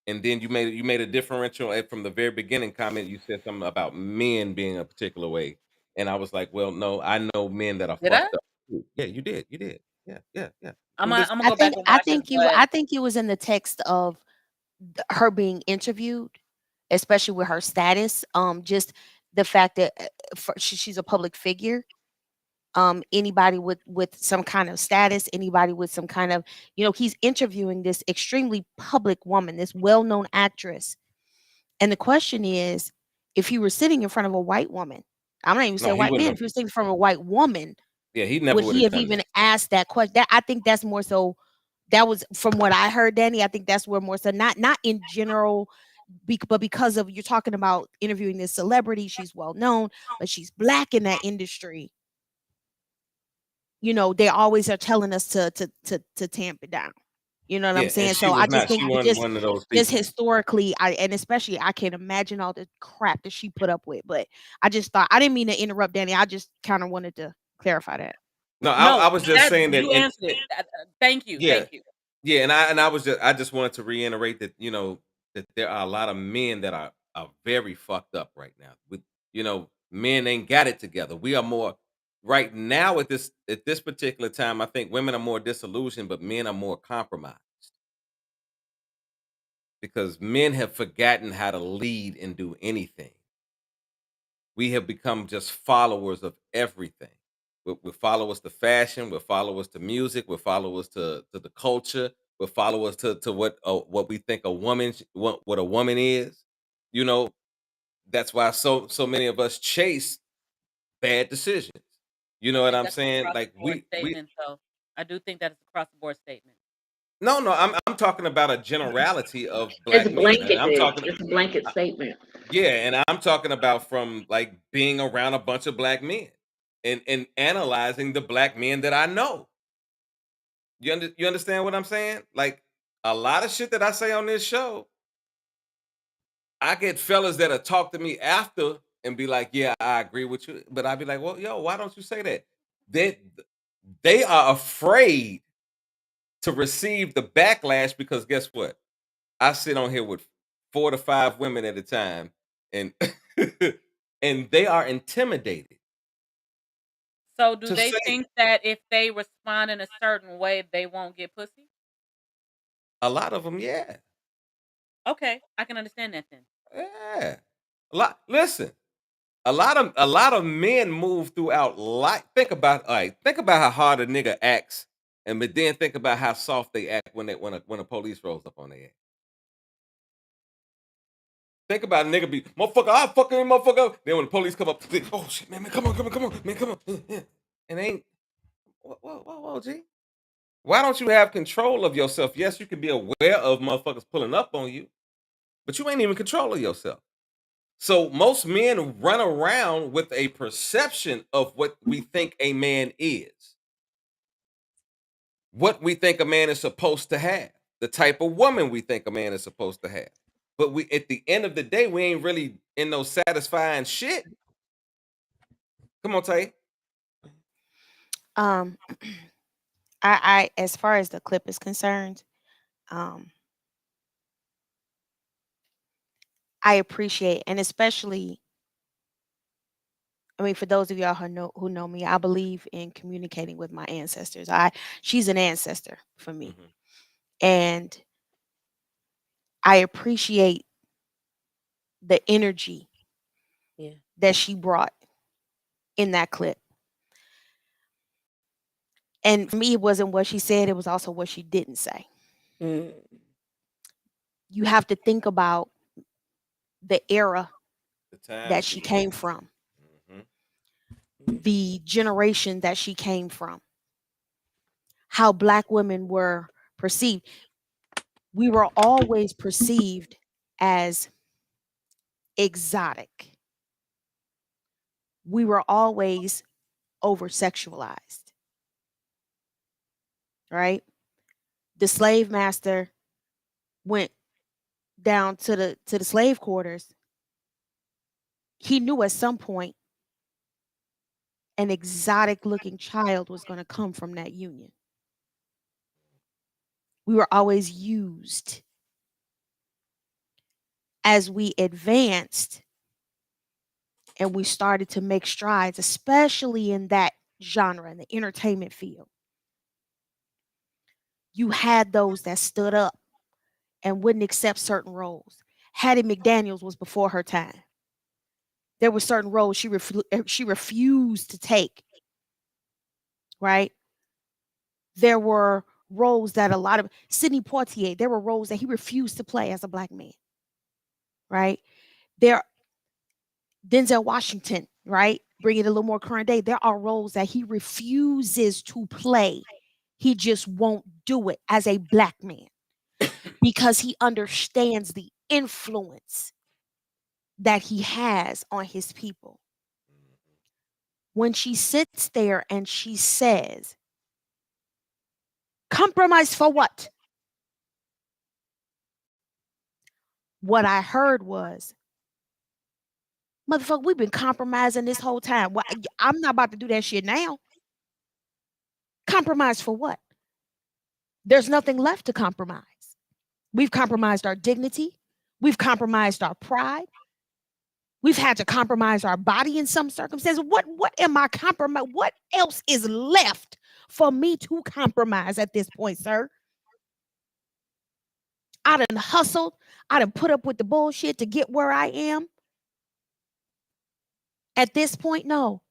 and then you made a differential from the very beginning comment. You said something about men being a particular way, and I was like, well, no, I know men that are
Did I?
fucked up too. Yeah, you did, you did. Yeah, yeah, yeah.
I'm
I'm
gonna,
just
I'm gonna
I
go back
think
and
I
watch it,
think you
but
I think you was in the text of her being interviewed, especially with her status. Just the fact that she's a public figure. Anybody with some kind of status, anybody with some kind of, he's interviewing this extremely public woman, this well-known actress. And the question is, if he were sitting in front of a white woman, I'm not even
no,
saying
he
white
wouldn't
man,
have.
if he was sitting in front of a white woman,
Yeah, he never
would
would
he
have
have
done
even
that.
asked that question? I think that's more so. That was from what I heard, Danny. I think that's where more so, not in general, but because of, you're talking about interviewing this celebrity, she's well known, but she's black in that industry. They always are telling us to tamp it down. You know what I'm
Yeah, and
saying?
she
So
was
I just
not.
think
She wasn't one of those
just
people.
historically, and especially I can't imagine all the crap that she put up with. But I just thought, I didn't mean to interrupt, Danny. I just kind of wanted to clarify that.
No, I
no,
was just
that
saying that.
you answered it. Thank you,
Yeah,
thank you.
yeah, and I just wanted to reiterate that that there are a lot of men that are very fucked up right now. With men ain't got it together. We are more right now at this particular time. I think women are more disillusioned, but men are more compromised because men have forgotten how to lead and do anything. We have become just followers of everything. We're followers to fashion. We're followers to music. We're followers to the culture. We're followers to what we think a woman what a woman is. You know that's why so many of us chase bad decisions. You
I
know what
think
I'm
that's an
saying?
across
Like
the board
we
statement, though. I do think that it's across the board statement.
no, I'm talking about a generality of
It's
black men, and I'm
blanketed.
talking
It's a blanket
uh,
statement.
yeah, and I'm talking about from like being around a bunch of black men and analyzing the black men that I know. You understand what I'm saying? Like a lot of shit that I say on this show, I get fellas that'll talk to me after and be like, "Yeah, I agree with you," but I'd be like, "Well, yo, why don't you say that?" They they are afraid to receive the backlash because guess what? I sit on here with 4 to 5 women at a time, and and they are intimidated
So do
to
they
say
think that if they respond in a certain way, they won't get pussy?
a lot of them, yeah.
Okay, I can understand that then.
Yeah. Listen, a lot of men move throughout life. Think about all right, think about how hard a nigga acts, and but then think about how soft they act when a police rolls up on their ass. Think about a nigga be motherfucker, I fucking motherfucker. Then when the police come up, they, oh shit, man, come on, man, come on. And they ain't whoa, G. Why don't you have control of yourself? Yes, you can be aware of motherfuckers pulling up on you, but you ain't even control of yourself. So most men run around with a perception of what we think a man is, what we think a man is supposed to have, the type of woman we think a man is supposed to have. But we, at the end of the day, we ain't really in no satisfying shit. Come on, Tay.
Um, I as far as the clip is concerned, um, I appreciate, and especially, I mean, for those of y'all who know me, I believe in communicating with my ancestors. She's an ancestor for me,
Mhm.
and I appreciate the energy
Yeah.
that she brought in that clip. And for me, it wasn't what she said; it was also what she didn't say.
Mm.
You have to think about the era
The time
that
she
she
was in.
came from,
Mhm.
the generation that she came from, how Black women were perceived. We were always perceived as exotic. We were always over sexualized, right? The slave master went down to the slave quarters. He knew at some point an exotic looking child was going to come from that union. We were always used. As we advanced and we started to make strides, especially in that genre, in the entertainment field, you had those that stood up and wouldn't accept certain roles. Hattie McDaniels was before her time. There were certain roles she refused to take, right? There were roles that a lot of Sidney Poitier, there were roles that he refused to play as a Black man, right? There Denzel Washington, right? Bring it a little more current day. There are roles that he refuses to play. He just won't do it as a Black man because he understands the influence that he has on his people. When she sits there and she says, compromise for what? What I heard was, motherfucker, we've been compromising this whole time. Well, I'm not about to do that shit now. Compromise for what? There's nothing left to compromise. We've compromised our dignity. We've compromised our pride. We've had to compromise our body in some circumstances. What am I compromise? What else is left for me to compromise at this point, sir? I done hustled. I done put up with the bullshit to get where I am. At this point, no,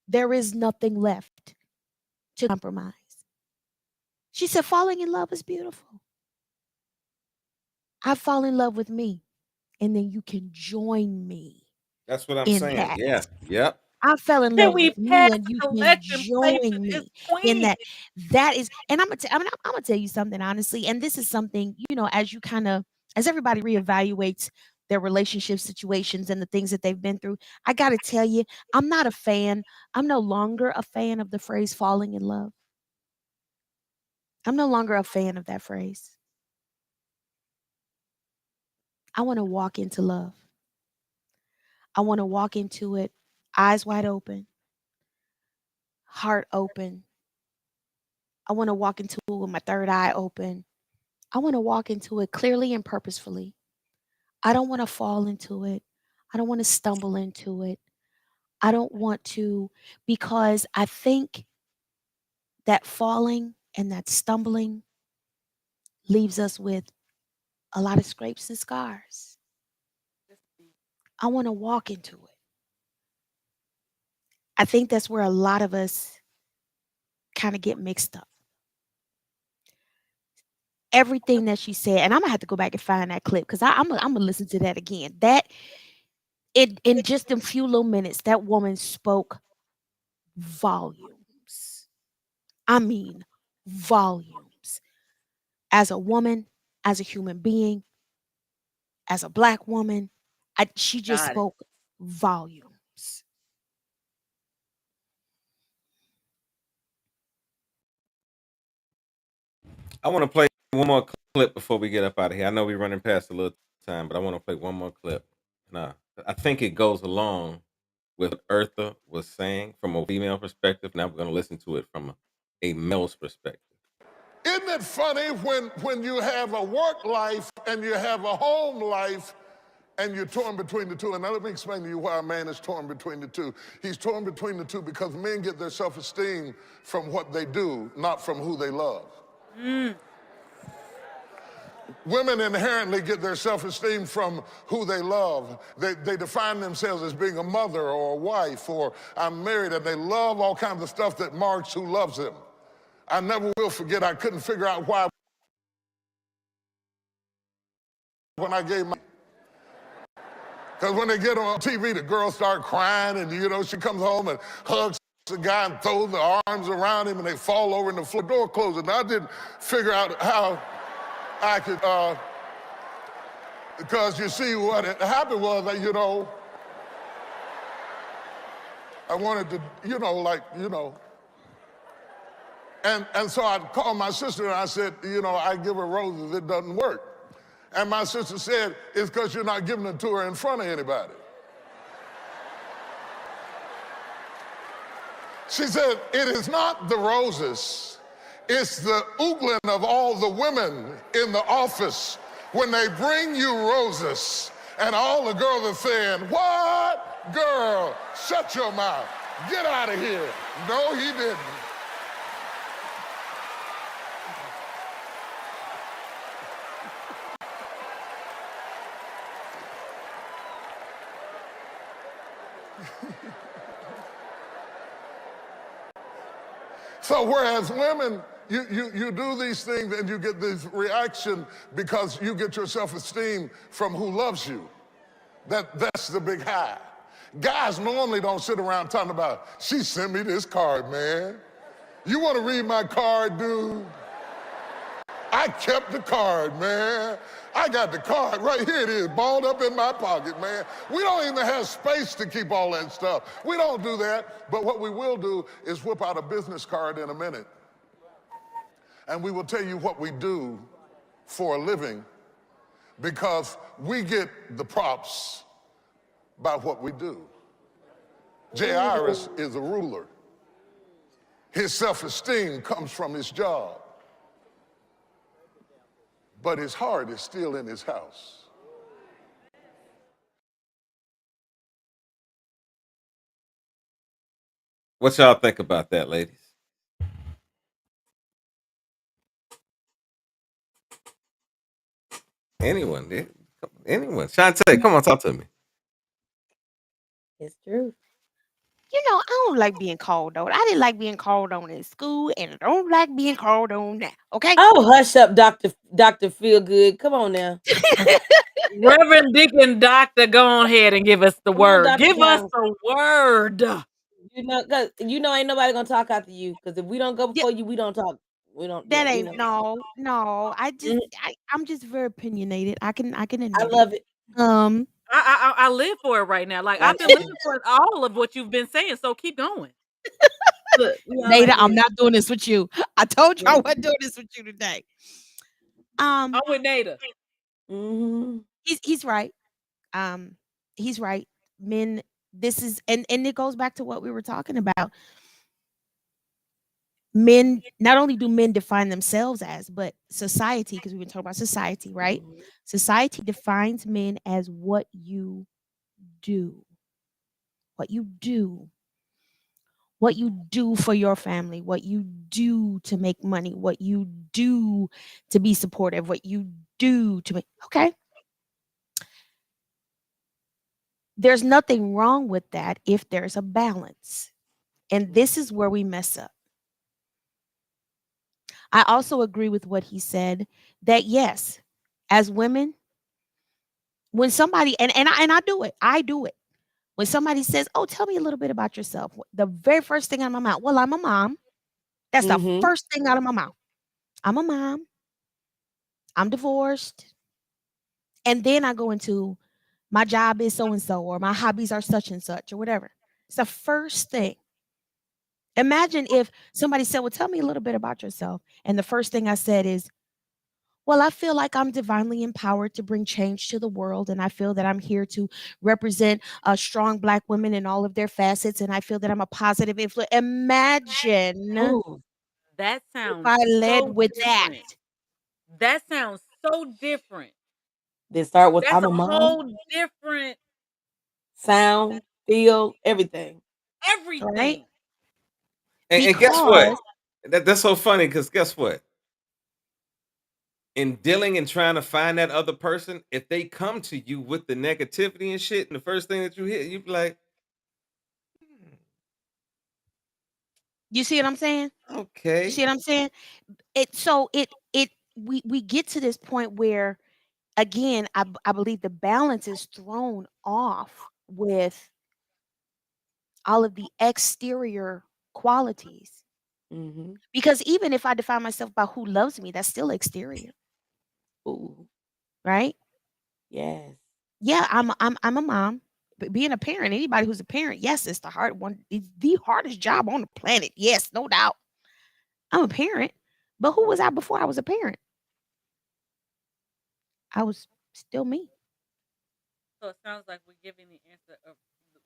there is nothing left to compromise. She said, falling in love is beautiful. I fall in love with me, and then you can join me
That's what I'm
in
saying.
that.
Yeah. Yep.
I fell in
Can
love
we
with me,
pass
and you can
collecting plates to
join
this
me in
queen?
that. That is, and I'm gonna tell you something honestly, and this is something as you as everybody reevaluates their relationship situations and the things that they've been through. I got to tell you, I'm not a fan. I'm no longer a fan of the phrase "falling in love." I'm no longer a fan of that phrase. I want to walk into love. I want to walk into it eyes wide open, heart open. I want to walk into it with my third eye open. I want to walk into it clearly and purposefully. I don't want to fall into it. I don't want to stumble into it. I don't want to, because I think that falling and that stumbling leaves us with a lot of scrapes and scars. I want to walk into it. I think that's where a lot of us kind of get mixed up. Everything that she said, and I'm gonna have to go back and find that clip because I'm gonna listen to that again. That it in just a few little minutes, that woman spoke volumes. I mean, volumes. As a woman, as a human being, as a black woman, she just
Got it.
spoke volumes.
I want to play one more clip before we get up out of here. I know we're running past a little time, but I want to play one more clip. And I think it goes along with what Eartha was saying from a female perspective. Now we're going to listen to it from a male's perspective.
Isn't it funny when you have a work life and you have a home life and you're torn between the two? And now let me explain to you why a man is torn between the two. He's torn between the two because men get their self-esteem from what they do, not from who they love. Women inherently get their self-esteem from who they love. They define themselves as being a mother or a wife, or I'm married, and they love all kinds of stuff that marks who loves them. I never will forget, I couldn't figure out why when I gave my... Because when they get on TV, the girls start crying, and she comes home and hugs the guy and throws the arms around him, and they fall over and the floor door closes. And I didn't figure out how I could, because you see what had happened was that, I wanted to, And so I called my sister and I said, I give her roses, it doesn't work. And my sister said, it's because you're not giving them to her in front of anybody. She said, it is not the roses, it's the oogling of all the women in the office when they bring you roses and all the girls are saying, what? Girl, shut your mouth, get out of here. No, he didn't. So whereas women, you do these things and you get this reaction because you get your self-esteem from who loves you. That's the big high. Guys normally don't sit around talking about, she sent me this card, man. You want to read my card, dude? I kept the card, man. I got the card right here. It is balled up in my pocket, man. We don't even have space to keep all that stuff. We don't do that. But what we will do is whip out a business card in a minute. And we will tell you what we do for a living because we get the props by what we do. Jairus is a ruler. His self-esteem comes from his job. But his heart is still in his house.
What y'all think about that, ladies? Anyone? Shantae, come on, talk to me.
It's true.
I don't like being called on. I didn't like being called on in school, and I don't like being called on now. Okay?
Oh, hush up, Dr. Feelgood. Come on now.
Reverend Deacon Doctor, go ahead and give us the word.
Dr.
Give us
Jones.
the word.
Cause ain't nobody gonna talk after you. Cause if we don't go before you, we don't talk. We don't.
That ain't no. I'm just very opinionated. I can admit
I love it.
I live for it right now. Like I've been listening for all of what you've been saying. So keep going.
Look,
Nada, I'm not doing this with you. I told you I wasn't doing this with you today.
I'm with Nada.
Mm-hmm.
He's right. Um, he's right. Men, this is and it goes back to what we were talking about. Men, not only do men define themselves as, but society, because we've been talking about society, right? Society defines men as what you do. What you do. What you do for your family, what you do to make money, what you do to be supportive, what you do to make okay. There's nothing wrong with that if there's a balance. And this is where we mess up. I also agree with what he said that yes, as women, when somebody and I do it. I do it. When somebody says, "Oh, tell me a little bit about yourself." The very first thing out of my mouth, "Well, I'm a mom." That's the first thing out of my mouth. I'm a mom. I'm divorced. And then I go into my job is so and so, or my hobbies are such and such, or whatever. It's the first thing. Imagine if somebody said, "Well, tell me a little bit about yourself." And the first thing I said is, "Well, I feel like I'm divinely empowered to bring change to the world. And I feel that I'm here to represent strong Black women in all of their facets. And I feel that I'm a positive influence." Imagine
Oh, that
if
sounds
I led
so
with that.
different. That sounds so different.
Then start with
That's
I'm
a
a mom.
whole different
Sound, feel, everything.
Right?
everything.
And guess what?
Because
That's so funny because guess what? In dealing and trying to find that other person, if they come to you with the negativity and shit, and the first thing that you hear, you be like,
you see what I'm saying? You see
okay.
what I'm saying? We get to this point where again, I believe the balance is thrown off with all of the exterior qualities.
Mm-hmm.
Because even if I define myself by who loves me, that's still exterior,
Ooh,
right?
yes.
Yeah, I'm a mom. But being a parent, anybody who's a parent, yes, it's the hard one. It's the hardest job on the planet. Yes, no doubt. I'm a parent. But who was I before I was a parent? I was still me.
So it sounds like we're giving the answer of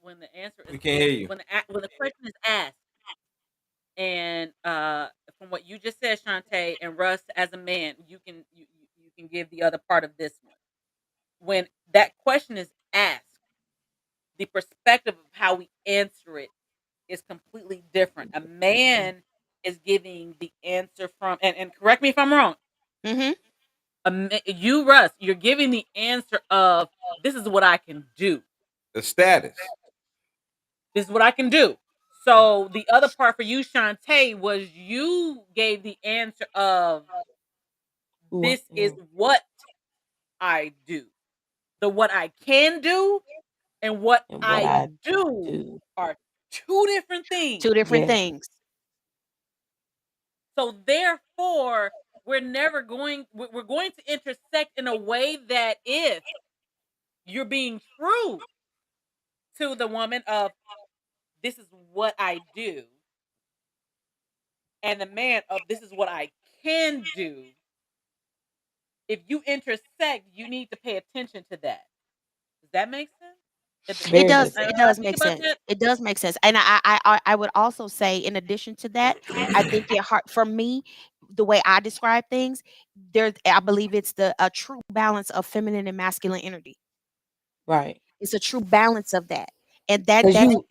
when the answer
We can't hear you.
when the question is asked, and from what you just said, Shantae and Russ, as a man, you can give the other part of this one. When that question is asked, the perspective of how we answer it is completely different. A man is giving the answer from, and correct me if I'm wrong.
Mhm.
You, Russ, you're giving the answer of this is what I can do.
The status.
This is what I can do. So the other part for you, Shantae, was you gave the answer of
Ooh,
this is what I do. The what I can do and what
and what
I
I
do
do.
are two different things.
Two different
Yes.
things.
So therefore, we're going to intersect in a way that if you're being true to the woman of this is what I do, and the man of this is what I can do, if you intersect, you need to pay attention to that. Does that make sense?
It
Very
does.
good.
It
Am I
does
thinking
make
about
sense.
that?
It does make sense. And I would also say, in addition to that, I think it hard for me, the way I describe things, I believe it's the a true balance of feminine and masculine energy.
Right.
It's a true balance of that. And that
Because
that's
you,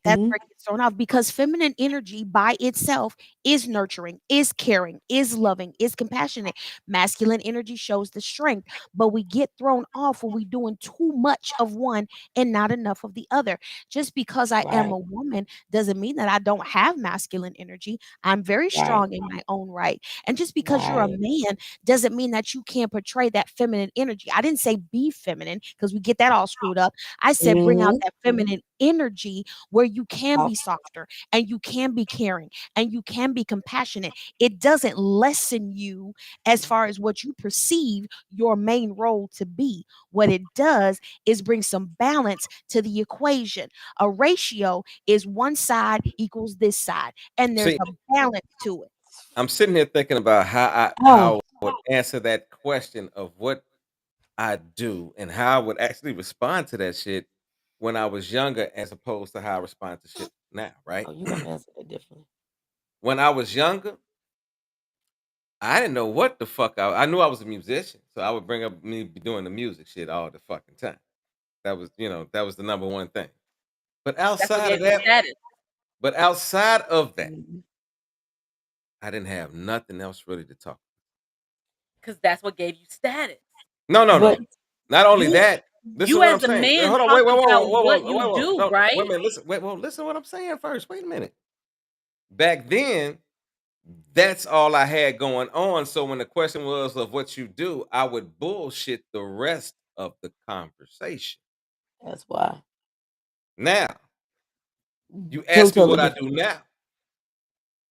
that's
mhm,
where it gets thrown off because feminine energy by itself is nurturing, is caring, is loving, is compassionate. Masculine energy shows the strength, but we get thrown off when we're doing too much of one and not enough of the other. Just because I am
right,
a woman doesn't mean that I don't have masculine energy. I'm very
right,
strong in my own right. And just because you're a
right.
man doesn't mean that you can't portray that feminine energy. I didn't say be feminine because we get that all screwed up. I said bring out
Mm-hmm.
that feminine energy where you can
Oh,
be softer and you can be caring and you can be compassionate. It doesn't lessen you as far as what you perceive your main role to be. What it does is bring some balance to the equation. A ratio is one side equals this side, and there's
See,
a balance to it.
I'm sitting here thinking about how
oh,
I would answer that question of what I do, and how I would actually respond to that shit when I was younger, as opposed to how I respond to shit now, right?
Oh, you gonna answer that differently.
When I was younger, I didn't know what the fuck I knew I was a musician, so I would bring up me doing the music shit all the fucking time. That was, that was the number one thing. But
That's what
outside of
gave you
that,
status.
Mhm.
I didn't have nothing else really to talk.
Because that's what gave you status.
No, no,
But
no. Not only
You
that. Listen to
you
what
as
I'm
the
saying.
man
Hold on. Wait,
talked
whoa, whoa,
about
whoa, whoa,
what
whoa,
you
whoa, whoa.
do,
No,
right?
wait a minute. Listen. Wait, well, listen to what I'm saying first. Wait a minute. Back then, that's all I had going on. So when the question was of what you do, I would bullshit the rest of the conversation.
that's why.
Now, you ask me
Totally
what I
different.
do now.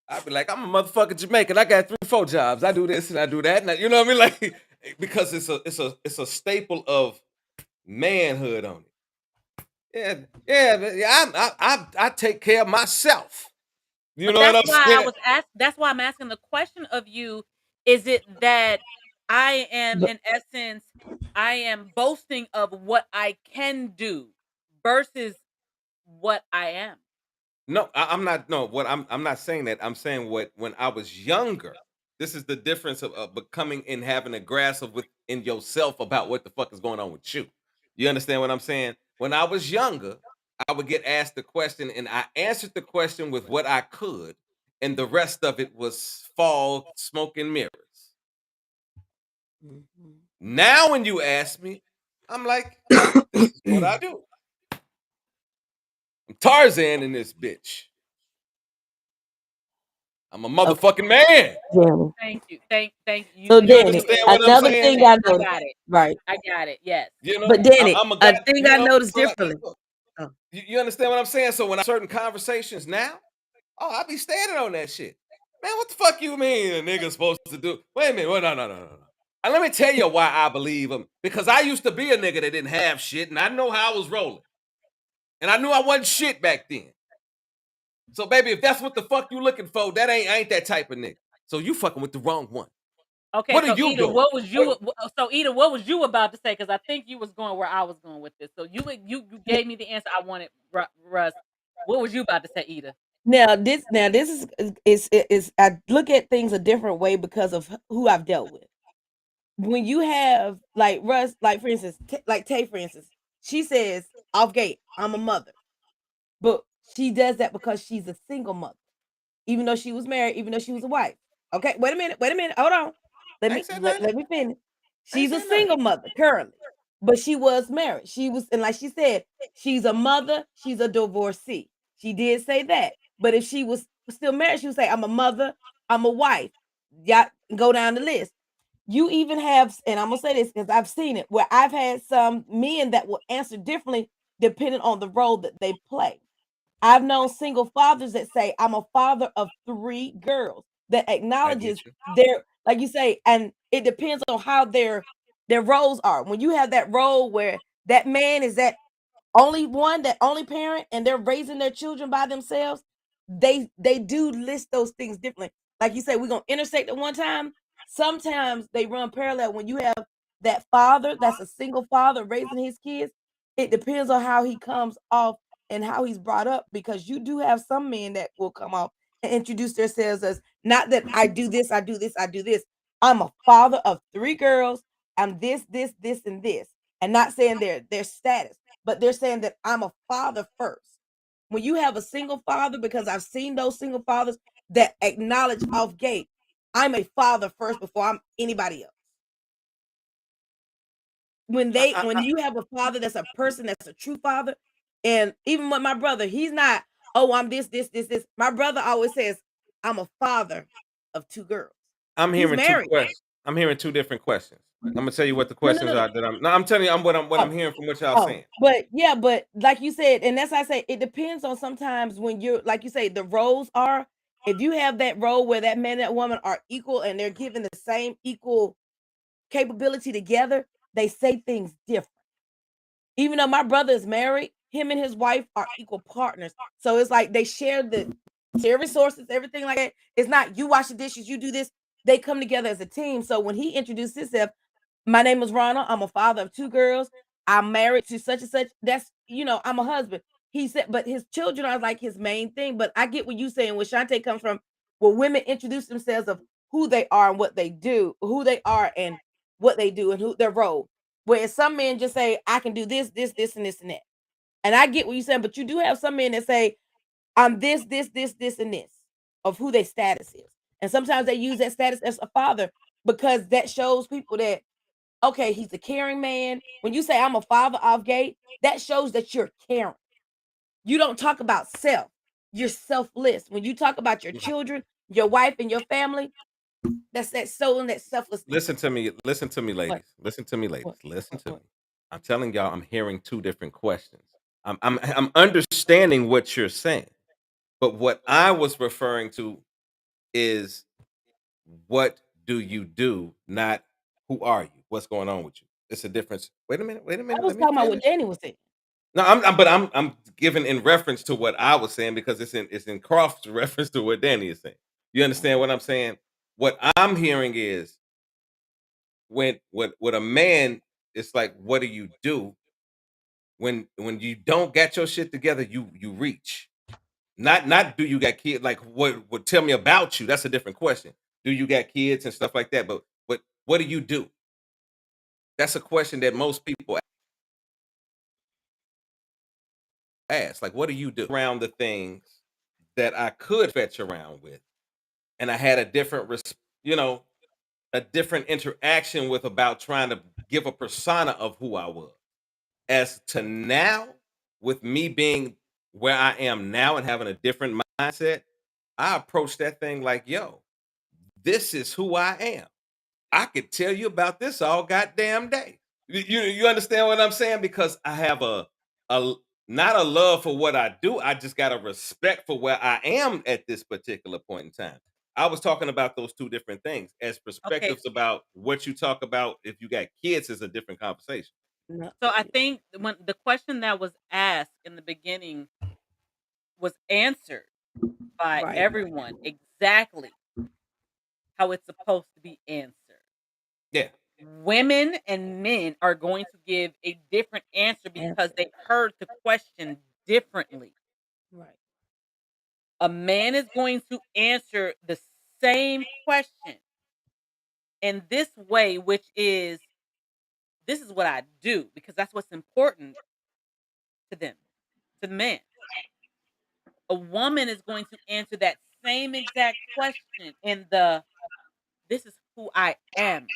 I'd be like, I'm a motherfucking Jamaican. I got 3, 4 jobs. I do this and I do that. And you know what I mean? Like, because it's a staple of manhood on it. I take care of myself. You
But
know what
that's
I'm
why I
saying?
was asked. That's why I'm asking the question of you. Is it that I am,
But
in essence, I am boasting of what I can do versus what I am?
No, I'm not. No, what I'm not saying that. I'm saying what when I was younger. This is the difference of becoming and having a grasp of within yourself about what the fuck is going on with you. You understand what I'm saying? When I was younger, I would get asked the question, and I answered the question with what I could, and the rest of it was fog, smoke, and mirrors.
Mhm.
Now, when you ask me, I'm like, this is what I do. I'm Tarzan in this bitch. I'm a
Okay,
motherfucking man.
Danny.
Thank you. Thank you.
So
You
You
Danny,
understand what I'm
another
saying?
thing I
I
noticed,
got it.
right?
I got it. Yes.
You know,
But Danny,
I'm a
a
guy.
thing
You
I
know,
noticed
so like,
differently.
look,
Oh,
you understand what I'm saying? So when I certain conversations now, oh, I be standing on that shit. Man, what the fuck you mean a nigga supposed to do? Wait a minute. Well, no. And let me tell you why I believe him. Because I used to be a nigga that didn't have shit, and I know how I was rolling. And I knew I wasn't shit back then. So, baby, if that's what the fuck you looking for, that ain't that type of nigga. So you fucking with the wrong one.
Okay.
What are
So
you
Ida,
doing?
what was you? So Ida, what was you about to say? Because I think you was going where I was going with this. So you gave me the answer I wanted, Russ. What was you about to say, Ida?
now this is I look at things a different way because of who I've dealt with. When you have like Russ, like for instance, like Tay, for instance, she says off gate, I'm a mother, but she does that because she's a single mother, even though she was married, even though she was a wife. Okay, wait a minute, hold on. Let
I
me
ain't said
let,
nothing.
let me finish.
I ain't
She's a
said nothing.
single mother currently, but she was married. She was, and like she said, she's a mother, she's a divorcee. She did say that. But if she was still married, she would say, I'm a mother, I'm a wife. Yeah, go down the list. You even have, and I'm gonna say this because I've seen it, where I've had some men that will answer differently depending on the role that they play. I've known single fathers that say, I'm a father of 3 girls, that
I
acknowledges
get you.
their, like you say, and it depends on how their roles are. When you have that role where that man is that only one, that only parent, and they're raising their children by themselves, they do list those things differently. Like you say, we're gonna intersect at one time. Sometimes they run parallel. When you have that father that's a single father raising his kids, it depends on how he comes off and how he's brought up, because you do have some men that will come off and introduce themselves as, not that I do this, I do this, I do this. I'm a father of 3 girls. I'm this, and this. And not saying their status, but they're saying that I'm a father first. When you have a single father, because I've seen those single fathers that acknowledge off gate, I'm a father first before I'm anybody else. When you have a father that's a person that's a true father, and even with my brother, he's not, oh, I'm this. My brother always says, I'm a father of 2 girls.
I'm
He's
hearing 2
married.
questions. I'm hearing 2 different questions. I'm gonna tell you what the questions
No.
are that I'm. No, I'm telling you, what I'm
Oh,
hearing from what y'all
oh,
saying.
but yeah, but like you said, and that's why I say it depends on sometimes when you're, like you say, the roles are. If you have that role where that man and that woman are equal and they're given the same equal capability together, they say things different. Even though my brother is married, him and his wife are equal partners. So it's like they share resources, everything like that. It's not you wash the dishes, you do this. They come together as a team. So when he introduced himself, My name is Ronald. I'm a father of 2 girls. I'm married to such and such. That's, I'm a husband. He said, but his children are like his main thing. But I get what you saying. Where Shantae comes from, where women introduce themselves of who they are and what they do, who they are and what they do and who their role. Whereas some men just say, I can do this, this, this, and this, and that. And I get what you're saying, but you do have some men that say, I'm this, this, this, this, and this of who their status is. And sometimes they use that status as a father because that shows people that, okay, he's a caring man. When you say I'm a father off gate, that shows that you're caring. You don't talk about self. You're selfless. When you talk about your children, your wife, and your family, that's that soul and that selflessness.
Listen to me,
What?
listen to me, ladies. Listen to me, ladies. Listen to me. I'm telling y'all, I'm hearing 2 different questions. I'm understanding what you're saying, but what I was referring to is what do you do, not who are you? What's going on with you? It's a difference. Wait a minute, wait a
I
minute.
was
Let me
talking about what
finish.
Danny was saying.
No, I'm giving in reference to what I was saying because it's in cross reference to what Danny is saying. You understand what I'm saying? What I'm hearing is when what a man, it's like, what do you do when you don't get your shit together? You reach. Not do you got kids? Like what? Tell me about you. That's a different question. Do you got kids and stuff like that? But what do you do? That's a question that most people ask. Like, what do you do around the things that I could fetch around with, and I had a different, you know, a different interaction with about trying to give a persona of who I was. As to now, with me being where I am now and having a different mindset, I approach that thing like, yo, this is who I am. I could tell you about this all goddamn day. You understand what I'm saying? Because I have a not a love for what I do. I just got a respect for where I am at this particular point in time. I was talking about those 2 different things as
Okay.
perspectives about what you talk about if you got kids is a different conversation.
So I think when the question that was asked in the beginning was answered by
Right.
everyone exactly how it's supposed to be answered.
Yeah.
Women and men are going to give a different answer because they heard the question differently.
Right.
A man is going to answer the same question in this way, which is, this is what I do, because that's what's important to them, to the man. A woman is going to answer that same exact question in the, this is who I am.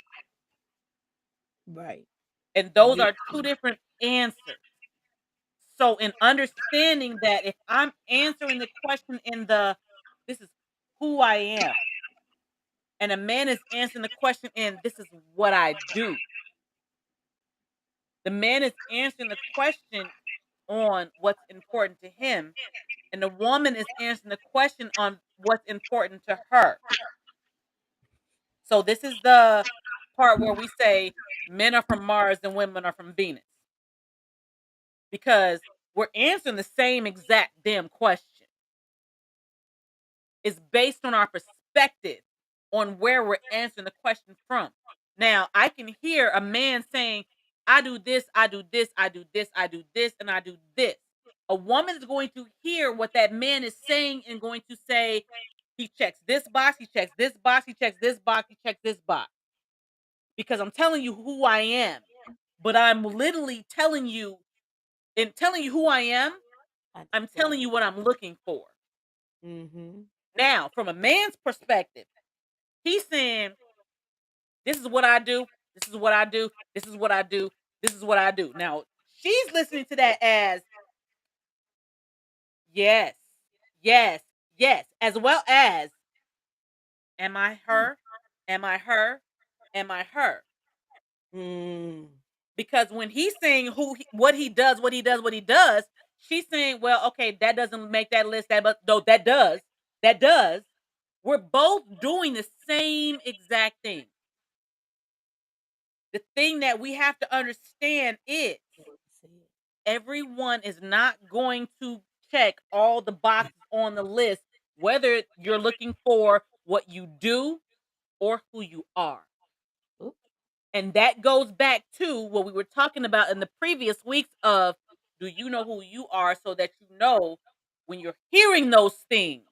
Right.
And those are 2 different answers. So in understanding that if I'm answering the question in the, this is who I am, and a man is answering the question in, this is what I do. The man is answering the question on what's important to him, and the woman is answering the question on what's important to her. So this is the part where we say men are from Mars and women are from Venus. Because we're answering the same exact damn question. It's based on our perspective on where we're answering the question from. Now, I can hear a man saying, I do this, I do this, I do this, I do this, and I do this. A woman is going to hear what that man is saying and going to say, he checks this box, he checks this box, he checks this box, he checks this box. Because I'm telling you who I am. But I'm literally telling you, in telling you who I am, I'm telling you what I'm looking for.
Mm-hmm.
Now, from a man's perspective, he's saying, this is what I do, this is what I do, this is what I do, this is what I do. Now, she's listening to that as, yes, yes, yes, as well as, am I her? Am I her? Am I her? Because when he's saying what he does, what he does, what he does, she's saying, well, okay, that doesn't make that list. But no, that does. That does. We're both doing the same exact thing. The thing that we have to understand is everyone is not going to check all the boxes on the list, whether you're looking for what you do or who you are. And that goes back to what we were talking about in the previous weeks of, do you know who you are, so that you know when you're hearing those things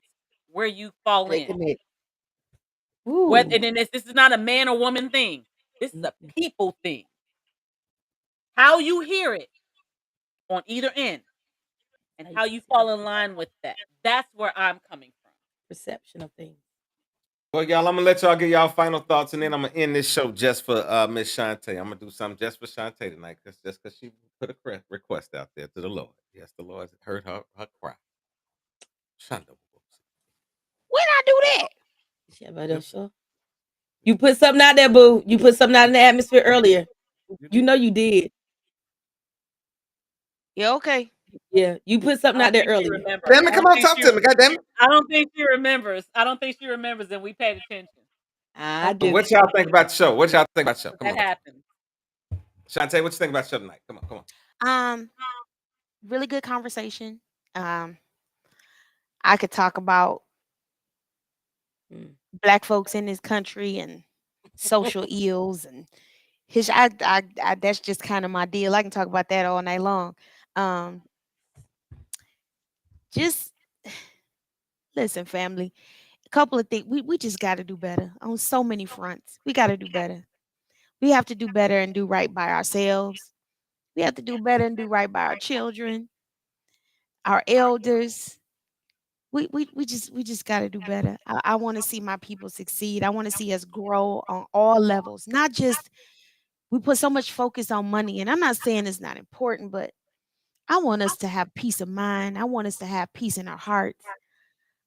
where you fall
They
in.
commit.
And then this is not a man or woman thing. This is a people thing. How you hear it on either end and how you fall in line with that. That's where I'm coming from.
Perception of things.
Well, y'all, I'm gonna let y'all get y'all final thoughts, and then I'm gonna end this show just for Miss Shantae. I'm gonna do something just for Shantae tonight, just because she put a request out there to the Lord. Yes, the Lord heard her cry. Shanda.
When I do that?
You put something out there, boo. You put something out in the atmosphere earlier. You know you did.
Yeah, okay.
Yeah, you put something out there earlier.
Damn it, come on, talk to me, goddamn it.
I don't think she remembers. I don't think she remembers, and we paid attention.
I do.
What y'all think about the show? What y'all think about the show? Come
That
on,
happened.
Shantae, what you think about the show tonight? Come on.
Really good conversation. I could talk about Black folks in this country and social ills and that's just kind of my deal. I can talk about that all night long. Just listen, family. A couple of things. We just got to do better on so many fronts. We got to do better. We have to do better and do right by ourselves. We have to do better and do right by our children, our elders. We just got to do better. I want to see my people succeed. I want to see us grow on all levels, not just we put so much focus on money. And I'm not saying it's not important, but I want us to have peace of mind. I want us to have peace in our hearts.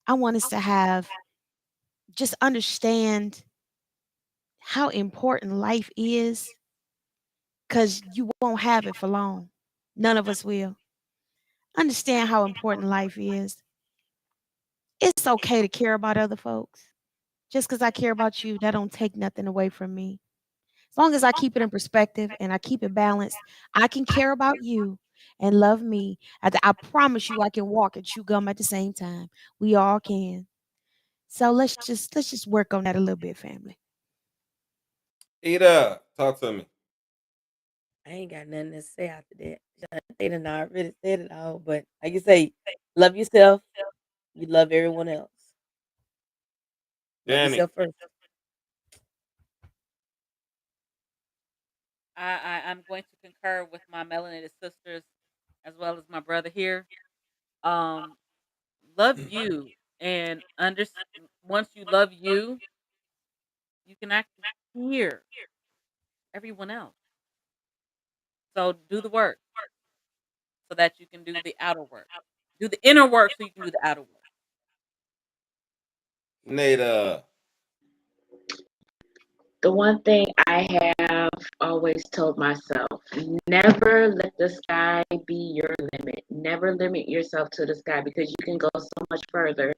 I want us to have just understand how important life is, because you won't have it for long. None of us will. Understand how important life is. It's okay to care about other folks. Just because I care about you, that don't take nothing away from me. As long as I keep it in perspective and I keep it balanced, I can care about you and love me. I promise you I can walk and chew gum at the same time. We all can. So let's just work on that a little bit, family.
Ida, talk to me.
I ain't got nothing to say after that. They done already said it all, but like you say, love yourself. You love everyone else. Love
Danny.
yourself first.
I'm going to concur with my melanated sisters as well as my brother here. Love you, and once you love you, you can actually hear everyone else. So do the work so that you can do the outer work. Do the inner work so you can do the outer work.
Nada.
The one thing I have always told myself, never let the sky be your limit. Never limit yourself to the sky, because you can go so much further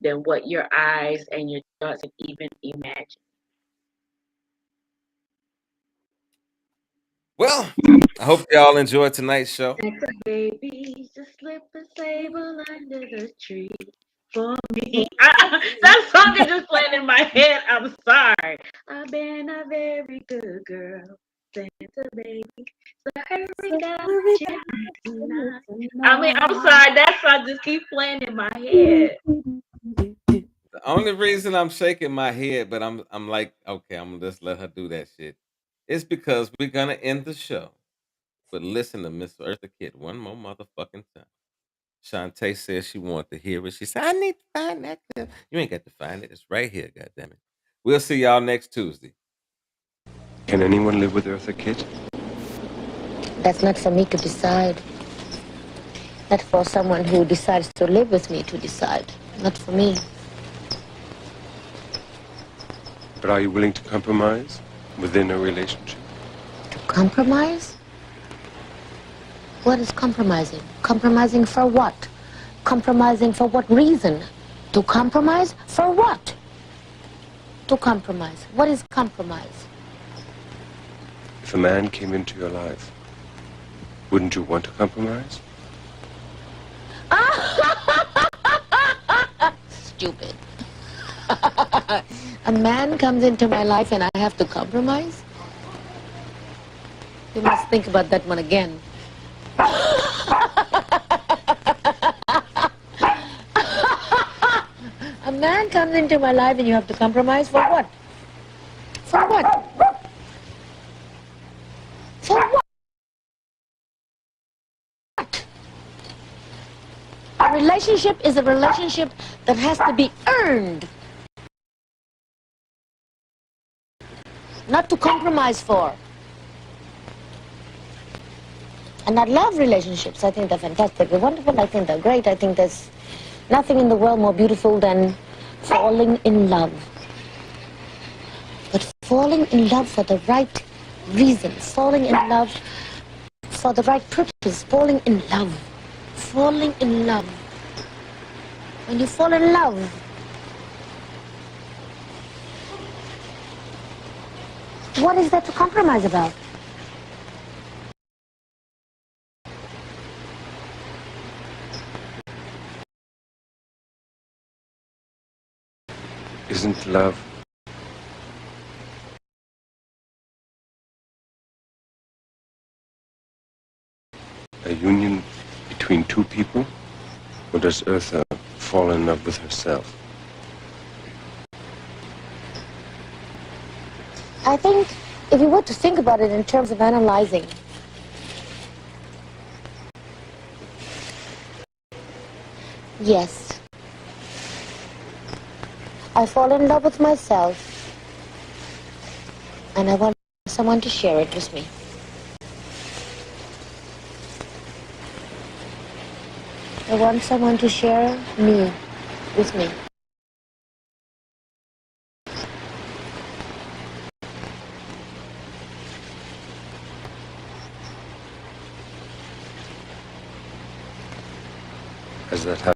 than what your eyes and your thoughts can even imagine.
Well, I hope y'all enjoyed tonight's show.
Baby, just slip a sable under the tree for me. That song is just playing in my head. I'm sorry. I've been a very good girl. Santa baby. So hurry up, tonight. I mean, I'm sorry. That song just keeps playing in my head.
The only reason I'm shaking my head, but I'm like, okay, I'm gonna just let her do that shit. It's because we're gonna end the show. But listen to Miss Eartha Kitt one more motherfucking time. Shantae says she wanted to hear it. She said, I need to find that clip. You ain't got to find it. It's right here, goddammit. We'll see y'all next Tuesday.
Can anyone live with Eartha Kitt?
That's not for me to decide. Not for someone who decides to live with me to decide. Not for me.
But are you willing to compromise within a relationship?
To compromise? What is compromising? Compromising for what? Compromising for what reason? To compromise for what? To compromise. What is compromise?
If a man came into your life, wouldn't you want to compromise?
Stupid. A man comes into my life and I have to compromise? You must think about that one again. A man comes into my life and you have to compromise for what? For what? For what? A relationship is a relationship that has to be earned, not to compromise for. And I love relationships. I think they're fantastic. They're wonderful. I think they're great. I think there's nothing in the world more beautiful than falling in love. But falling in love for the right reasons, falling in love for the right purpose, falling in love. Falling in love. When you fall in love, what is there to compromise about?
Isn't love a union between two people? Or does Eartha fall in love with herself?
I think if you were to think about it in terms of analyzing, yes, I fall in love with myself and I want someone to share it with me. I want someone to share me with me.
Has that happened?